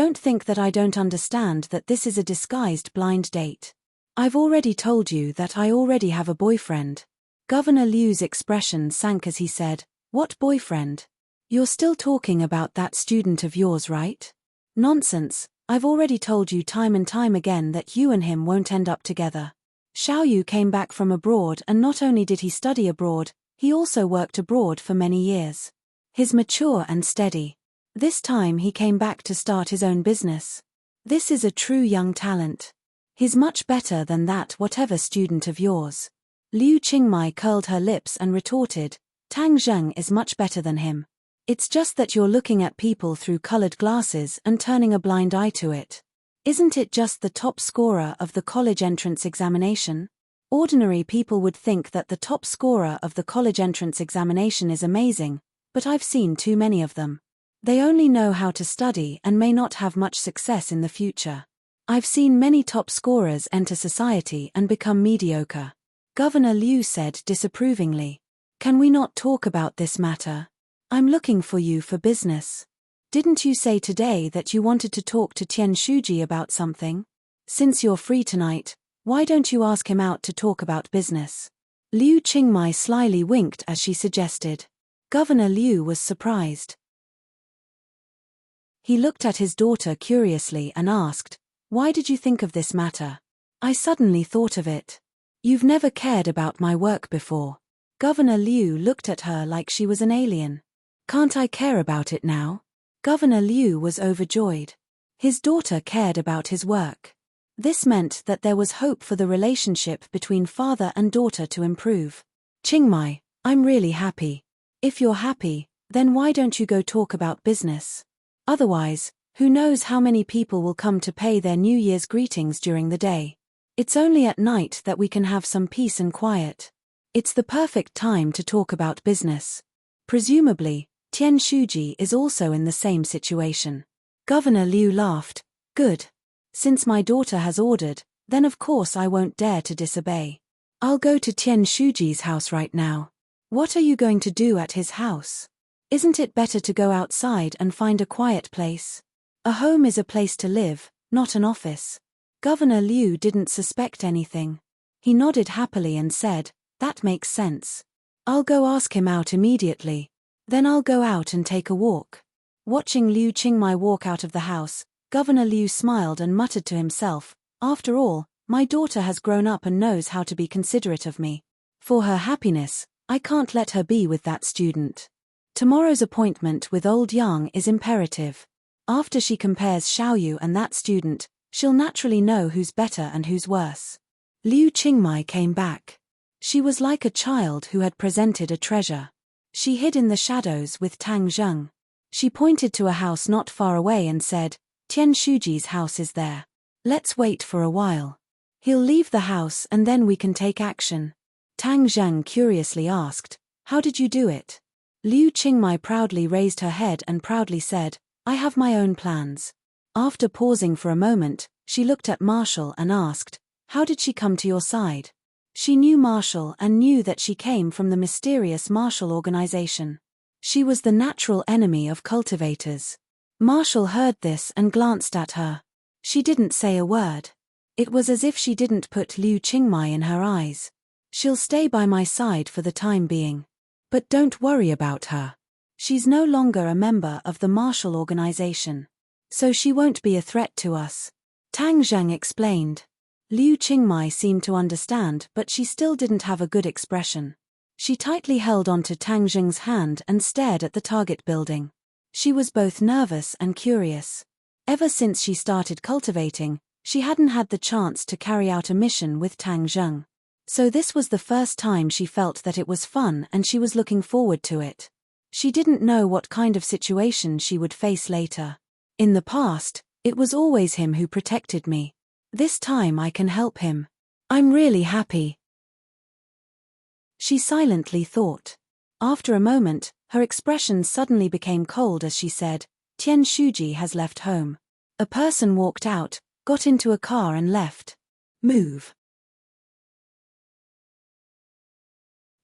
Don't think that I don't understand that this is a disguised blind date. I've already told you that I already have a boyfriend." Governor Liu's expression sank as he said, "What boyfriend? You're still talking about that student of yours, right?" "Nonsense, I've already told you time and time again that you and him won't end up together." Xiaoyu came back from abroad, and not only did he study abroad, he also worked abroad for many years. He's mature and steady. This time he came back to start his own business. This is a true young talent. He's much better than that whatever student of yours. Liu Qingmai curled her lips and retorted, Tang Zheng is much better than him. It's just that you're looking at people through colored glasses and turning a blind eye to it. Isn't it just the top scorer of the college entrance examination? Ordinary people would think that the top scorer of the college entrance examination is amazing, but I've seen too many of them. They only know how to study and may not have much success in the future. I've seen many top scorers enter society and become mediocre. Governor Liu said disapprovingly. Can we not talk about this matter? I'm looking for you for business. Didn't you say today that you wanted to talk to Tian Shuji about something? Since you're free tonight, why don't you ask him out to talk about business? Liu Qingmai slyly winked as she suggested. Governor Liu was surprised. He looked at his daughter curiously and asked, Why did you think of this matter? I suddenly thought of it. You've never cared about my work before. Governor Liu looked at her like she was an alien. Can't I care about it now? Governor Liu was overjoyed. His daughter cared about his work. This meant that there was hope for the relationship between father and daughter to improve. Qingmai, I'm really happy. If you're happy, then why don't you go talk about business? Otherwise, who knows how many people will come to pay their New Year's greetings during the day. It's only at night that we can have some peace and quiet. It's the perfect time to talk about business. Presumably, Tian Shuji is also in the same situation. Governor Liu laughed. Good. Since my daughter has ordered, then of course I won't dare to disobey. I'll go to Tian Shuji's house right now. What are you going to do at his house? Isn't it better to go outside and find a quiet place? A home is a place to live, not an office. Governor Liu didn't suspect anything. He nodded happily and said, That makes sense. I'll go ask him out immediately. Then I'll go out and take a walk. Watching Liu Qingmai walk out of the house, Governor Liu smiled and muttered to himself, After all, my daughter has grown up and knows how to be considerate of me. For her happiness, I can't let her be with that student. Tomorrow's appointment with old Yang is imperative. After she compares Xiaoyu and that student, she'll naturally know who's better and who's worse. Liu Qingmai came back. She was like a child who had presented a treasure. She hid in the shadows with Tang Zheng. She pointed to a house not far away and said, Tian Shuji's house is there. Let's wait for a while. He'll leave the house and then we can take action. Tang Zheng curiously asked, How did you do it? Liu Qingmai proudly raised her head and proudly said, I have my own plans. After pausing for a moment, she looked at Marshall and asked, How did she come to your side? She knew Marshall and knew that she came from the mysterious Marshall organization. She was the natural enemy of cultivators. Marshall heard this and glanced at her. She didn't say a word. It was as if she didn't put Liu Qingmai in her eyes. She'll stay by my side for the time being. But don't worry about her. She's no longer a member of the Marshall organization. So she won't be a threat to us. Tang Zheng explained. Liu Qingmai seemed to understand, but she still didn't have a good expression. She tightly held onto Tang Zheng's hand and stared at the target building. She was both nervous and curious. Ever since she started cultivating, she hadn't had the chance to carry out a mission with Tang Zheng. So this was the first time she felt that it was fun and she was looking forward to it. She didn't know what kind of situation she would face later. In the past, it was always him who protected me. This time I can help him. I'm really happy. She silently thought. After a moment, her expression suddenly became cold as she said, Tian Shuji has left home. A person walked out, got into a car and left. Move.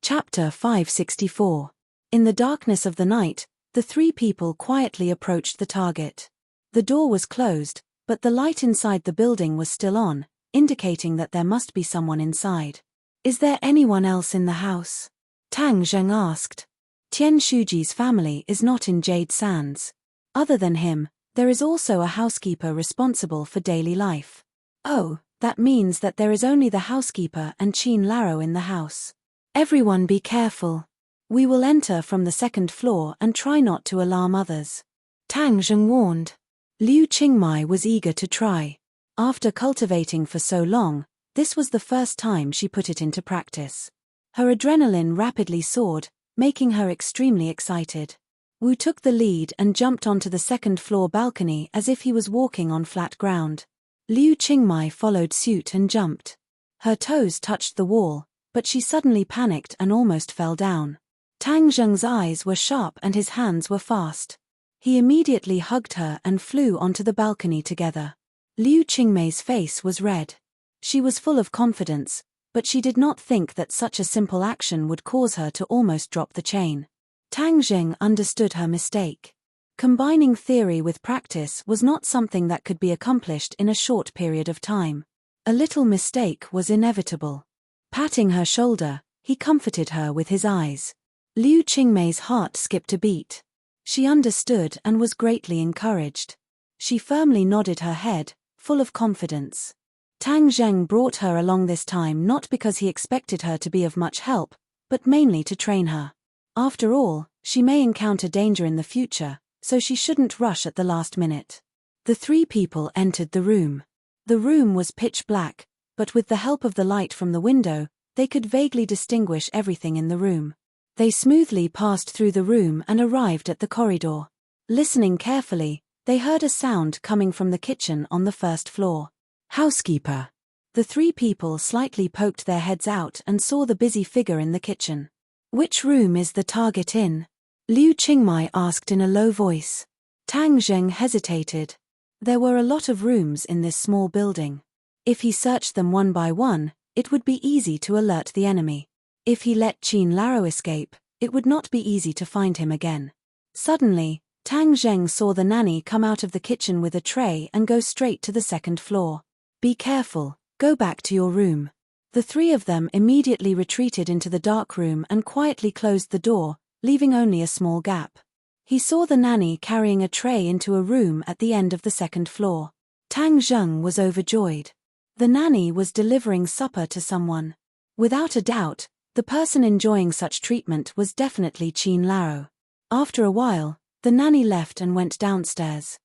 Chapter 564. In the darkness of the night, the three people quietly approached the target. The door was closed, but the light inside the building was still on, indicating that there must be someone inside. Is there anyone else in the house? Tang Zheng asked. Tian Shuji's family is not in Jade Sands. Other than him, there is also a housekeeper responsible for daily life. Oh, That means that there is only the housekeeper and Qin Laro in the house. Everyone be careful. We will enter from the second floor and try not to alarm others. Tang Zheng warned. Liu Qingmai was eager to try. After cultivating for so long, this was the first time she put it into practice. Her adrenaline rapidly soared, making her extremely excited. Wu took the lead and jumped onto the second-floor balcony as if he was walking on flat ground. Liu Qingmai followed suit and jumped. Her toes touched the wall, but she suddenly panicked and almost fell down. Tang Zheng's eyes were sharp and his hands were fast. He immediately hugged her and flew onto the balcony together. Liu Qingmei's face was red. She was full of confidence, but she did not think that such a simple action would cause her to almost drop the chain. Tang Zheng understood her mistake. Combining theory with practice was not something that could be accomplished in a short period of time. A little mistake was inevitable. Patting her shoulder, he comforted her with his eyes. Liu Qingmei's heart skipped a beat. She understood and was greatly encouraged. She firmly nodded her head, full of confidence. Tang Zheng brought her along this time not because he expected her to be of much help, but mainly to train her. After all, she may encounter danger in the future, so she shouldn't rush at the last minute. The three people entered the room. The room was pitch black, but with the help of the light from the window, they could vaguely distinguish everything in the room. They smoothly passed through the room and arrived at the corridor. Listening carefully, they heard a sound coming from the kitchen on the first floor. Housekeeper. The three people slightly poked their heads out and saw the busy figure in the kitchen. Which room is the target in? Liu Qingmai asked in a low voice. Tang Zheng hesitated. There were a lot of rooms in this small building. If he searched them one by one, it would be easy to alert the enemy. If he let Qin Laro escape, it would not be easy to find him again. Suddenly, Tang Zheng saw the nanny come out of the kitchen with a tray and go straight to the second floor. Be careful, go back to your room. The three of them immediately retreated into the dark room and quietly closed the door, leaving only a small gap. He saw the nanny carrying a tray into a room at the end of the second floor. Tang Zheng was overjoyed. The nanny was delivering supper to someone. Without a doubt, the person enjoying such treatment was definitely Qin Laro. After a while, the nanny left and went downstairs.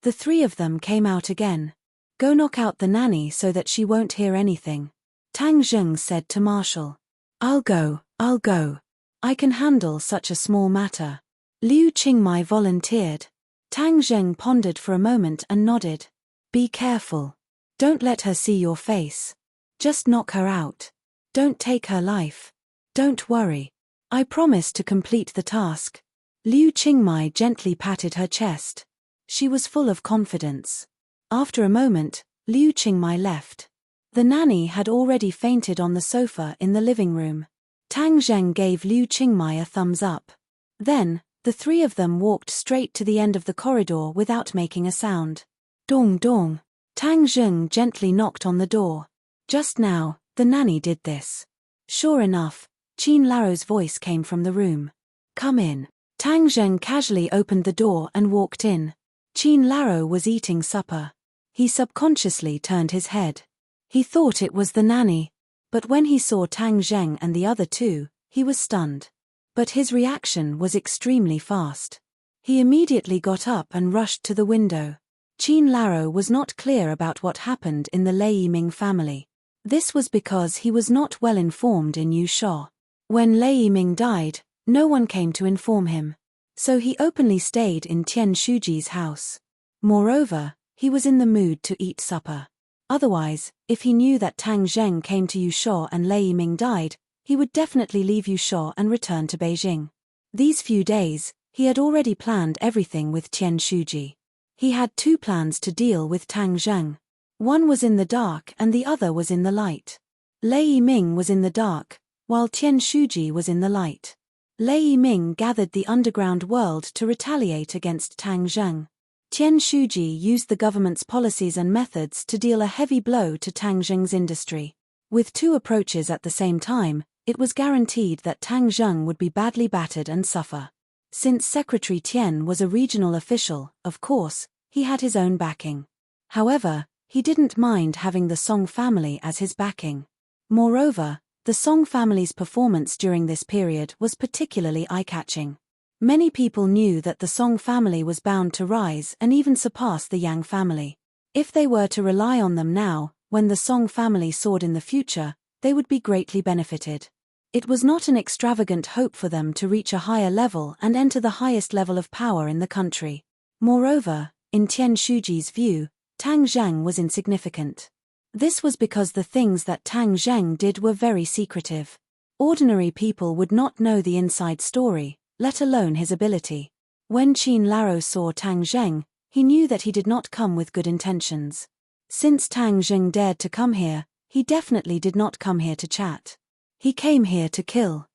The three of them came out again. Go knock out the nanny so that she won't hear anything. Tang Zheng said to Marshall. I'll go. I can handle such a small matter. Liu Qingmai volunteered. Tang Zheng pondered for a moment and nodded. Be careful. Don't let her see your face. Just knock her out. Don't take her life. Don't worry. I promise to complete the task. Liu Qingmai gently patted her chest. She was full of confidence. After a moment, Liu Qingmai left. The nanny had already fainted on the sofa in the living room. Tang Zheng gave Liu Qingmai a thumbs up. Then, the three of them walked straight to the end of the corridor without making a sound. Dong dong. Tang Zheng gently knocked on the door. Just now, the nanny did this. Sure enough, Qin Laro's voice came from the room. Come in. Tang Zheng casually opened the door and walked in. Qin Laro was eating supper. He subconsciously turned his head. He thought it was the nanny. But when he saw Tang Zheng and the other two, he was stunned. But his reaction was extremely fast. He immediately got up and rushed to the window. Qin Laro was not clear about what happened in the Lei Yiming family. This was because he was not well informed in Yusha. When Lei Yiming died, no one came to inform him. So he openly stayed in Tian Shuji's house. Moreover, he was in the mood to eat supper. Otherwise, if he knew that Tang Zheng came to Yusha and Lei Yiming died, he would definitely leave Yusha and return to Beijing. These few days, he had already planned everything with Tian Shuji. He had two plans to deal with Tang Zheng. One was in the dark and the other was in the light. Lei Yiming was in the dark, while Tian Shuji was in the light. Lei Yiming gathered the underground world to retaliate against Tang Zheng. Tian Shuji used the government's policies and methods to deal a heavy blow to Tang Zheng's industry. With two approaches at the same time, it was guaranteed that Tang Zheng would be badly battered and suffer. Since Secretary Tian was a regional official, of course, he had his own backing. However, he didn't mind having the Song family as his backing. Moreover, the Song family's performance during this period was particularly eye-catching. Many people knew that the Song family was bound to rise and even surpass the Yang family. If they were to rely on them now, when the Song family soared in the future, they would be greatly benefited. It was not an extravagant hope for them to reach a higher level and enter the highest level of power in the country. Moreover, in Tian Shuji's view, Tang Zheng was insignificant. This was because the things that Tang Zheng did were very secretive. Ordinary people would not know the inside story, let alone his ability. When Qin Laro saw Tang Zheng, he knew that he did not come with good intentions. Since Tang Zheng dared to come here, he definitely did not come here to chat. He came here to kill.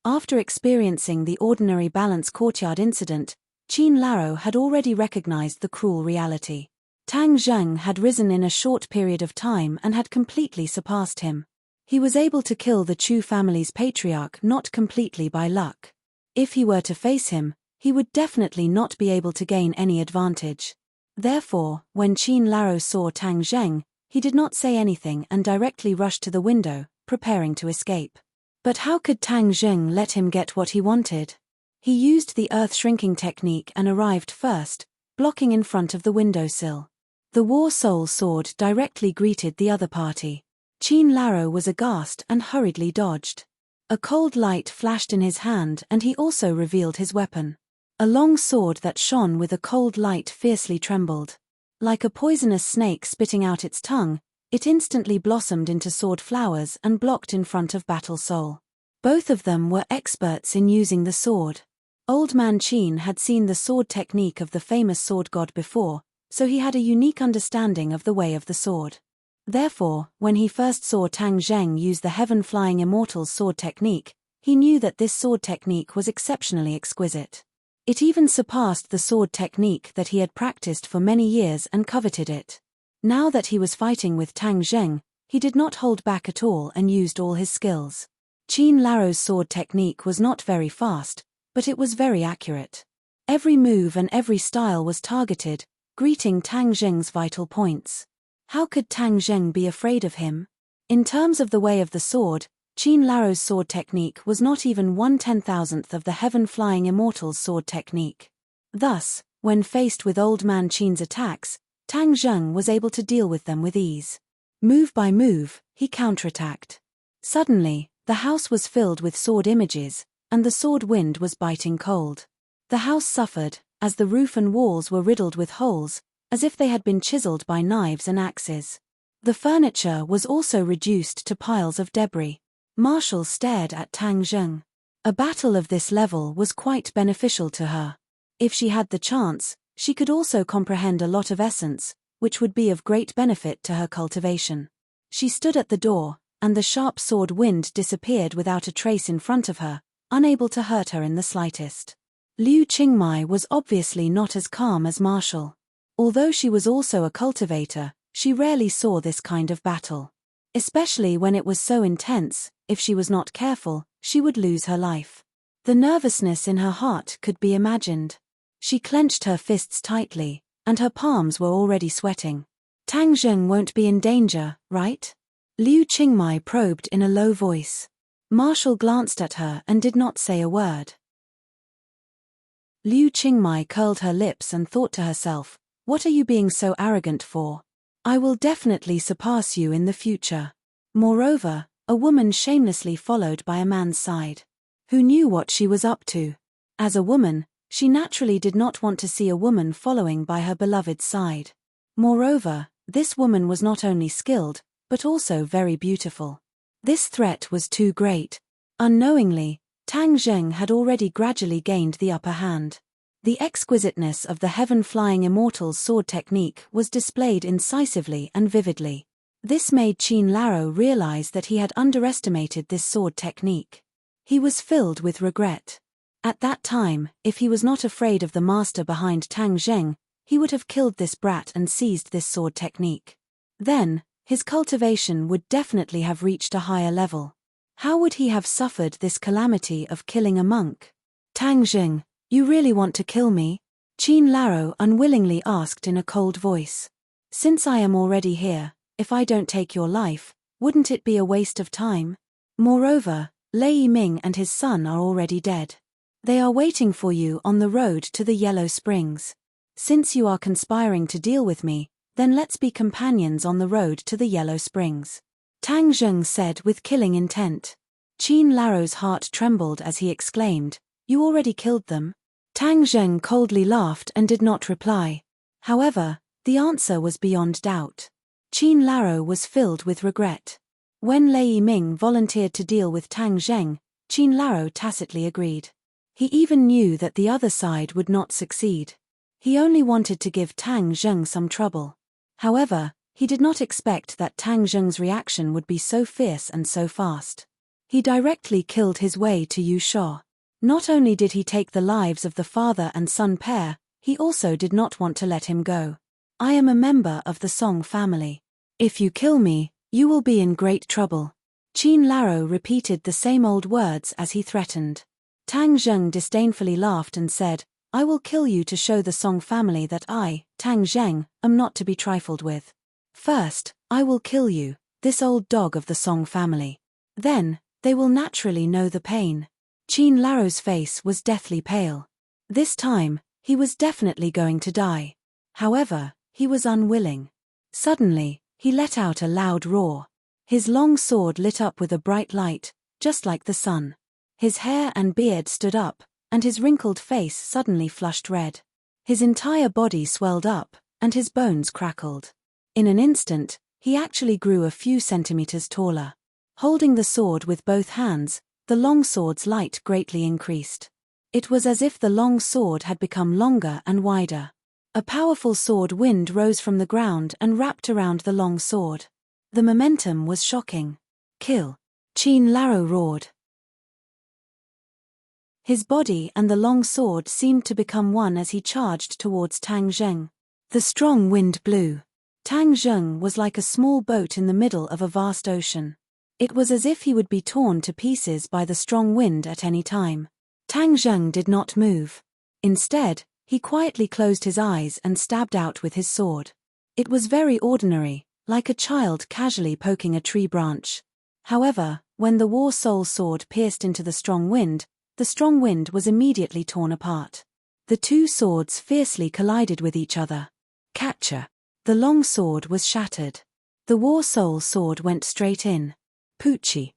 After experiencing the ordinary balance courtyard incident, Qin Laro had already recognized the cruel reality. Tang Zheng had risen in a short period of time and had completely surpassed him. He was able to kill the Chu family's patriarch not completely by luck. If he were to face him, he would definitely not be able to gain any advantage. Therefore, when Qin Laro saw Tang Zheng, he did not say anything and directly rushed to the window, preparing to escape. But how could Tang Zheng let him get what he wanted? He used the earth-shrinking technique and arrived first, blocking in front of the windowsill. The War Soul sword directly greeted the other party. Qin Laro was aghast and hurriedly dodged. A cold light flashed in his hand and he also revealed his weapon. A long sword that shone with a cold light fiercely trembled. Like a poisonous snake spitting out its tongue, it instantly blossomed into sword flowers and blocked in front of Battle Soul. Both of them were experts in using the sword. Old Man Qin had seen the sword technique of the famous sword god before, so he had a unique understanding of the way of the sword. Therefore, when he first saw Tang Zheng use the heaven-flying immortal's sword technique, he knew that this sword technique was exceptionally exquisite. It even surpassed the sword technique that he had practiced for many years and coveted it. Now that he was fighting with Tang Zheng, he did not hold back at all and used all his skills. Qin Laro's sword technique was not very fast, but it was very accurate. Every move and every style was targeted, greeting Tang Zheng's vital points. How could Tang Zheng be afraid of him? In terms of the way of the sword, Qin Laro's sword technique was not even 1/10,000th of the heaven-flying immortal's sword technique. Thus, when faced with Old Man Qin's attacks, Tang Zheng was able to deal with them with ease. Move by move, he counterattacked. Suddenly, the house was filled with sword images, and the sword wind was biting cold. The house suffered, as the roof and walls were riddled with holes, as if they had been chiseled by knives and axes. The furniture was also reduced to piles of debris. Marshall stared at Tang Zheng. A battle of this level was quite beneficial to her. If she had the chance, she could also comprehend a lot of essence, which would be of great benefit to her cultivation. She stood at the door, and the sharp sword wind disappeared without a trace in front of her, unable to hurt her in the slightest. Liu Qingmai was obviously not as calm as Marshall. Although she was also a cultivator, she rarely saw this kind of battle. Especially when it was so intense, if she was not careful, she would lose her life. The nervousness in her heart could be imagined. She clenched her fists tightly, and her palms were already sweating. Tang Zheng won't be in danger, right? Liu Qingmai probed in a low voice. Marshall glanced at her and did not say a word. Liu Qingmai curled her lips and thought to herself, "What are you being so arrogant for? I will definitely surpass you in the future." Moreover, a woman shamelessly followed by a man's side. Who knew what she was up to? As a woman, she naturally did not want to see a woman following by her beloved's side. Moreover, this woman was not only skilled, but also very beautiful. This threat was too great. Unknowingly, Tang Zheng had already gradually gained the upper hand. The exquisiteness of the heaven-flying immortal's sword technique was displayed incisively and vividly. This made Qin Laro realize that he had underestimated this sword technique. He was filled with regret. At that time, if he was not afraid of the master behind Tang Zheng, he would have killed this brat and seized this sword technique. Then, his cultivation would definitely have reached a higher level. How would he have suffered this calamity of killing a monk? "Tang Zheng, you really want to kill me?" Qin Laro unwillingly asked in a cold voice. Since I am already here, if I don't take your life, wouldn't it be a waste of time? Moreover, Lei Ming and his son are already dead. They are waiting for you on the road to the Yellow Springs. Since you are conspiring to deal with me, then let's be companions on the road to the Yellow Springs. Tang Zheng said with killing intent. Qin Laro's heart trembled as he exclaimed, "You already killed them?" Tang Zheng coldly laughed and did not reply. However, the answer was beyond doubt. Qin Laro was filled with regret. When Lei Ming volunteered to deal with Tang Zheng, Qin Laro tacitly agreed. He even knew that the other side would not succeed. He only wanted to give Tang Zheng some trouble. However, he did not expect that Tang Zheng's reaction would be so fierce and so fast. He directly killed his way to Yu Sha. Not only did he take the lives of the father and son pair, he also did not want to let him go. "I am a member of the Song family. If you kill me, you will be in great trouble." Qin Laro repeated the same old words as he threatened. Tang Zheng disdainfully laughed and said, "I will kill you to show the Song family that I, Tang Zheng, am not to be trifled with. First, I will kill you, this old dog of the Song family. Then, they will naturally know the pain." Qin Laro's face was deathly pale. This time, he was definitely going to die. However, he was unwilling. Suddenly, he let out a loud roar. His long sword lit up with a bright light, just like the sun. His hair and beard stood up, and his wrinkled face suddenly flushed red. His entire body swelled up, and his bones crackled. In an instant, he actually grew a few centimeters taller. Holding the sword with both hands, the long sword's light greatly increased. It was as if the long sword had become longer and wider. A powerful sword wind rose from the ground and wrapped around the long sword. The momentum was shocking. "Kill!" Qin Laro roared. His body and the long sword seemed to become one as he charged towards Tang Zheng. The strong wind blew. Tang Zheng was like a small boat in the middle of a vast ocean. It was as if he would be torn to pieces by the strong wind at any time. Tang Zheng did not move. Instead, he quietly closed his eyes and stabbed out with his sword. It was very ordinary, like a child casually poking a tree branch. However, when the War Soul sword pierced into the strong wind was immediately torn apart. The two swords fiercely collided with each other. Catcher! The long sword was shattered. The War Soul sword went straight in. Poochie.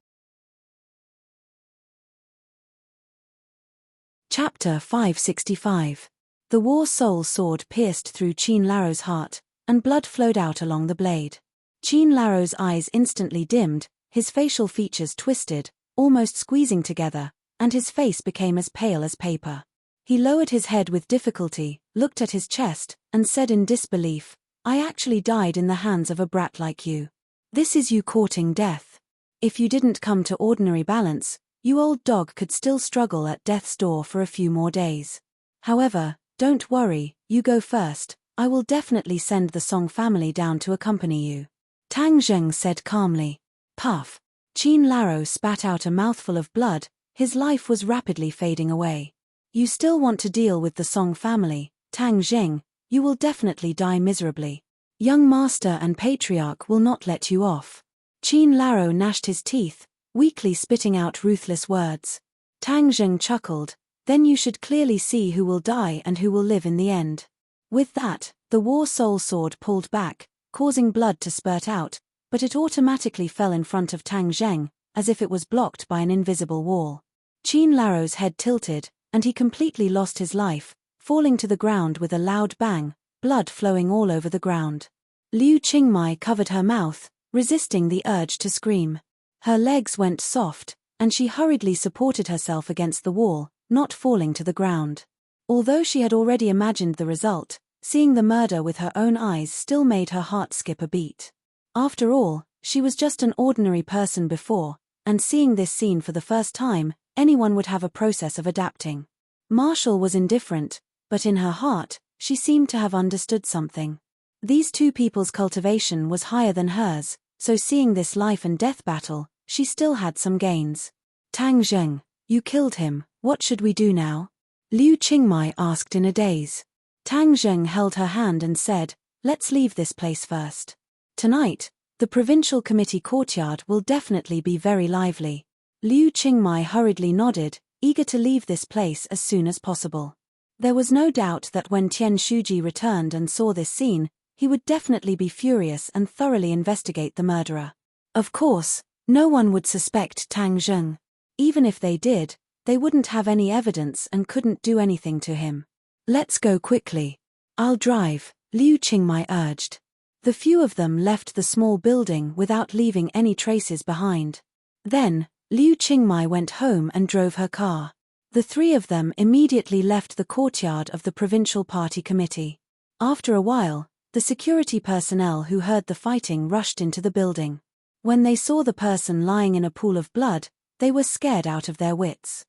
Chapter 565. The War Soul sword pierced through Qin Laro's heart, and blood flowed out along the blade. Qin Laro's eyes instantly dimmed, his facial features twisted, almost squeezing together, and his face became as pale as paper. He lowered his head with difficulty, looked at his chest, and said in disbelief, "I actually died in the hands of a brat like you. This is you courting death. If you didn't come to ordinary balance, you old dog could still struggle at death's door for a few more days. However, don't worry, you go first, I will definitely send the Song family down to accompany you." Tang Zheng said calmly. Puff. Qin Laro spat out a mouthful of blood, his life was rapidly fading away. "You still want to deal with the Song family, Tang Zheng, you will definitely die miserably. Young master and patriarch will not let you off." Qin Laro gnashed his teeth, weakly spitting out ruthless words. Tang Zheng chuckled, "Then you should clearly see who will die and who will live in the end." With that, the War Soul sword pulled back, causing blood to spurt out, but it automatically fell in front of Tang Zheng, as if it was blocked by an invisible wall. Qin Laro's head tilted, and he completely lost his life, falling to the ground with a loud bang, blood flowing all over the ground. Liu Qingmai covered her mouth, resisting the urge to scream. Her legs went soft, and she hurriedly supported herself against the wall, not falling to the ground. Although she had already imagined the result, seeing the murder with her own eyes still made her heart skip a beat. After all, she was just an ordinary person before, and seeing this scene for the first time, anyone would have a process of adapting. Marshall was indifferent, but in her heart, she seemed to have understood something. These two people's cultivation was higher than hers, so seeing this life and death battle, she still had some gains. "Tang Zheng, you killed him, what should we do now?" Liu Qingmai asked in a daze. Tang Zheng held her hand and said, Let's leave this place first. Tonight, the provincial committee courtyard will definitely be very lively. Liu Qingmai hurriedly nodded, eager to leave this place as soon as possible. There was no doubt that when Tian Shuji returned and saw this scene, he would definitely be furious and thoroughly investigate the murderer. Of course, no one would suspect Tang Zheng. Even if they did, they wouldn't have any evidence and couldn't do anything to him. Let's go quickly. I'll drive, Liu Qingmai urged. The few of them left the small building without leaving any traces behind. Then, Liu Qingmai went home and drove her car. The three of them immediately left the courtyard of the provincial party committee. After a while, the security personnel who heard the fighting rushed into the building. When they saw the person lying in a pool of blood, they were scared out of their wits.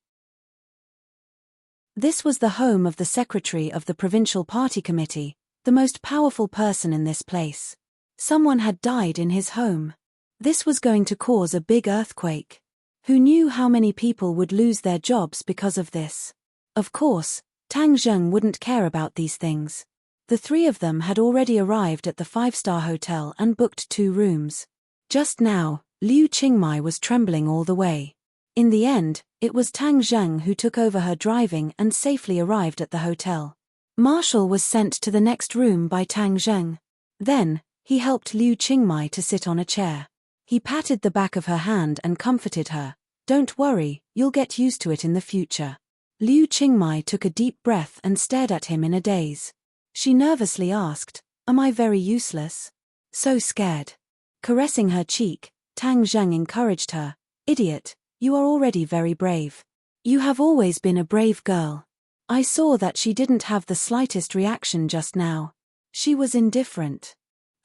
This was the home of the secretary of the provincial party committee, the most powerful person in this place. Someone had died in his home. This was going to cause a big earthquake. Who knew how many people would lose their jobs because of this? Of course, Tang Zheng wouldn't care about these things. The three of them had already arrived at the five-star hotel and booked 2 rooms. Just now, Liu Qingmai was trembling all the way. In the end, it was Tang Zheng who took over her driving and safely arrived at the hotel. Marshall was sent to the next room by Tang Zheng. Then, he helped Liu Qingmai to sit on a chair. He patted the back of her hand and comforted her. Don't worry, you'll get used to it in the future. Liu Qingmai took a deep breath and stared at him in a daze. She nervously asked, Am I very useless? So scared. Caressing her cheek, Tang Zheng encouraged her. Idiot, you are already very brave. You have always been a brave girl. I saw that she didn't have the slightest reaction just now. She was indifferent.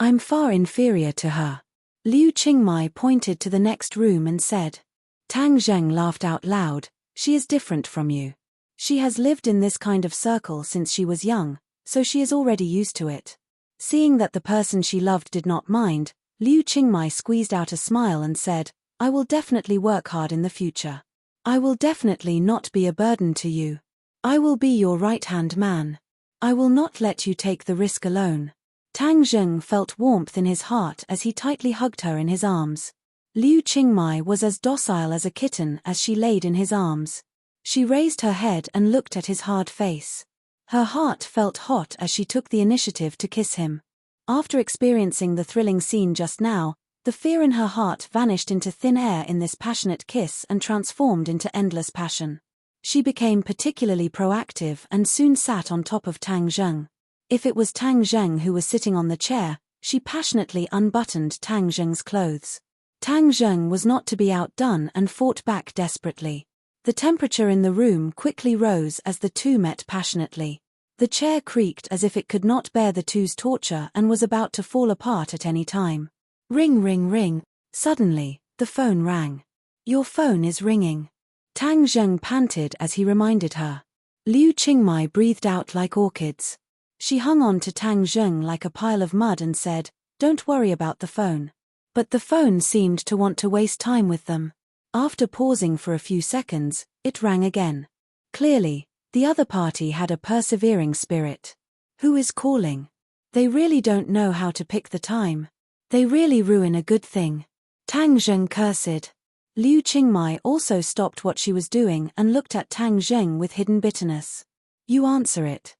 I'm far inferior to her. Liu Qingmai pointed to the next room and said. Tang Zheng laughed out loud. She is different from you. She has lived in this kind of circle since she was young, so she is already used to it. Seeing that the person she loved did not mind, Liu Qingmai squeezed out a smile and said, I will definitely work hard in the future. I will definitely not be a burden to you. I will be your right-hand man. I will not let you take the risk alone. Tang Zheng felt warmth in his heart as he tightly hugged her in his arms. Liu Qingmai was as docile as a kitten as she laid in his arms. She raised her head and looked at his hard face. Her heart felt hot as she took the initiative to kiss him. After experiencing the thrilling scene just now, the fear in her heart vanished into thin air in this passionate kiss and transformed into endless passion. She became particularly proactive and soon sat on top of Tang Zheng. If it was Tang Zheng who was sitting on the chair, she passionately unbuttoned Tang Zheng's clothes. Tang Zheng was not to be outdone and fought back desperately. The temperature in the room quickly rose as the two met passionately. The chair creaked as if it could not bear the two's torture and was about to fall apart at any time. Ring, ring, ring. Suddenly, the phone rang. Your phone is ringing. Tang Zheng panted as he reminded her. Liu Qingmai breathed out like orchids. She hung on to Tang Zheng like a pile of mud and said, Don't worry about the phone. But the phone seemed to want to waste time with them. After pausing for a few seconds, it rang again. Clearly, the other party had a persevering spirit. Who is calling? They really don't know how to pick the time. They really ruin a good thing. Tang Zheng cursed. Liu Qingmai also stopped what she was doing and looked at Tang Zheng with hidden bitterness. You answer it.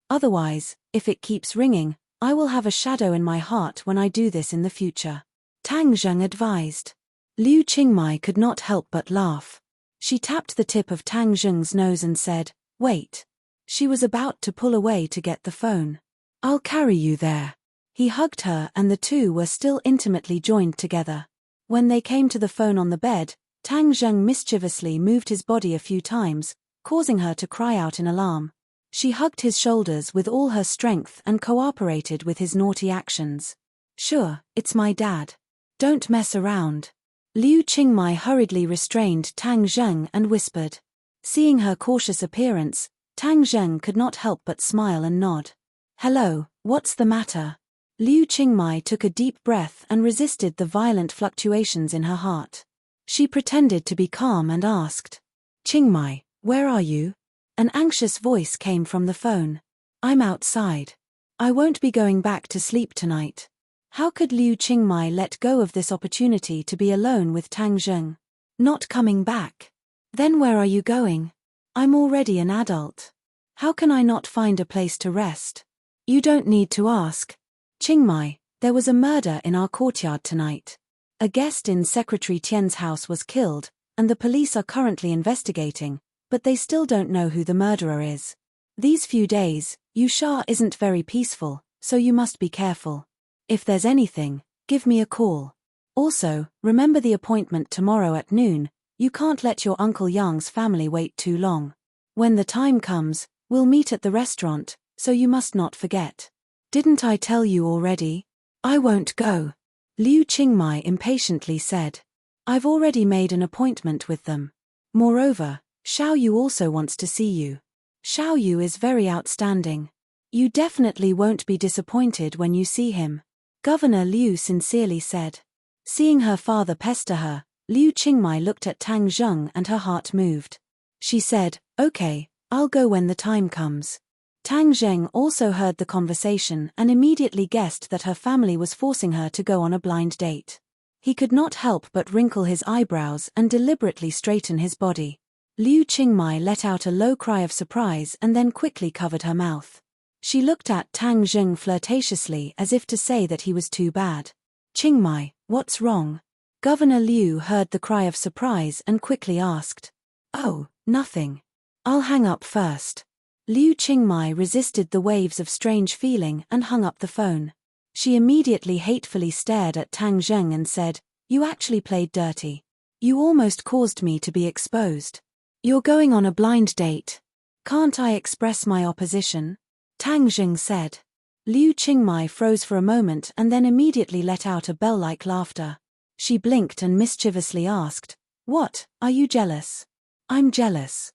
Otherwise, if it keeps ringing, I will have a shadow in my heart when I do this in the future. Tang Zheng advised. Liu Qingmai could not help but laugh. She tapped the tip of Tang Zheng's nose and said, Wait. She was about to pull away to get the phone. I'll carry you there. He hugged her and the two were still intimately joined together. When they came to the phone on the bed, Tang Zheng mischievously moved his body a few times, causing her to cry out in alarm. She hugged his shoulders with all her strength and cooperated with his naughty actions. Sure, it's my dad. Don't mess around. Liu Qingmai hurriedly restrained Tang Zheng and whispered. Seeing her cautious appearance, Tang Zheng could not help but smile and nod. Hello, what's the matter? Liu Qingmai took a deep breath and resisted the violent fluctuations in her heart. She pretended to be calm and asked. Qingmai, where are you? An anxious voice came from the phone. I'm outside. I won't be going back to sleep tonight. How could Liu Qingmai let go of this opportunity to be alone with Tang Zheng? Not coming back. Then where are you going? I'm already an adult. How can I not find a place to rest? You don't need to ask. Qingmai, there was a murder in our courtyard tonight. A guest in Secretary Tian's house was killed, and the police are currently investigating, but they still don't know who the murderer is. These few days, Yusha isn't very peaceful, so you must be careful. If there's anything, give me a call. Also, remember the appointment tomorrow at noon. You can't let your Uncle Yang's family wait too long. When the time comes, we'll meet at the restaurant, so you must not forget. Didn't I tell you already? I won't go. Liu Qingmai impatiently said. I've already made an appointment with them. Moreover, Xiao Yu also wants to see you. Xiao Yu is very outstanding. You definitely won't be disappointed when you see him. Governor Liu sincerely said. Seeing her father pester her, Liu Qingmai looked at Tang Zheng and her heart moved. She said, okay, I'll go when the time comes. Tang Zheng also heard the conversation and immediately guessed that her family was forcing her to go on a blind date. He could not help but wrinkle his eyebrows and deliberately straighten his body. Liu Qingmai let out a low cry of surprise and then quickly covered her mouth. She looked at Tang Zheng flirtatiously as if to say that he was too bad. Qingmai, what's wrong? Governor Liu heard the cry of surprise and quickly asked. Oh, nothing. I'll hang up first. Liu Qingmai resisted the waves of strange feeling and hung up the phone. She immediately hatefully stared at Tang Zheng and said, You actually played dirty. You almost caused me to be exposed. You're going on a blind date. Can't I express my opposition? Tang Zheng said. Liu Qingmai froze for a moment and then immediately let out a bell-like laughter. She blinked and mischievously asked, What, are you jealous? I'm jealous.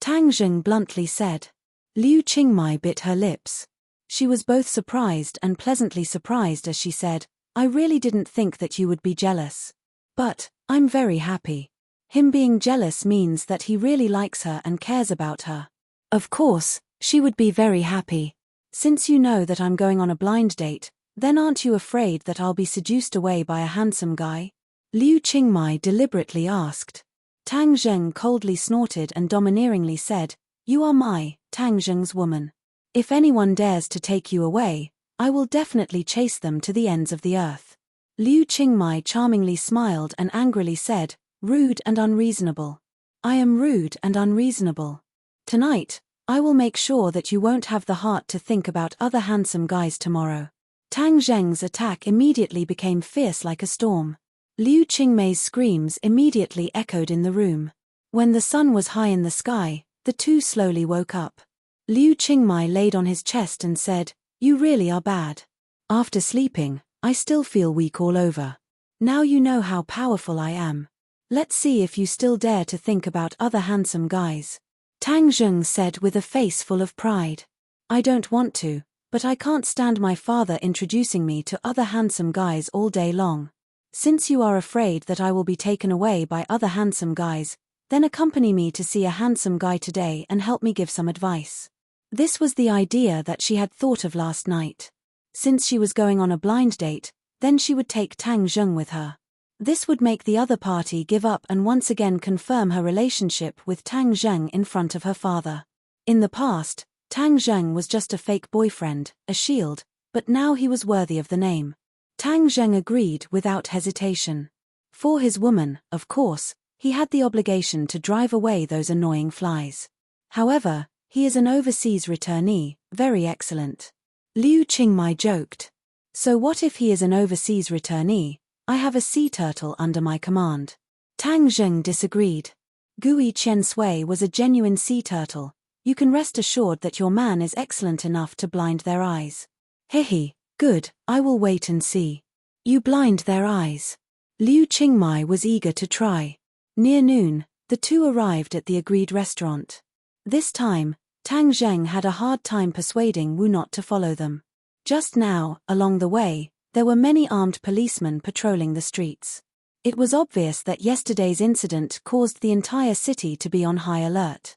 Tang Zheng bluntly said. Liu Qingmai bit her lips. She was both surprised and pleasantly surprised as she said, I really didn't think that you would be jealous. But, I'm very happy. Him being jealous means that he really likes her and cares about her. Of course, she would be very happy. Since you know that I'm going on a blind date, then aren't you afraid that I'll be seduced away by a handsome guy? Liu Qingmai deliberately asked. Tang Zheng coldly snorted and domineeringly said, You are my, Tang Zheng's woman. If anyone dares to take you away, I will definitely chase them to the ends of the earth. Liu Qingmai charmingly smiled and angrily said, Rude and unreasonable. I am rude and unreasonable. Tonight, I will make sure that you won't have the heart to think about other handsome guys tomorrow. Tang Zheng's attack immediately became fierce like a storm. Liu Qingmei's screams immediately echoed in the room. When the sun was high in the sky, the two slowly woke up. Liu Qingmai laid on his chest and said, You really are bad. After sleeping, I still feel weak all over. Now you know how powerful I am. Let's see if you still dare to think about other handsome guys. Tang Zheng said with a face full of pride. I don't want to, but I can't stand my father introducing me to other handsome guys all day long. Since you are afraid that I will be taken away by other handsome guys, then accompany me to see a handsome guy today and help me give some advice. This was the idea that she had thought of last night. Since she was going on a blind date, then she would take Tang Zheng with her. This would make the other party give up and once again confirm her relationship with Tang Zheng in front of her father. In the past, Tang Zheng was just a fake boyfriend, a shield, but now he was worthy of the name. Tang Zheng agreed without hesitation. For his woman, of course, he had the obligation to drive away those annoying flies. However, he is an overseas returnee, very excellent. Liu Qingmai joked. So what if he is an overseas returnee? I have a sea turtle under my command. Tang Zheng disagreed. Gui Qiansui was a genuine sea turtle. You can rest assured that your man is excellent enough to blind their eyes. Hehe, good, I will wait and see. You blind their eyes. Liu Qingmai was eager to try. Near noon, the two arrived at the agreed restaurant. This time, Tang Zheng had a hard time persuading Wu not to follow them. Just now, along the way, there were many armed policemen patrolling the streets. It was obvious that yesterday's incident caused the entire city to be on high alert.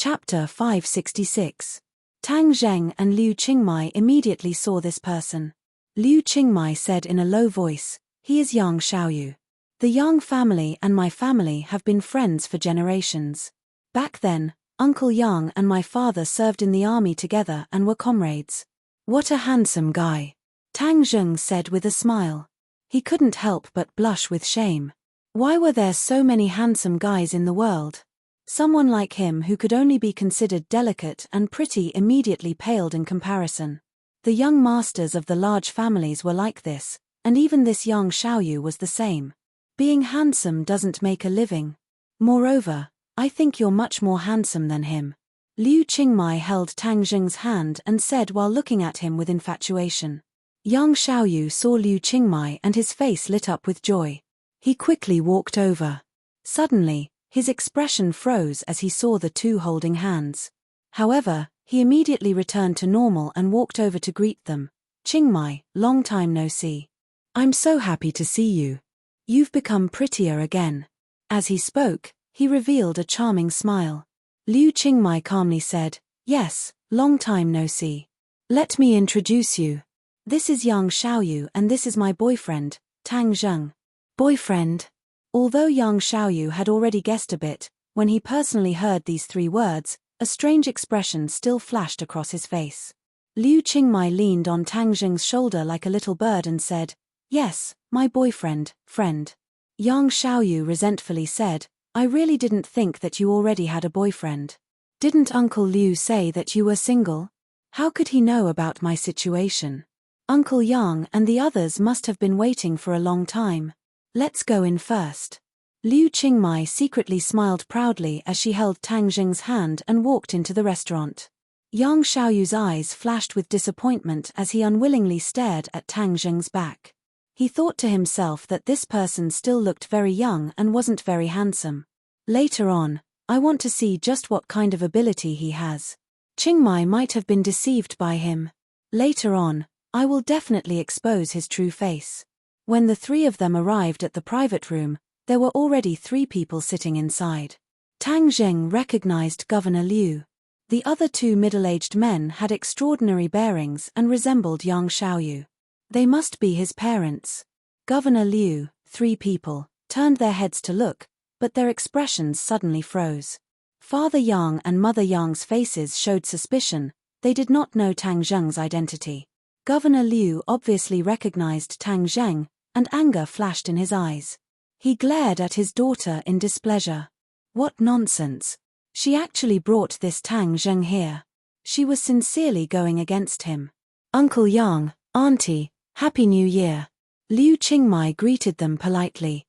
Chapter 566. Tang Zheng and Liu Qingmai immediately saw this person. Liu Qingmai said in a low voice, "He is Yang Xiaoyu. The Yang family and my family have been friends for generations. Back then, Uncle Yang and my father served in the army together and were comrades." "What a handsome guy," Tang Zheng said with a smile. He couldn't help but blush with shame. Why were there so many handsome guys in the world? Someone like him who could only be considered delicate and pretty immediately paled in comparison. The young masters of the large families were like this, and even this Yang Xiaoyu was the same. Being handsome doesn't make a living. Moreover, I think you're much more handsome than him. Liu Qingmai held Tang Zheng's hand and said while looking at him with infatuation. Yang Xiaoyu saw Liu Qingmai and his face lit up with joy. He quickly walked over. Suddenly, his expression froze as he saw the two holding hands. However, he immediately returned to normal and walked over to greet them. "Qingmai, long time no see. I'm so happy to see you. You've become prettier again." As he spoke, he revealed a charming smile. Liu Qingmai calmly said, "Yes, long time no see. Let me introduce you. This is Yang Xiaoyu and this is my boyfriend, Tang Zheng." Boyfriend? Although Yang Xiaoyu had already guessed a bit, when he personally heard these three words, a strange expression still flashed across his face. Liu Qingmai leaned on Tang Zheng's shoulder like a little bird and said, "Yes, my boyfriend, friend." Yang Xiaoyu resentfully said, "I really didn't think that you already had a boyfriend. Didn't Uncle Liu say that you were single? How could he know about my situation? Uncle Yang and the others must have been waiting for a long time. Let's go in first." Liu Qingmai secretly smiled proudly as she held Tang Zheng's hand and walked into the restaurant. Yang Xiaoyu's eyes flashed with disappointment as he unwillingly stared at Tang Zheng's back. He thought to himself that this person still looked very young and wasn't very handsome. Later on, I want to see just what kind of ability he has. Qingmai might have been deceived by him. Later on, I will definitely expose his true face. When the three of them arrived at the private room, there were already 3 people sitting inside. Tang Zheng recognized Governor Liu. The other 2 middle-aged men had extraordinary bearings and resembled Yang Xiaoyu. They must be his parents. Governor Liu, 3 people, turned their heads to look, but their expressions suddenly froze. Father Yang and Mother Yang's faces showed suspicion. They did not know Tang Zheng's identity. Governor Liu obviously recognized Tang Zheng, and anger flashed in his eyes. He glared at his daughter in displeasure. What nonsense! She actually brought this Tang Zheng here. She was sincerely going against him. "Uncle Yang, Auntie, Happy New Year." Liu Qingmai greeted them politely.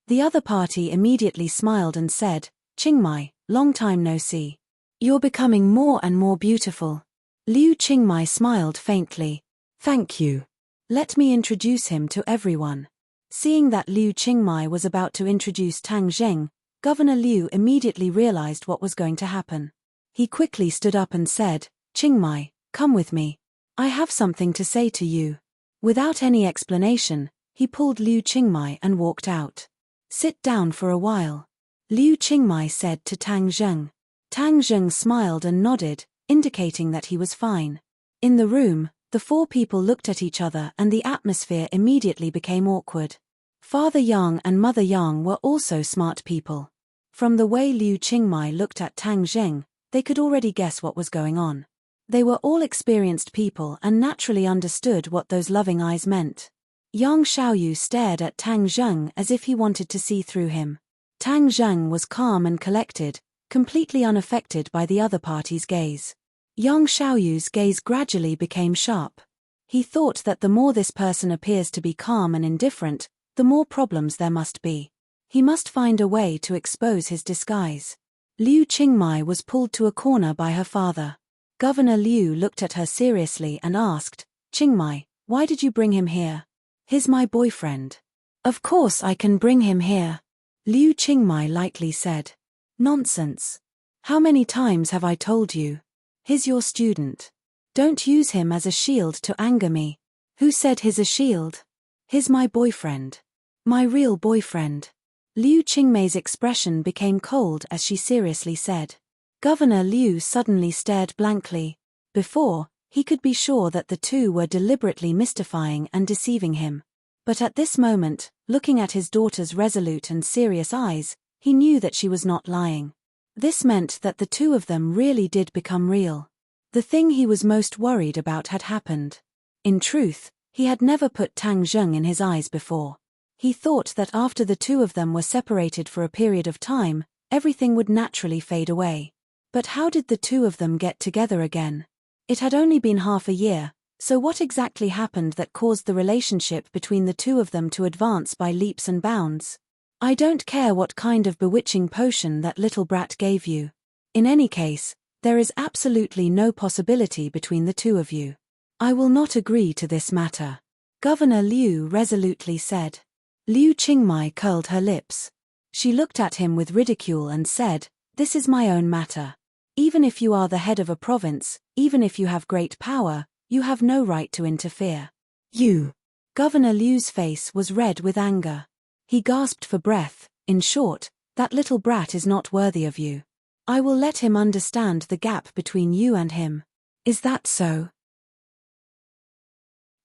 The other party immediately smiled and said, "Qingmai, long time no see. You're becoming more and more beautiful." Liu Qingmai smiled faintly. "Thank you. Let me introduce him to everyone." Seeing that Liu Qingmai was about to introduce Tang Zheng, Governor Liu immediately realized what was going to happen. He quickly stood up and said, "Qingmai, come with me. I have something to say to you." Without any explanation, he pulled Liu Qingmai and walked out. "Sit down for a while," Liu Qingmai said to Tang Zheng. Tang Zheng smiled and nodded, indicating that he was fine. In the room, the 4 people looked at each other and the atmosphere immediately became awkward. Father Yang and Mother Yang were also smart people. From the way Liu Qingmai looked at Tang Zheng, they could already guess what was going on. They were all experienced people and naturally understood what those loving eyes meant. Yang Xiaoyu stared at Tang Zheng as if he wanted to see through him. Tang Zheng was calm and collected, completely unaffected by the other party's gaze. Yang Xiaoyu's gaze gradually became sharp. He thought that the more this person appears to be calm and indifferent, the more problems there must be. He must find a way to expose his disguise. Liu Qingmai was pulled to a corner by her father. Governor Liu looked at her seriously and asked, "Qingmai, why did you bring him here?" "He's my boyfriend." "Of course I can bring him here," Liu Qingmai lightly said. "Nonsense. How many times have I told you? He's your student. Don't use him as a shield to anger me." "Who said he's a shield? He's my boyfriend. My real boyfriend." Liu Qingmei's expression became cold as she seriously said. Governor Liu suddenly stared blankly. Before, he could be sure that the two were deliberately mystifying and deceiving him. But at this moment, looking at his daughter's resolute and serious eyes, he knew that she was not lying. This meant that the two of them really did become real. The thing he was most worried about had happened. In truth, he had never put Tang Zheng in his eyes before. He thought that after the two of them were separated for a period of time, everything would naturally fade away. But how did the two of them get together again? It had only been half a year, so what exactly happened that caused the relationship between the two of them to advance by leaps and bounds? I don't care what kind of bewitching potion that little brat gave you. In any case, there is absolutely no possibility between the two of you. I will not agree to this matter. Governor Liu resolutely said. Liu Qingmei curled her lips. She looked at him with ridicule and said, "This is my own matter. Even if you are the head of a province, even if you have great power, you have no right to interfere." You. Governor Liu's face was red with anger. He gasped for breath. In short, that little brat is not worthy of you. I will let him understand the gap between you and him. Is that so?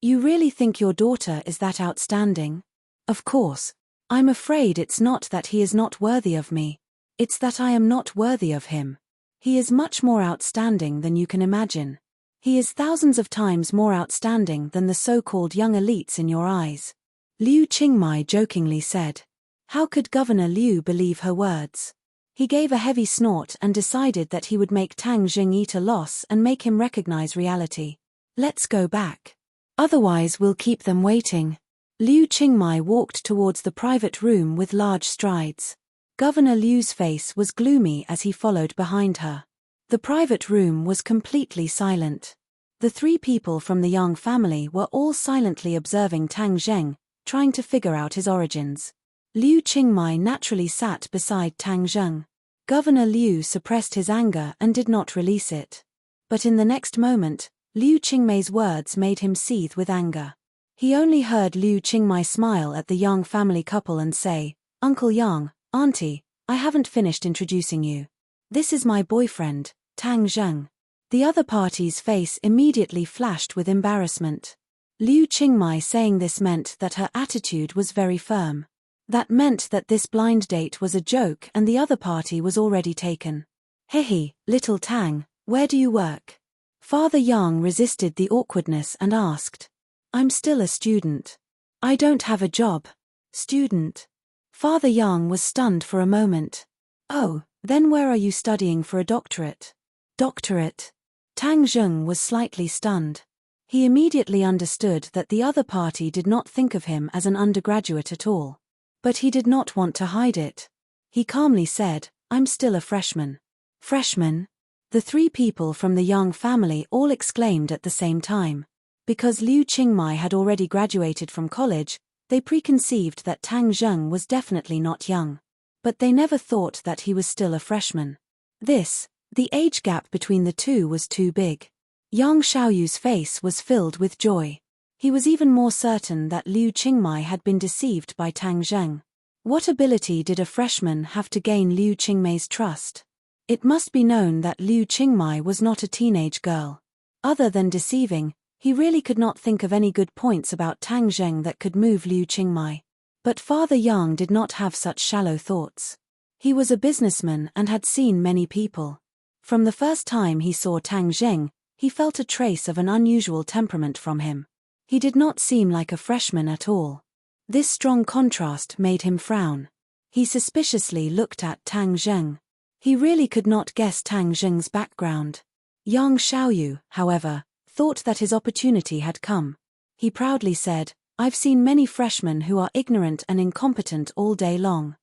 You really think your daughter is that outstanding? Of course. I'm afraid it's not that he is not worthy of me. It's that I am not worthy of him. He is much more outstanding than you can imagine. He is thousands of times more outstanding than the so-called young elites in your eyes. Liu Qingmei jokingly said. How could Governor Liu believe her words? He gave a heavy snort and decided that he would make Tang Jing eat a loss and make him recognize reality. Let's go back. Otherwise we'll keep them waiting. Liu Qingmei walked towards the private room with large strides. Governor Liu's face was gloomy as he followed behind her. The private room was completely silent. The three people from the Yang family were all silently observing Tang Zheng, trying to figure out his origins. Liu Qingmei naturally sat beside Tang Zheng. Governor Liu suppressed his anger and did not release it. But in the next moment, Liu Qingmei's words made him seethe with anger. He only heard Liu Qingmei smile at the Yang family couple and say, "Uncle Yang, Auntie, I haven't finished introducing you. This is my boyfriend, Tang Zheng." The other party's face immediately flashed with embarrassment. Liu Qingmei saying this meant that her attitude was very firm. That meant that this blind date was a joke and the other party was already taken. "Hehe, little Tang, where do you work?" Father Yang resisted the awkwardness and asked. "I'm still a student. I don't have a job." Student. Father Yang was stunned for a moment. "Oh, then where are you studying for a doctorate?" Doctorate. Tang Zheng was slightly stunned. He immediately understood that the other party did not think of him as an undergraduate at all. But he did not want to hide it. He calmly said, "I'm still a freshman." Freshman? The three people from the Yang family all exclaimed at the same time. Because Liu Qingmei had already graduated from college, they preconceived that Tang Zheng was definitely not young. But they never thought that he was still a freshman. The age gap between the two was too big. Yang Xiaoyu's face was filled with joy. He was even more certain that Liu Qingmei had been deceived by Tang Zheng. What ability did a freshman have to gain Liu Qingmei's trust? It must be known that Liu Qingmei was not a teenage girl. Other than deceiving, he really could not think of any good points about Tang Zheng that could move Liu Qingmei. But Father Yang did not have such shallow thoughts. He was a businessman and had seen many people. From the first time he saw Tang Zheng, he felt a trace of an unusual temperament from him. He did not seem like a freshman at all. This strong contrast made him frown. He suspiciously looked at Tang Zheng. He really could not guess Tang Zheng's background. Yang Xiaoyu, however, thought that his opportunity had come. He proudly said, "I've seen many freshmen who are ignorant and incompetent all day long.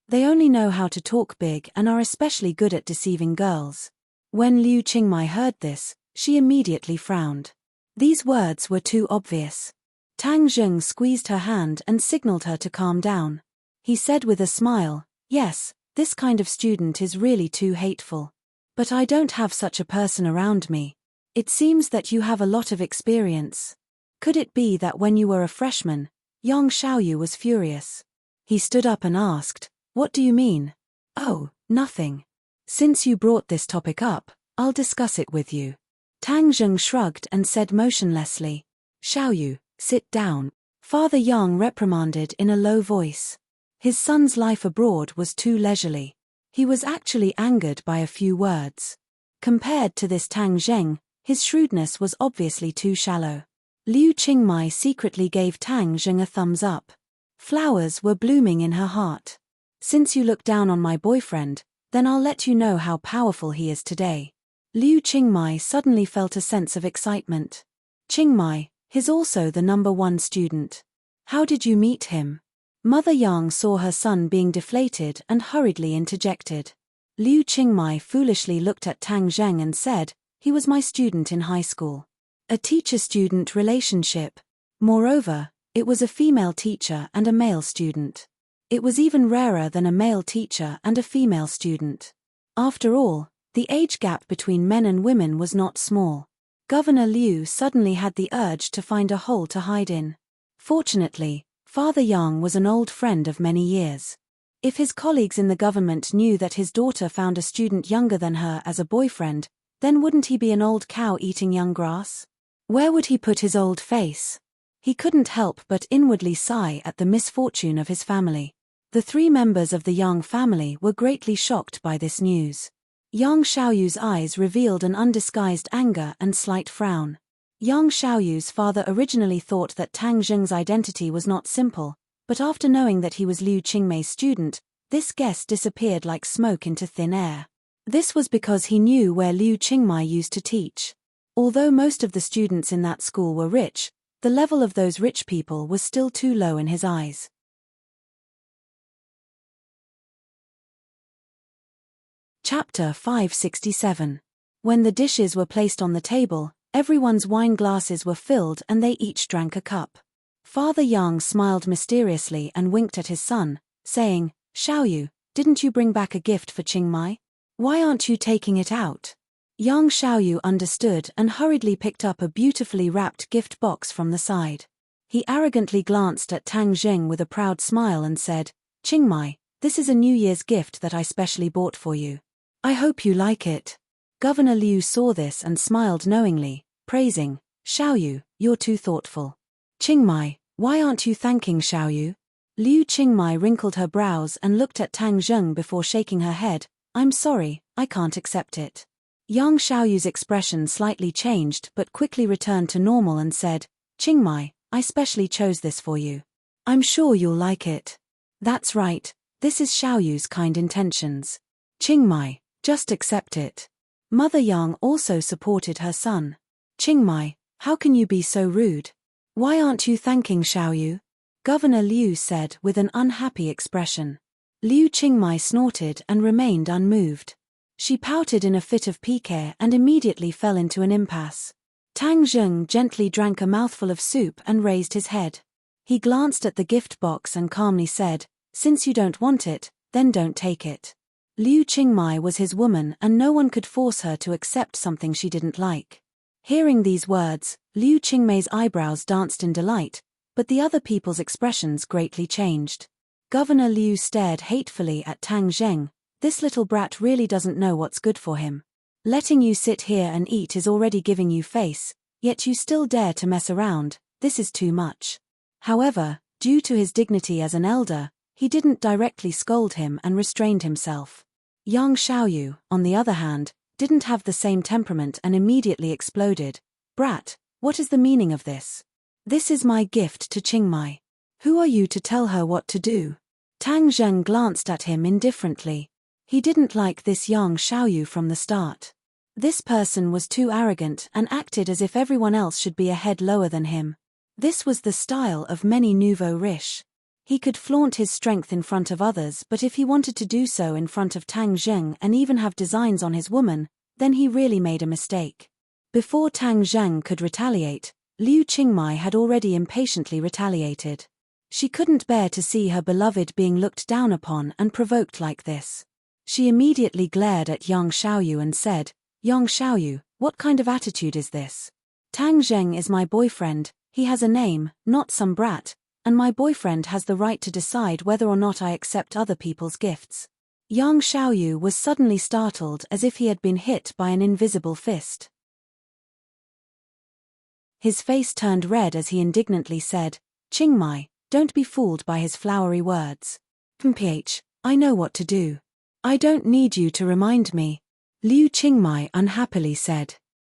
They only know how to talk big and are especially good at deceiving girls." When Liu Qingmei heard this, she immediately frowned. These words were too obvious. Tang Zheng squeezed her hand and signaled her to calm down. He said with a smile, "Yes, this kind of student is really too hateful. But I don't have such a person around me. It seems that you have a lot of experience. Could it be that when you were a freshman, Yang Xiaoyu was furious. He stood up and asked, "What do you mean?" "Oh, nothing. Since you brought this topic up, I'll discuss it with you." Tang Zheng shrugged and said motionlessly, "Xiaoyu, sit down." Father Yang reprimanded in a low voice. His son's life abroad was too leisurely. He was actually angered by a few words. Compared to this Tang Zheng, his shrewdness was obviously too shallow. Liu Qingmai secretly gave Tang Zheng a thumbs up. Flowers were blooming in her heart. "Since you look down on my boyfriend, then I'll let you know how powerful he is today." Liu Qingmai suddenly felt a sense of excitement. "Qingmai, he's also the #1 student. How did you meet him?" Mother Yang saw her son being deflated and hurriedly interjected. Liu Qingmai foolishly looked at Tang Zheng and said, "He was my student in high school." A teacher-student relationship. Moreover, it was a female teacher and a male student. It was even rarer than a male teacher and a female student. After all, the age gap between men and women was not small. Governor Liu suddenly had the urge to find a hole to hide in. Fortunately, Father Yang was an old friend of many years. If his colleagues in the government knew that his daughter found a student younger than her as a boyfriend, then wouldn't he be an old cow eating young grass? Where would he put his old face? He couldn't help but inwardly sigh at the misfortune of his family. The 3 members of the Yang family were greatly shocked by this news. Yang Xiaoyu's eyes revealed an undisguised anger and slight frown. Yang Xiaoyu's father originally thought that Tang Zheng's identity was not simple, but after knowing that he was Liu Qingmei's student, this guess disappeared like smoke into thin air. This was because he knew where Liu Qingmei used to teach. Although most of the students in that school were rich, the level of those rich people was still too low in his eyes. Chapter 567. When the dishes were placed on the table, everyone's wine glasses were filled and they each drank a cup. Father Yang smiled mysteriously and winked at his son, saying, "Xiaoyu, didn't you bring back a gift for Qingmai? Why aren't you taking it out?" Yang Xiaoyu understood and hurriedly picked up a beautifully wrapped gift box from the side. He arrogantly glanced at Tang Zheng with a proud smile and said, "Qingmai, this is a New Year's gift that I specially bought for you. I hope you like it." Governor Liu saw this and smiled knowingly, praising, "Xiaoyu, you're too thoughtful." "Qingmai, why aren't you thanking Xiaoyu?" Liu Qingmai wrinkled her brows and looked at Tang Zheng before shaking her head. "I'm sorry, I can't accept it." Yang Xiaoyu's expression slightly changed but quickly returned to normal and said, "Qingmai, I specially chose this for you. I'm sure you'll like it." "That's right, this is Xiaoyu's kind intentions. Qingmai, just accept it." Mother Yang also supported her son. "Qingmai, how can you be so rude? Why aren't you thanking Xiaoyu?" Governor Liu said with an unhappy expression. Liu Qingmai snorted and remained unmoved. She pouted in a fit of pique and immediately fell into an impasse. Tang Zheng gently drank a mouthful of soup and raised his head. He glanced at the gift box and calmly said, "Since you don't want it, then don't take it." Liu Qingmai was his woman and no one could force her to accept something she didn't like. Hearing these words, Liu Qingmei's eyebrows danced in delight, but the other people's expressions greatly changed. Governor Liu stared hatefully at Tang Zheng. "This little brat really doesn't know what's good for him. Letting you sit here and eat is already giving you face, yet you still dare to mess around. This is too much." However, due to his dignity as an elder, he didn't directly scold him and restrained himself. Yang Xiaoyu, on the other hand, didn't have the same temperament and immediately exploded. "Brat, what is the meaning of this? This is my gift to Qingmai. Who are you to tell her what to do?" Tang Zheng glanced at him indifferently. He didn't like this Yang Xiaoyu from the start. This person was too arrogant and acted as if everyone else should be a head lower than him. This was the style of many nouveau riches. He could flaunt his strength in front of others, but if he wanted to do so in front of Tang Zheng and even have designs on his woman, then he really made a mistake. Before Tang Zheng could retaliate, Liu Qingmei had already impatiently retaliated. She couldn't bear to see her beloved being looked down upon and provoked like this. She immediately glared at Yang Xiaoyu and said, "Yang Xiaoyu, what kind of attitude is this? Tang Zheng is my boyfriend, he has a name, not some brat, and my boyfriend has the right to decide whether or not I accept other people's gifts. Yang Xiaoyu was suddenly startled as if he had been hit by an invisible fist. His face turned red as he indignantly said, "Qingmai, don't be fooled by his flowery words. Mph, I know what to do. I don't need you to remind me," Liu Qingmai unhappily said.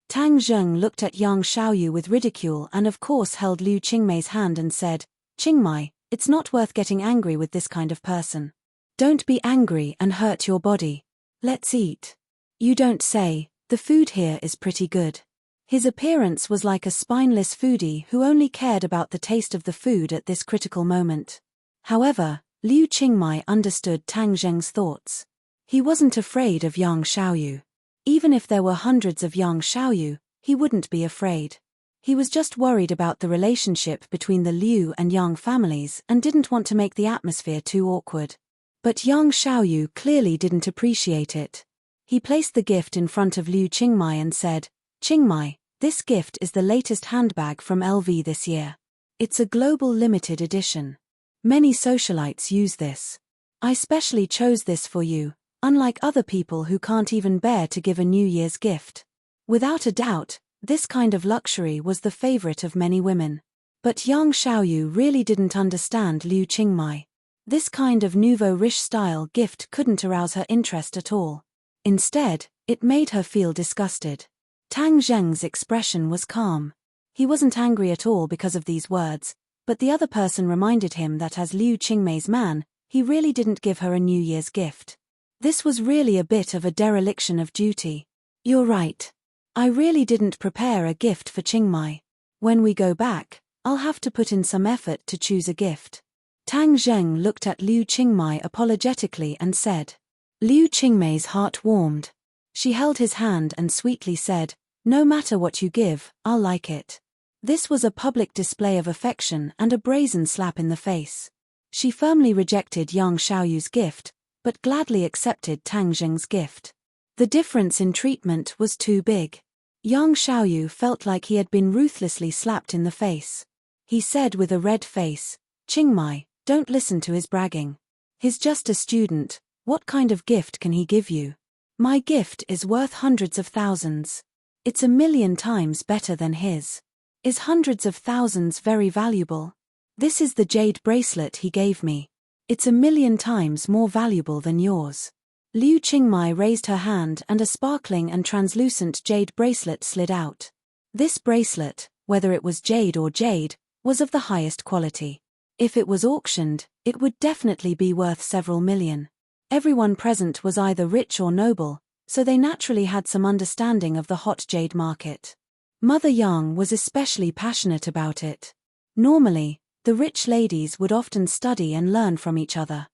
Tang Zheng looked at Yang Xiaoyu with ridicule and of course held Liu Qingmai's hand and said, "Qingmai, it's not worth getting angry with this kind of person. Don't be angry and hurt your body. Let's eat." "You don't say, the food here is pretty good." His appearance was like a spineless foodie who only cared about the taste of the food at this critical moment. However, Liu Qingmai understood Tang Zheng's thoughts. He wasn't afraid of Yang Xiaoyu. Even if there were hundreds of Yang Xiaoyu, he wouldn't be afraid. He was just worried about the relationship between the Liu and Yang families and didn't want to make the atmosphere too awkward. But Yang Xiaoyu clearly didn't appreciate it. He placed the gift in front of Liu Qingmai and said, "Qingmai, this gift is the latest handbag from LV this year. It's a global limited edition. Many socialites use this. I specially chose this for you, unlike other people who can't even bear to give a New Year's gift." Without a doubt, this kind of luxury was the favorite of many women. But Yang Xiaoyu really didn't understand Liu Qingmai. This kind of nouveau riche style gift couldn't arouse her interest at all. Instead, it made her feel disgusted. Tang Zheng's expression was calm. He wasn't angry at all because of these words, but the other person reminded him that as Liu Qingmei's man, he really didn't give her a New Year's gift. This was really a bit of a dereliction of duty. "You're right. I really didn't prepare a gift for Qingmai. When we go back, I'll have to put in some effort to choose a gift." Tang Zheng looked at Liu Qingmai apologetically and said. Liu Qingmei's heart warmed. She held his hand and sweetly said, "No matter what you give, I'll like it." This was a public display of affection and a brazen slap in the face. She firmly rejected Yang Xiaoyu's gift, but gladly accepted Tang Zheng's gift. The difference in treatment was too big. Yang Xiaoyu felt like he had been ruthlessly slapped in the face. He said with a red face, "Qingmai, don't listen to his bragging. He's just a student. What kind of gift can he give you? My gift is worth hundreds of thousands. It's 1,000,000 times better than his. Is hundreds of thousands very valuable? This is the jade bracelet he gave me. It's 1,000,000 times more valuable than yours." Liu Qingmai raised her hand and a sparkling and translucent jade bracelet slid out. This bracelet, whether it was jade or jade, was of the highest quality. If it was auctioned, it would definitely be worth several million. Everyone present was either rich or noble, so they naturally had some understanding of the hot jade market. Mother Yang was especially passionate about it. Normally, the rich ladies would often study and learn from each other.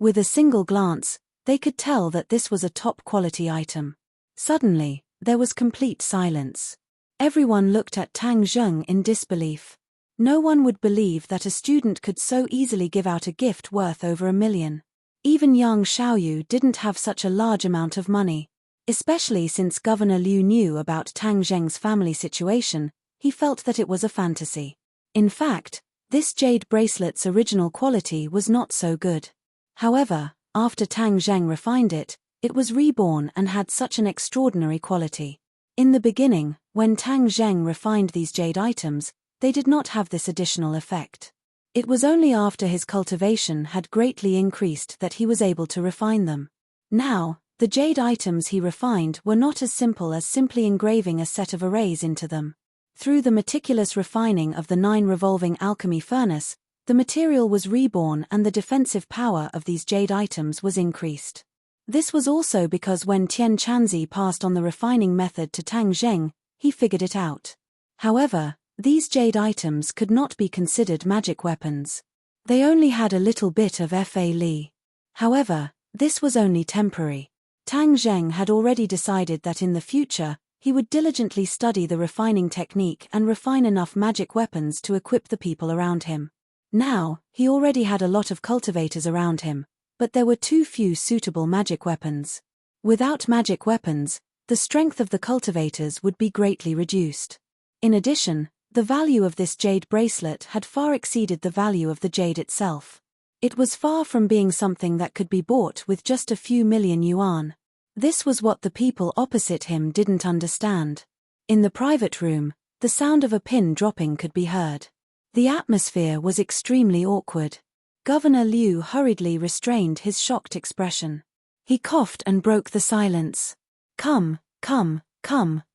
With a single glance, they could tell that this was a top-quality item. Suddenly, there was complete silence. Everyone looked at Tang Zheng in disbelief. No one would believe that a student could so easily give out a gift worth over 1,000,000. Even Yang Xiaoyu didn't have such a large amount of money. Especially since Governor Liu knew about Tang Zheng's family situation, he felt that it was a fantasy. In fact, this jade bracelet's original quality was not so good. However, after Tang Zheng refined it, it was reborn and had such an extraordinary quality. In the beginning, when Tang Zheng refined these jade items, they did not have this additional effect. It was only after his cultivation had greatly increased that he was able to refine them. Now, the jade items he refined were not as simple as simply engraving a set of arrays into them. Through the meticulous refining of the 9 revolving alchemy furnace, the material was reborn and the defensive power of these jade items was increased. This was also because when Tian Chanzi passed on the refining method to Tang Zheng, he figured it out. However, these jade items could not be considered magic weapons. They only had a little bit of Fa Li. However, this was only temporary. Tang Zheng had already decided that in the future, he would diligently study the refining technique and refine enough magic weapons to equip the people around him. Now, he already had a lot of cultivators around him, but there were too few suitable magic weapons. Without magic weapons, the strength of the cultivators would be greatly reduced. In addition, The value of this jade bracelet had far exceeded the value of the jade itself. It was far from being something that could be bought with just a few million yuan. This was what the people opposite him didn't understand. In the private room, the sound of a pin dropping could be heard. The atmosphere was extremely awkward. Governor Liu hurriedly restrained his shocked expression. He coughed and broke the silence. Come,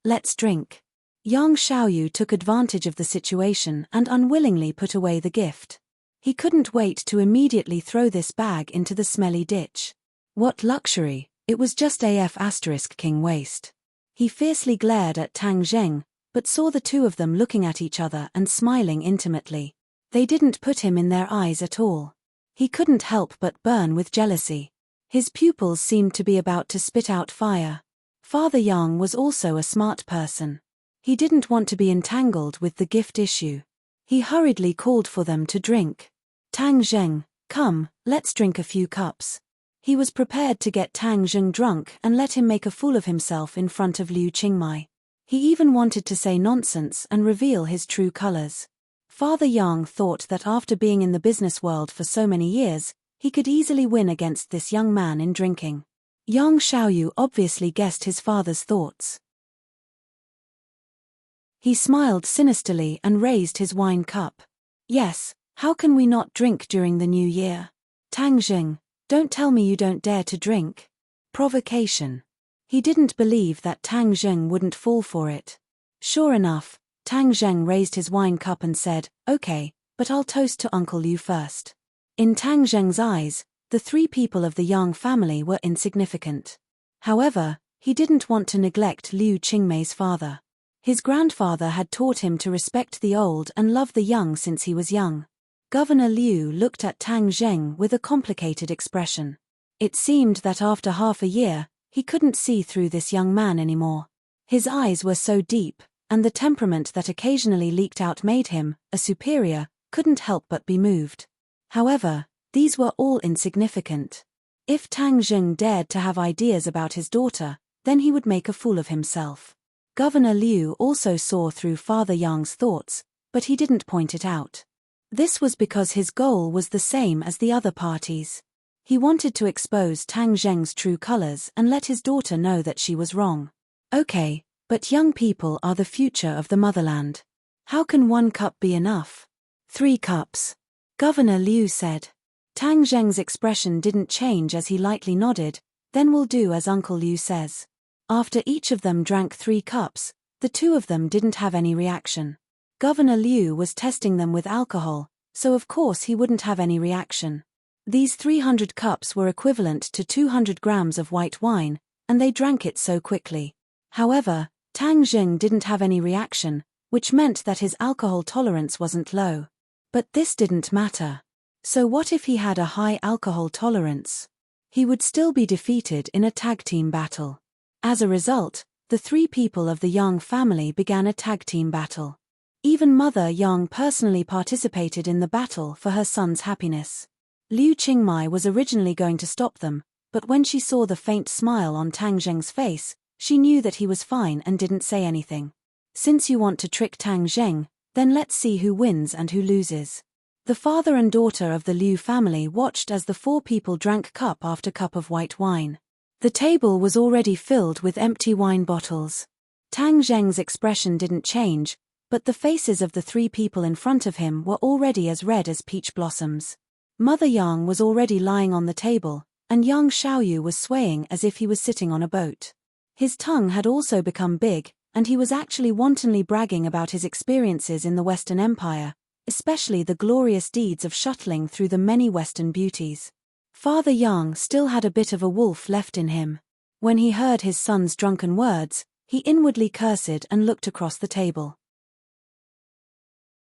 let's drink. Yang Xiaoyu took advantage of the situation and unwillingly put away the gift. He couldn't wait to immediately throw this bag into the smelly ditch. What luxury, it was just king waste. He fiercely glared at Tang Zheng, but saw the two of them looking at each other and smiling intimately. They didn't put him in their eyes at all. He couldn't help but burn with jealousy. His pupils seemed to be about to spit out fire. Father Yang was also a smart person. He didn't want to be entangled with the gift issue. He hurriedly called for them to drink. Tang Zheng, come, let's drink a few cups. He was prepared to get Tang Zheng drunk and let him make a fool of himself in front of Liu Qingmai. He even wanted to say nonsense and reveal his true colors. Father Yang thought that after being in the business world for so many years, he could easily win against this young man in drinking. Yang Xiaoyu obviously guessed his father's thoughts. He smiled sinisterly and raised his wine cup. Yes, how can we not drink during the new year? Tang Zheng, don't tell me you don't dare to drink. Provocation. He didn't believe that Tang Zheng wouldn't fall for it. Sure enough, Tang Zheng raised his wine cup and said, okay, but I'll toast to Uncle Liu first. In Tang Zheng's eyes, the three people of the Yang family were insignificant. However, he didn't want to neglect Liu Qingmei's father. His grandfather had taught him to respect the old and love the young since he was young. Governor Liu looked at Tang Zheng with a complicated expression. It seemed that after half a year, he couldn't see through this young man anymore. His eyes were so deep, and the temperament that occasionally leaked out made him, a superior, couldn't help but be moved. However, these were all insignificant. If Tang Zheng dared to have ideas about his daughter, then he would make a fool of himself. Governor Liu also saw through Father Yang's thoughts, but he didn't point it out. This was because his goal was the same as the other parties. He wanted to expose Tang Zheng's true colors and let his daughter know that she was wrong. Okay, but young people are the future of the motherland. How can 1 cup be enough? 3 cups. Governor Liu said. Tang Zheng's expression didn't change as he lightly nodded, then we'll do as Uncle Liu says. After each of them drank 3 cups, the two of them didn't have any reaction. Governor Liu was testing them with alcohol, so of course he wouldn't have any reaction. These 300 cups were equivalent to 200 grams of white wine, and they drank it so quickly. However, Tang Zheng didn't have any reaction, which meant that his alcohol tolerance wasn't low. But this didn't matter. So what if he had a high alcohol tolerance? He would still be defeated in a tag team battle. As a result, the 3 people of the Yang family began a tag team battle. Even Mother Yang personally participated in the battle for her son's happiness. Liu Qingmai was originally going to stop them, but when she saw the faint smile on Tang Zheng's face, she knew that he was fine and didn't say anything. Since you want to trick Tang Zheng, then let's see who wins and who loses. The father and daughter of the Liu family watched as the 4 people drank cup after cup of white wine. The table was already filled with empty wine bottles. Tang Zheng's expression didn't change, but the faces of the 3 people in front of him were already as red as peach blossoms. Mother Yang was already lying on the table, and Yang Xiaoyu was swaying as if he was sitting on a boat. His tongue had also become big, and he was actually wantonly bragging about his experiences in the Western Empire, especially the glorious deeds of shuttling through the many Western beauties. Father Yang still had a bit of a wolf left in him. When he heard his son's drunken words, he inwardly cursed and looked across the table.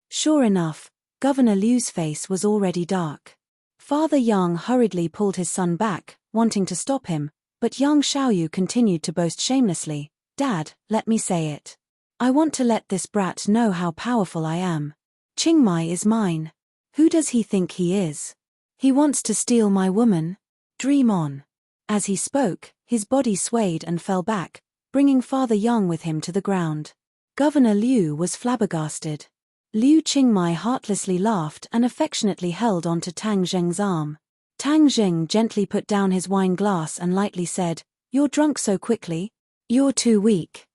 Sure enough, Governor Liu's face was already dark. Father Yang hurriedly pulled his son back, wanting to stop him, but Yang Xiaoyu continued to boast shamelessly, "Dad, let me say it. I want to let this brat know how powerful I am. Qingmai is mine. Who does he think he is? He wants to steal my woman? Dream on." As he spoke, his body swayed and fell back, bringing Father Yang with him to the ground. Governor Liu was flabbergasted. Liu Qingmai heartlessly laughed and affectionately held onto Tang Zheng's arm. Tang Zheng gently put down his wine glass and lightly said, "You're drunk so quickly? You're too weak."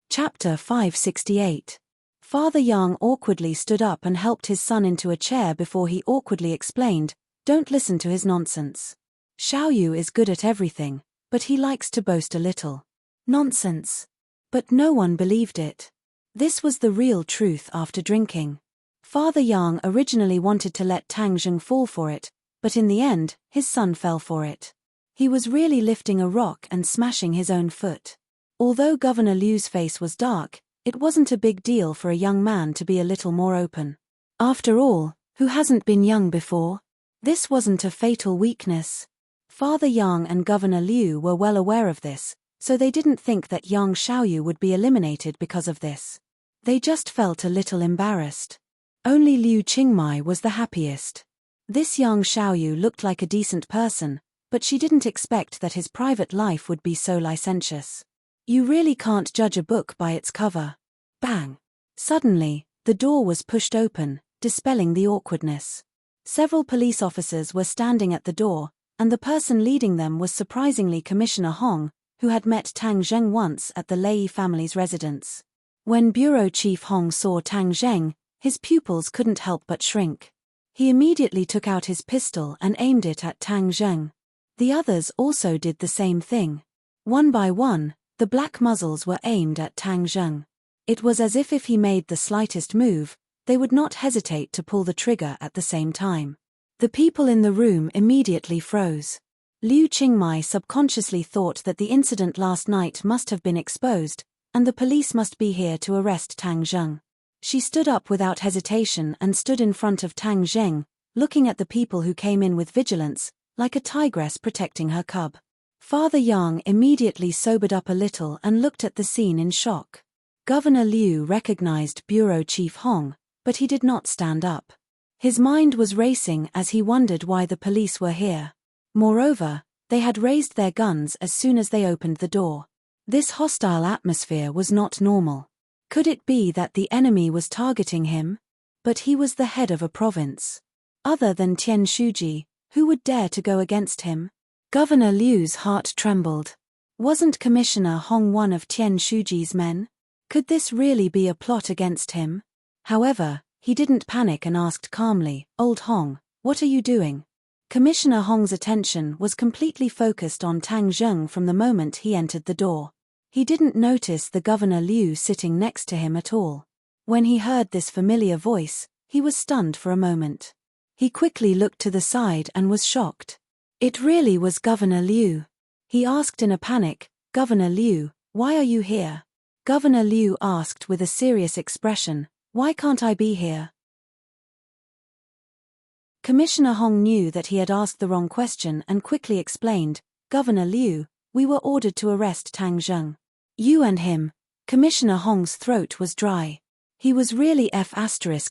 Chapter 568. Father Yang awkwardly stood up and helped his son into a chair before he awkwardly explained, "Don't listen to his nonsense. Xiaoyu is good at everything, but he likes to boast a little." Nonsense. But no one believed it. This was the real truth after drinking. Father Yang originally wanted to let Tang Zheng fall for it, but in the end, his son fell for it. He was really lifting a rock and smashing his own foot. Although Governor Liu's face was dark, it wasn't a big deal for a young man to be a little more open. After all, who hasn't been young before? This wasn't a fatal weakness. Father Yang and Governor Liu were well aware of this, so they didn't think that young Xiaoyu would be eliminated because of this. They just felt a little embarrassed. Only Liu Qingmai was the happiest. This young Xiaoyu looked like a decent person, but she didn't expect that his private life would be so licentious. You really can't judge a book by its cover. Bang! Suddenly, the door was pushed open, dispelling the awkwardness. Several police officers were standing at the door, and the person leading them was surprisingly Commissioner Hong, who had met Tang Zheng once at the Lei family's residence. When Bureau Chief Hong saw Tang Zheng, his pupils couldn't help but shrink. He immediately took out his pistol and aimed it at Tang Zheng. The others also did the same thing. One by one, the black muzzles were aimed at Tang Zheng. It was as if he made the slightest move, they would not hesitate to pull the trigger at the same time. The people in the room immediately froze. Liu Qingmai subconsciously thought that the incident last night must have been exposed, and the police must be here to arrest Tang Zheng. She stood up without hesitation and stood in front of Tang Zheng, looking at the people who came in with vigilance, like a tigress protecting her cub. Father Yang immediately sobered up a little and looked at the scene in shock. Governor Liu recognized Bureau Chief Hong, but he did not stand up. His mind was racing as he wondered why the police were here. Moreover, they had raised their guns as soon as they opened the door. This hostile atmosphere was not normal. Could it be that the enemy was targeting him? But he was the head of a province. Other than Tian Shuji, who would dare to go against him? Governor Liu's heart trembled. Wasn't Commissioner Hong one of Tian Shuji's men? Could this really be a plot against him? However, he didn't panic and asked calmly, "Old Hong, what are you doing?" Commissioner Hong's attention was completely focused on Tang Zheng from the moment he entered the door. He didn't notice the Governor Liu sitting next to him at all. When he heard this familiar voice, he was stunned for a moment. He quickly looked to the side and was shocked. It really was Governor Liu. He asked in a panic, "Governor Liu, why are you here?" Governor Liu asked with a serious expression, "Why can't I be here?" Commissioner Hong knew that he had asked the wrong question and quickly explained, "Governor Liu, we were ordered to arrest Tang Zheng." "You and him?" Commissioner Hong's throat was dry. He was really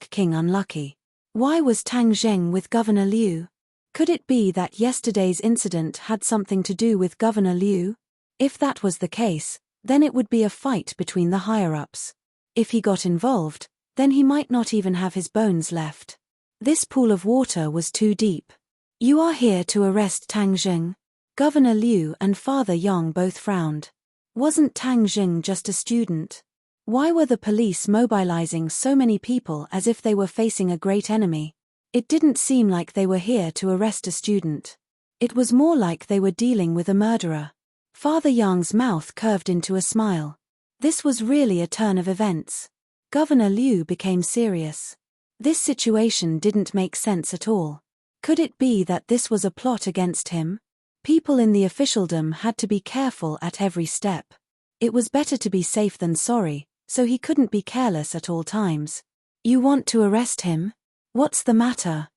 King unlucky. Why was Tang Zheng with Governor Liu? Could it be that yesterday's incident had something to do with Governor Liu? If that was the case, then it would be a fight between the higher-ups. If he got involved, then he might not even have his bones left. This pool of water was too deep. "You are here to arrest Tang Zheng?" Governor Liu and Father Yang both frowned. Wasn't Tang Zheng just a student? Why were the police mobilizing so many people as if they were facing a great enemy? It didn't seem like they were here to arrest a student. It was more like they were dealing with a murderer. Father Yang's mouth curved into a smile. This was really a turn of events. Governor Liu became serious. This situation didn't make sense at all. Could it be that this was a plot against him? People in the officialdom had to be careful at every step. It was better to be safe than sorry, so he couldn't be careless at all times. "You want to arrest him? What's the matter?"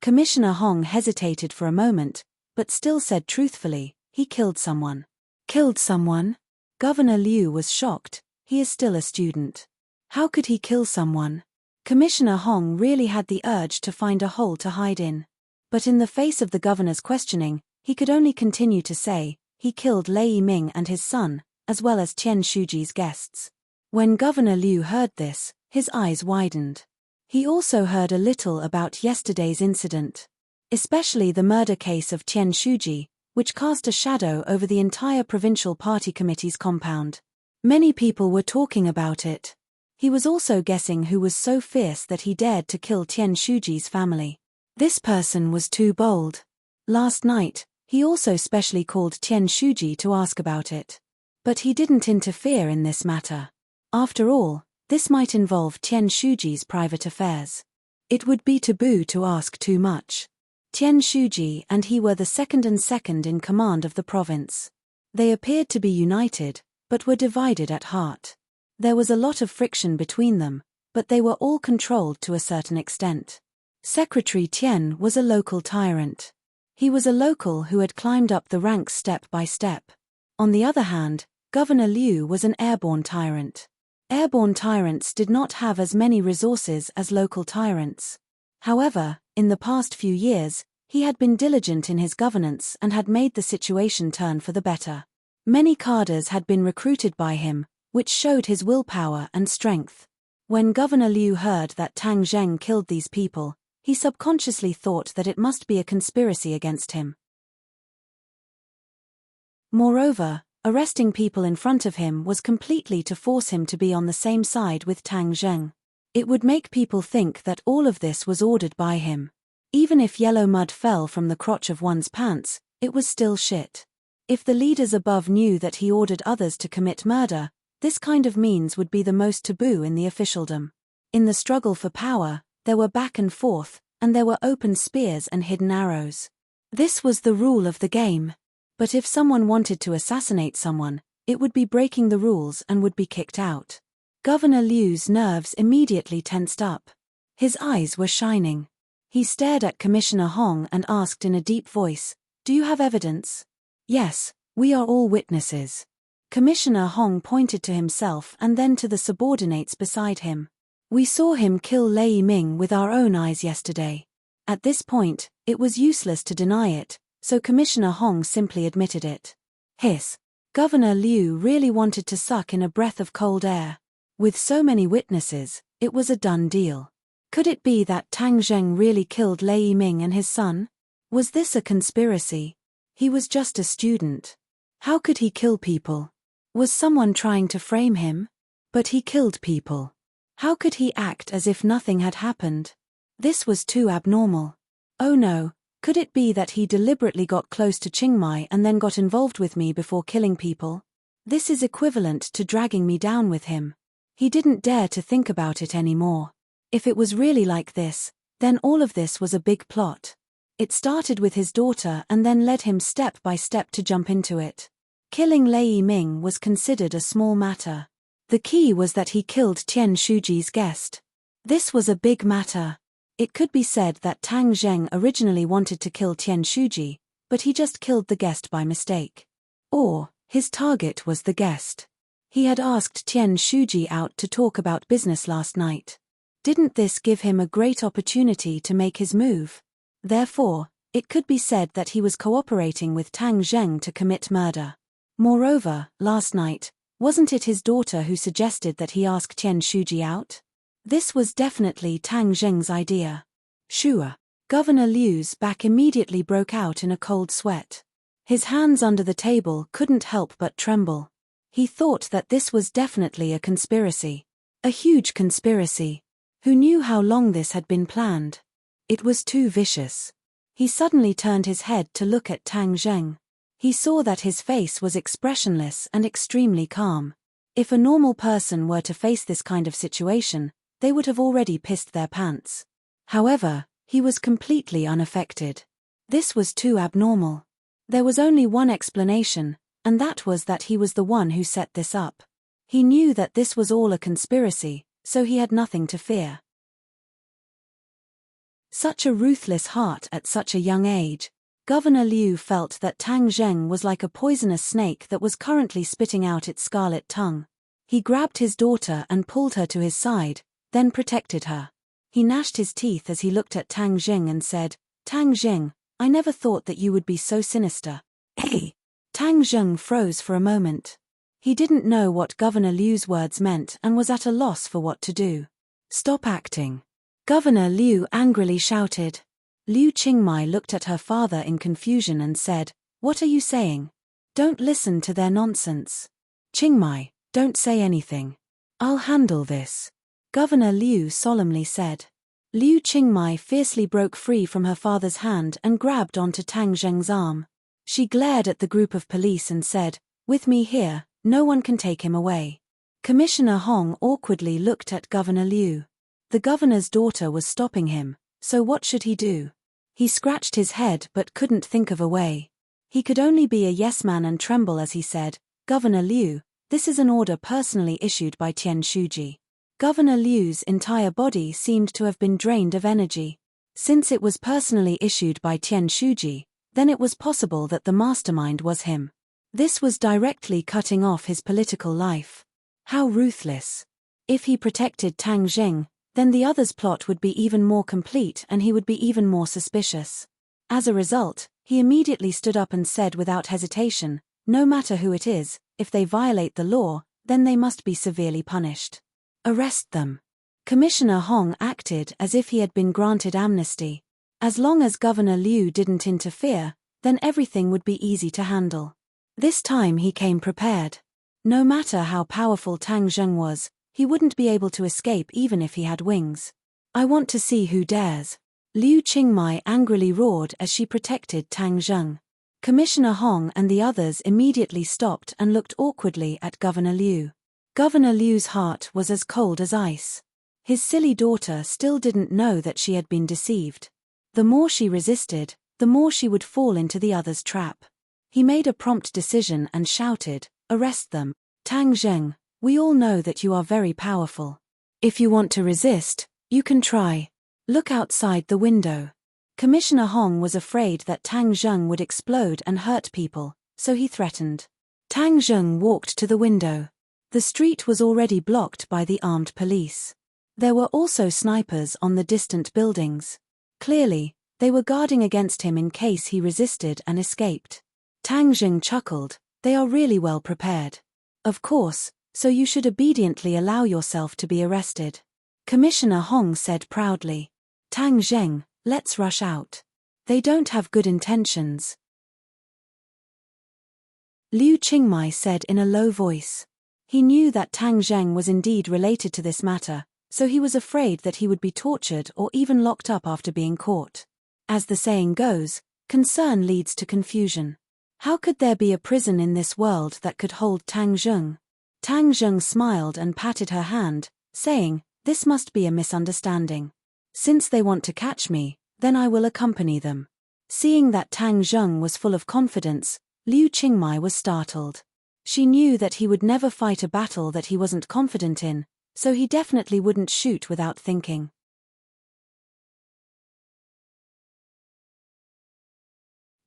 Commissioner Hong hesitated for a moment, but still said truthfully, "He killed someone." "Killed someone?" Governor Liu was shocked. He is still a student. How could he kill someone? Commissioner Hong really had the urge to find a hole to hide in. But in the face of the governor's questioning, he could only continue to say, "He killed Lei Ming and his son, as well as Tian Shuji's guests. When Governor Liu heard this, his eyes widened. He also heard a little about yesterday's incident, especially the murder case of Tian Shuji, which cast a shadow over the entire provincial party committee's compound. Many people were talking about it. He was also guessing who was so fierce that he dared to kill Tian Shuji's family. This person was too bold. Last night, he also specially called Tian Shuji to ask about it. But he didn't interfere in this matter. After all, this might involve Tian Shuji's private affairs. It would be taboo to ask too much. Tian Shuji and he were the second in command of the province. They appeared to be united, but were divided at heart. There was a lot of friction between them, but they were all controlled to a certain extent. Secretary Tian was a local tyrant. He was a local who had climbed up the ranks step by step. On the other hand, Governor Liu was an airborne tyrant. Airborne tyrants did not have as many resources as local tyrants. However, in the past few years, he had been diligent in his governance and had made the situation turn for the better. Many cadres had been recruited by him, which showed his willpower and strength. When Governor Liu heard that Tang Zheng killed these people, he subconsciously thought that it must be a conspiracy against him. Moreover, arresting people in front of him was completely to force him to be on the same side with Tang Zheng. It would make people think that all of this was ordered by him. Even if yellow mud fell from the crotch of one's pants, it was still shit. If the leaders above knew that he ordered others to commit murder, this kind of means would be the most taboo in the officialdom. In the struggle for power, there were back and forth, and there were open spears and hidden arrows. This was the rule of the game. But if someone wanted to assassinate someone, it would be breaking the rules and would be kicked out. Governor Liu's nerves immediately tensed up. His eyes were shining. He stared at Commissioner Hong and asked in a deep voice, "Do you have evidence?" "Yes, we are all witnesses." Commissioner Hong pointed to himself and then to the subordinates beside him. "We saw him kill Lei Ming with our own eyes yesterday." At this point, it was useless to deny it, so Commissioner Hong simply admitted it. Hiss. Governor Liu really wanted to suck in a breath of cold air. With so many witnesses, it was a done deal. Could it be that Tang Zheng really killed Lei Ming and his son? Was this a conspiracy? He was just a student. How could he kill people? Was someone trying to frame him? But he killed people. How could he act as if nothing had happened? This was too abnormal. Oh no, could it be that he deliberately got close to Qingmai and then got involved with me before killing people? This is equivalent to dragging me down with him. He didn't dare to think about it anymore. If it was really like this, then all of this was a big plot. It started with his daughter and then led him step by step to jump into it. Killing Lei Ming was considered a small matter. The key was that he killed Tian Shuji's guest. This was a big matter. It could be said that Tang Zheng originally wanted to kill Tian Shuji, but he just killed the guest by mistake. Or, his target was the guest. He had asked Tian Shuji out to talk about business last night. Didn't this give him a great opportunity to make his move? Therefore, it could be said that he was cooperating with Tang Zheng to commit murder. Moreover, last night, wasn't it his daughter who suggested that he ask Tian Shuji out? This was definitely Tang Zheng's idea. Sure. Governor Liu's back immediately broke out in a cold sweat. His hands under the table couldn't help but tremble. He thought that this was definitely a conspiracy. A huge conspiracy. Who knew how long this had been planned? It was too vicious. He suddenly turned his head to look at Tang Zheng. He saw that his face was expressionless and extremely calm. If a normal person were to face this kind of situation, they would have already pissed their pants. However, he was completely unaffected. This was too abnormal. There was only one explanation, and that was that he was the one who set this up. He knew that this was all a conspiracy, so he had nothing to fear. Such a ruthless heart at such a young age. Governor Liu felt that Tang Zheng was like a poisonous snake that was currently spitting out its scarlet tongue. He grabbed his daughter and pulled her to his side, then protected her. He gnashed his teeth as he looked at Tang Zheng and said, "Tang Zheng, I never thought that you would be so sinister." Hey! Tang Zheng froze for a moment. He didn't know what Governor Liu's words meant and was at a loss for what to do. "Stop acting!" Governor Liu angrily shouted. Liu Qingmai looked at her father in confusion and said, "What are you saying? Don't listen to their nonsense." "Qingmai, don't say anything. I'll handle this," Governor Liu solemnly said. Liu Qingmai fiercely broke free from her father's hand and grabbed onto Tang Zheng's arm. She glared at the group of police and said, "With me here, no one can take him away." Commissioner Hong awkwardly looked at Governor Liu. The governor's daughter was stopping him, so what should he do? He scratched his head but couldn't think of a way. He could only be a yes man and tremble as he said, "Governor Liu, this is an order personally issued by Tian Shuji." Governor Liu's entire body seemed to have been drained of energy. Since it was personally issued by Tian Shuji, then it was possible that the mastermind was him. This was directly cutting off his political life. How ruthless. If he protected Tang Zheng, then the other's plot would be even more complete and he would be even more suspicious. As a result, he immediately stood up and said without hesitation, "No matter who it is, if they violate the law, then they must be severely punished. Arrest them." Commissioner Hong acted as if he had been granted amnesty. As long as Governor Liu didn't interfere, then everything would be easy to handle. This time he came prepared. No matter how powerful Tang Zheng was, he wouldn't be able to escape even if he had wings. "I want to see who dares." Liu Qingmai angrily roared as she protected Tang Zheng. Commissioner Hong and the others immediately stopped and looked awkwardly at Governor Liu. Governor Liu's heart was as cold as ice. His silly daughter still didn't know that she had been deceived. The more she resisted, the more she would fall into the other's trap. He made a prompt decision and shouted, "Arrest them. Tang Zheng, we all know that you are very powerful. If you want to resist, you can try. Look outside the window." Commissioner Hong was afraid that Tang Zheng would explode and hurt people, so he threatened. Tang Zheng walked to the window. The street was already blocked by the armed police. There were also snipers on the distant buildings. Clearly, they were guarding against him in case he resisted and escaped. Tang Zheng chuckled, "They are really well prepared. Of course, so you should obediently allow yourself to be arrested." Commissioner Hong said proudly. "Tang Zheng, let's rush out. They don't have good intentions." Liu Qingmai said in a low voice. He knew that Tang Zheng was indeed related to this matter, so he was afraid that he would be tortured or even locked up after being caught. As the saying goes, concern leads to confusion. How could there be a prison in this world that could hold Tang Zheng? Tang Zheng smiled and patted her hand, saying, "This must be a misunderstanding. Since they want to catch me, then I will accompany them." Seeing that Tang Zheng was full of confidence, Liu Qingmai was startled. She knew that he would never fight a battle that he wasn't confident in, so he definitely wouldn't shoot without thinking.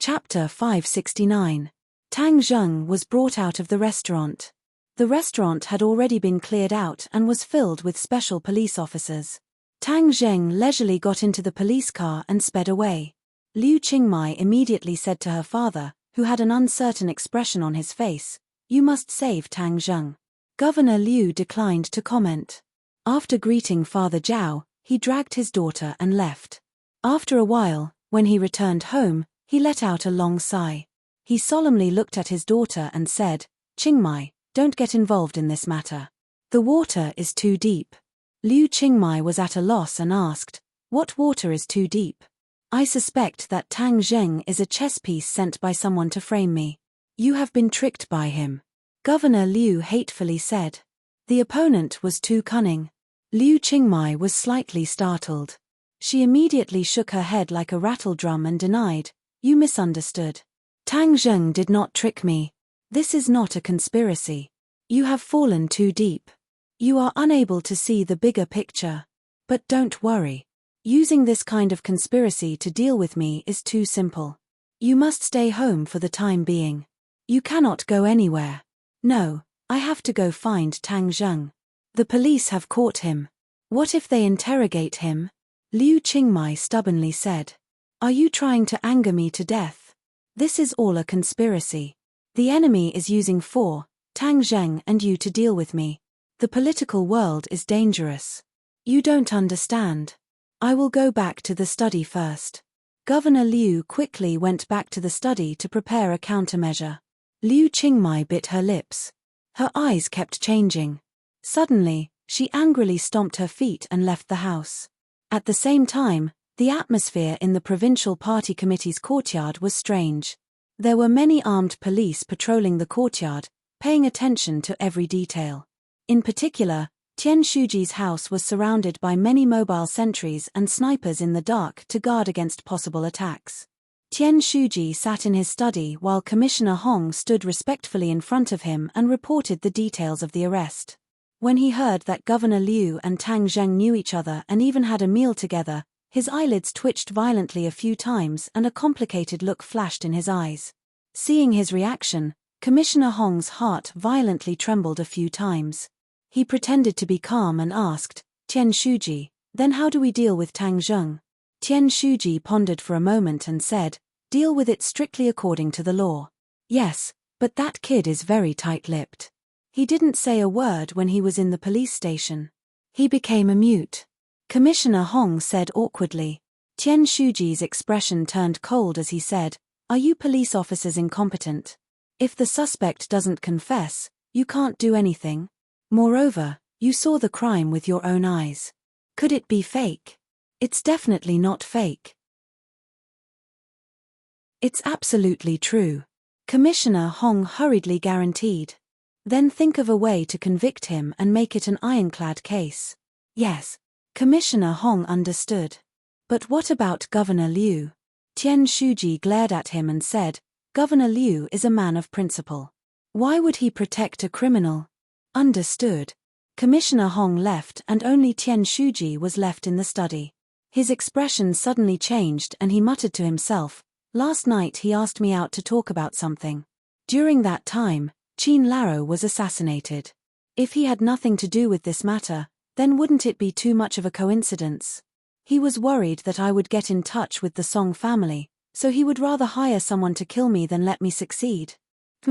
Chapter 569. Tang Zheng was brought out of the restaurant. The restaurant had already been cleared out and was filled with special police officers. Tang Zheng leisurely got into the police car and sped away. Liu Qingmai immediately said to her father, who had an uncertain expression on his face, "You must save Tang Zheng." Governor Liu declined to comment. After greeting Father Zhao, he dragged his daughter and left. After a while, when he returned home, he let out a long sigh. He solemnly looked at his daughter and said, "Qingmai, don't get involved in this matter. The water is too deep." Liu Qingmai was at a loss and asked, "What water is too deep?" "I suspect that Tang Zheng is a chess piece sent by someone to frame me. You have been tricked by him," Governor Liu hatefully said. The opponent was too cunning. Liu Qingmai was slightly startled. She immediately shook her head like a rattledrum and denied, "You misunderstood. Tang Zheng did not trick me. This is not a conspiracy. You have fallen too deep. You are unable to see the bigger picture. But don't worry. Using this kind of conspiracy to deal with me is too simple. You must stay home for the time being. You cannot go anywhere." "No, I have to go find Tang Zheng. The police have caught him." "What if they interrogate him?" Liu Qingmai stubbornly said. "Are you trying to anger me to death? This is all a conspiracy. The enemy is using Tang Zheng and you to deal with me. The political world is dangerous. You don't understand. I will go back to the study first. Governor Liu quickly went back to the study to prepare a countermeasure. Liu Qingmai bit her lips. Her eyes kept changing. Suddenly, she angrily stomped her feet and left the house. At the same time, the atmosphere in the provincial party committee's courtyard was strange. There were many armed police patrolling the courtyard, paying attention to every detail. In particular, Tian Shuji's house was surrounded by many mobile sentries and snipers in the dark to guard against possible attacks. Tian Shuji sat in his study while Commissioner Hong stood respectfully in front of him and reported the details of the arrest. When he heard that Governor Liu and Tang Zheng knew each other and even had a meal together, his eyelids twitched violently a few times and a complicated look flashed in his eyes. Seeing his reaction, Commissioner Hong's heart violently trembled a few times. He pretended to be calm and asked, Tian Shuji, then how do we deal with Tang Zheng? Tian Shuji pondered for a moment and said, deal with it strictly according to the law. Yes, but that kid is very tight-lipped. He didn't say a word when he was in the police station. He became a mute. Commissioner Hong said awkwardly. Tian Shuji's expression turned cold as he said, are you police officers incompetent? If the suspect doesn't confess, you can't do anything. Moreover, you saw the crime with your own eyes. Could it be fake? It's definitely not fake. It's absolutely true. Commissioner Hong hurriedly guaranteed. Then think of a way to convict him and make it an ironclad case. Yes. Commissioner Hong understood. But what about Governor Liu? Tian Shuji glared at him and said, Governor Liu is a man of principle. Why would he protect a criminal? Understood. Commissioner Hong left and only Tian Shuji was left in the study. His expression suddenly changed and he muttered to himself, last night he asked me out to talk about something. During that time, Qin Laro was assassinated. If he had nothing to do with this matter, then wouldn't it be too much of a coincidence? He was worried that I would get in touch with the Song family, so he would rather hire someone to kill me than let me succeed.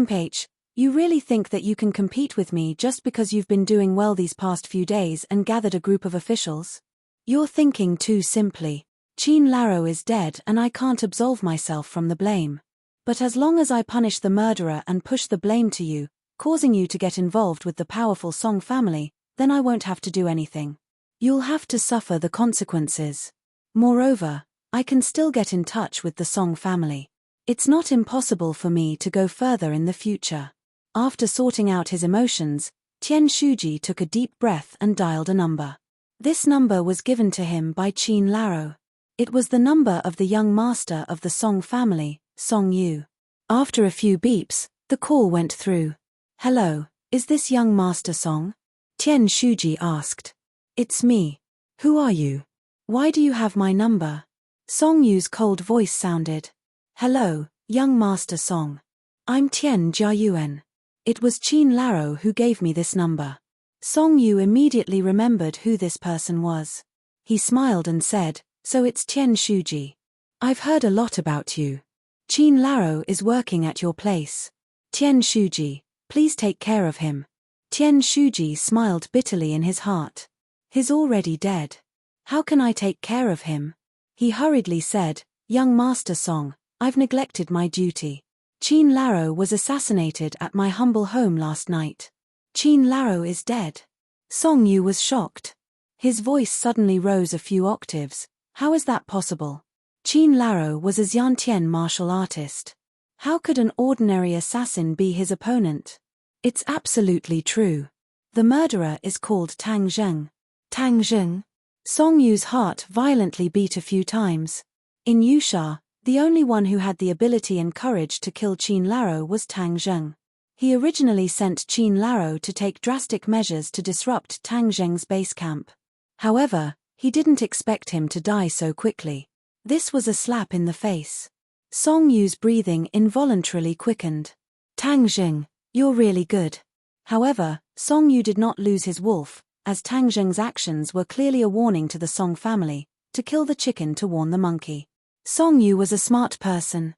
H, you really think that you can compete with me just because you've been doing well these past few days and gathered a group of officials? You're thinking too simply. Qin Laro is dead and I can't absolve myself from the blame. But as long as I punish the murderer and push the blame to you, causing you to get involved with the powerful Song family, then I won't have to do anything. You'll have to suffer the consequences. Moreover, I can still get in touch with the Song family. It's not impossible for me to go further in the future. After sorting out his emotions, Tian Shuji took a deep breath and dialed a number. This number was given to him by Qin Laro. It was the number of the young master of the Song family, Song Yu. After a few beeps, the call went through. Hello, is this young master Song? Tian Shuji asked. It's me. Who are you? Why do you have my number? Song Yu's cold voice sounded. Hello, young master Song. I'm Tian Jiayuan. It was Qin Laro who gave me this number. Song Yu immediately remembered who this person was. He smiled and said, so it's Tian Shuji. I've heard a lot about you. Qin Laro is working at your place. Tian Shuji, please take care of him. Tian Shuji smiled bitterly in his heart. He's already dead. How can I take care of him? He hurriedly said, young master Song, I've neglected my duty. Qin Laro was assassinated at my humble home last night. Qin Laro is dead. Song Yu was shocked. His voice suddenly rose a few octaves. How is that possible? Qin Laro was a Xiantian martial artist. How could an ordinary assassin be his opponent? It's absolutely true. The murderer is called Tang Zheng. Tang Zheng? Song Yu's heart violently beat a few times. In Yusha, the only one who had the ability and courage to kill Qin Laro was Tang Zheng. He originally sent Qin Laro to take drastic measures to disrupt Tang Zheng's base camp. However, he didn't expect him to die so quickly. This was a slap in the face. Song Yu's breathing involuntarily quickened. Tang Zheng, you're really good. However, Song Yu did not lose his wolf, as Tang Zheng's actions were clearly a warning to the Song family, to kill the chicken to warn the monkey. Song Yu was a smart person.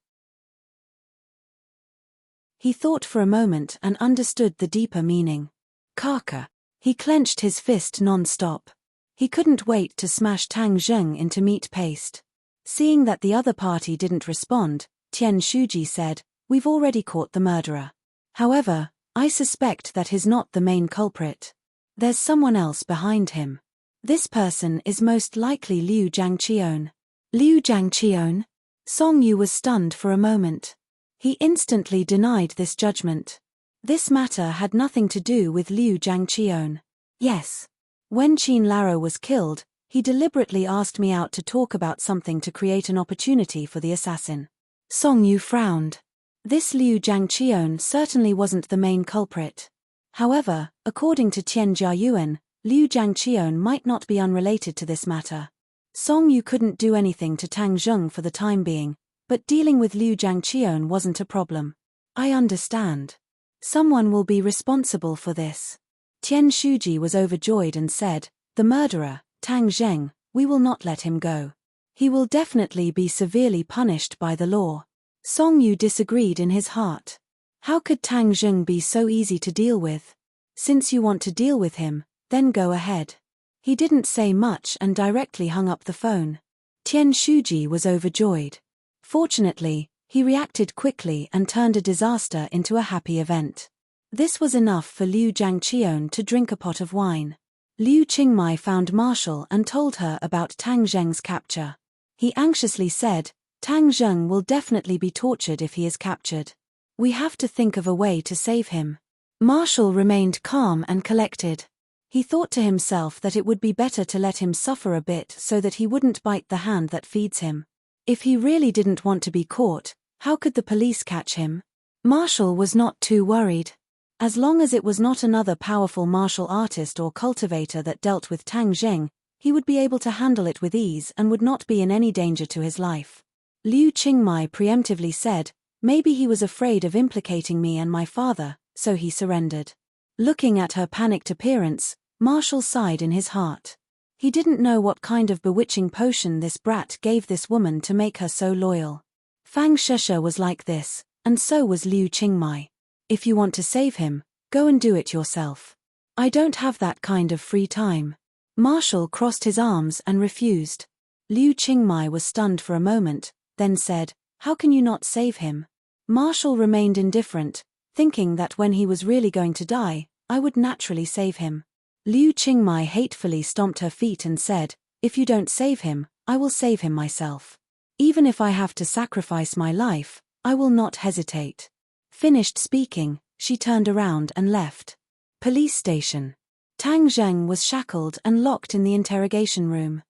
He thought for a moment and understood the deeper meaning. Kaka. He clenched his fist non-stop. He couldn't wait to smash Tang Zheng into meat paste. Seeing that the other party didn't respond, Tian Shuji said, "We've already caught the murderer. However, I suspect that he's not the main culprit. There's someone else behind him. This person is most likely Liu Jiangqion." Liu Jiangqion? Song Yu was stunned for a moment. He instantly denied this judgment. This matter had nothing to do with Liu Jiangqion. Yes. When Qin Laro was killed, he deliberately asked me out to talk about something to create an opportunity for the assassin. Song Yu frowned. This Liu Jiangqion certainly wasn't the main culprit. However, according to Tian Jiayuan, Liu Jiangqion might not be unrelated to this matter. Song Yu couldn't do anything to Tang Zheng for the time being, but dealing with Liu Jiangqion wasn't a problem. I understand. Someone will be responsible for this. Tian Shuji was overjoyed and said, "The murderer, Tang Zheng, we will not let him go. He will definitely be severely punished by the law." Song Yu disagreed in his heart. How could Tang Zheng be so easy to deal with? Since you want to deal with him, then go ahead. He didn't say much and directly hung up the phone. Tian Shuji was overjoyed. Fortunately, he reacted quickly and turned a disaster into a happy event. This was enough for Liu Jiangqion to drink a pot of wine. Liu Qingmai found Marshall and told her about Tang Zheng's capture. He anxiously said, "Tang Zheng will definitely be tortured if he is captured. We have to think of a way to save him." Marshall remained calm and collected. He thought to himself that it would be better to let him suffer a bit so that he wouldn't bite the hand that feeds him. If he really didn't want to be caught, how could the police catch him? Marshall was not too worried. As long as it was not another powerful martial artist or cultivator that dealt with Tang Zheng, he would be able to handle it with ease and would not be in any danger to his life. Liu Qingmai preemptively said, "Maybe he was afraid of implicating me and my father, so he surrendered." Looking at her panicked appearance, Marshall sighed in his heart. He didn't know what kind of bewitching potion this brat gave this woman to make her so loyal. Fang Sheshe was like this, and so was Liu Qingmai. If you want to save him, go and do it yourself. I don't have that kind of free time. Marshall crossed his arms and refused. Liu Qingmai was stunned for a moment, then said, "How can you not save him?" Marshall remained indifferent, thinking that when he was really going to die, I would naturally save him. Liu Qingmai hatefully stomped her feet and said, "If you don't save him, I will save him myself. Even if I have to sacrifice my life, I will not hesitate." Finished speaking, she turned around and left. Police station. Tang Zheng was shackled and locked in the interrogation room.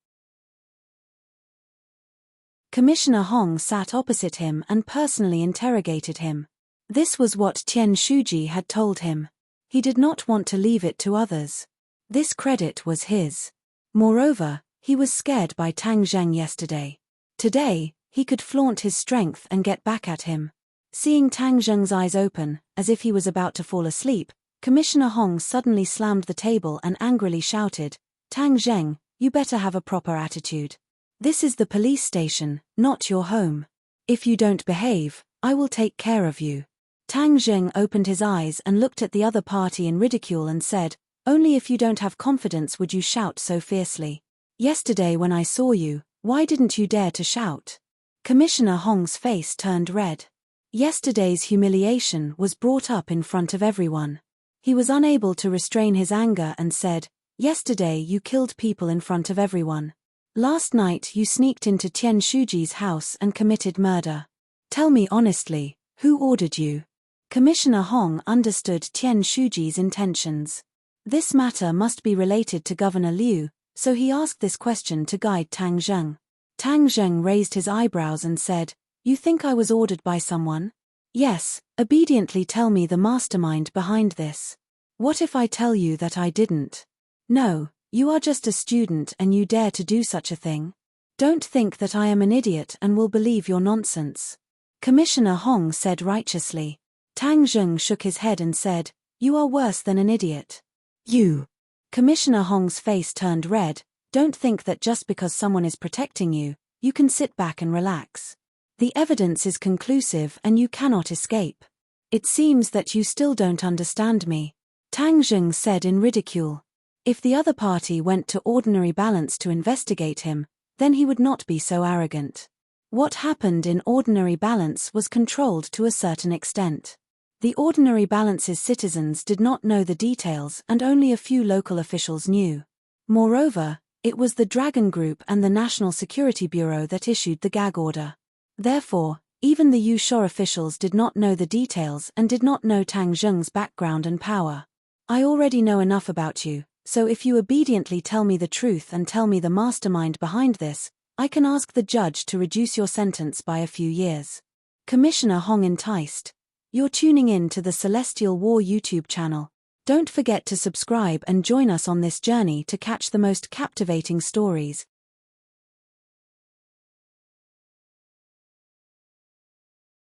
Commissioner Hong sat opposite him and personally interrogated him. This was what Tian Shuji had told him. He did not want to leave it to others. This credit was his. Moreover, he was scared by Tang Zheng yesterday. Today, he could flaunt his strength and get back at him. Seeing Tang Zheng's eyes open, as if he was about to fall asleep, Commissioner Hong suddenly slammed the table and angrily shouted, "Tang Zheng, you better have a proper attitude. This is the police station, not your home. If you don't behave, I will take care of you." Tang Zheng opened his eyes and looked at the other party in ridicule and said, "Only if you don't have confidence would you shout so fiercely. Yesterday when I saw you, why didn't you dare to shout?" Commissioner Hong's face turned red. Yesterday's humiliation was brought up in front of everyone. He was unable to restrain his anger and said, "Yesterday you killed people in front of everyone. Last night you sneaked into Tian Shuji's house and committed murder. Tell me honestly, who ordered you?" Commissioner Hong understood Tian Shuji's intentions. This matter must be related to Governor Liu, so he asked this question to guide Tang Zheng. Tang Zheng raised his eyebrows and said, "You think I was ordered by someone?" "Yes, obediently tell me the mastermind behind this." "What if I tell you that I didn't?" "No, you are just a student and you dare to do such a thing? Don't think that I am an idiot and will believe your nonsense." Commissioner Hong said righteously. Tang Zheng shook his head and said, "You are worse than an idiot. You." Commissioner Hong's face turned red. "Don't think that just because someone is protecting you, you can sit back and relax. The evidence is conclusive and you cannot escape. It seems that you still don't understand me, Tang Zheng said in ridicule. If the other party went to ordinary balance to investigate him, then he would not be so arrogant. What happened in ordinary balance was controlled to a certain extent. The ordinary balance's citizens did not know the details and only a few local officials knew. Moreover, it was the Dragon Group and the National Security Bureau that issued the gag order. Therefore, even the Yushou officials did not know the details and did not know Tang Zheng's background and power. I already know enough about you, so if you obediently tell me the truth and tell me the mastermind behind this, I can ask the judge to reduce your sentence by a few years. Commissioner Hong enticed. You're tuning in to the Celestial War YouTube channel. Don't forget to subscribe and join us on this journey to catch the most captivating stories,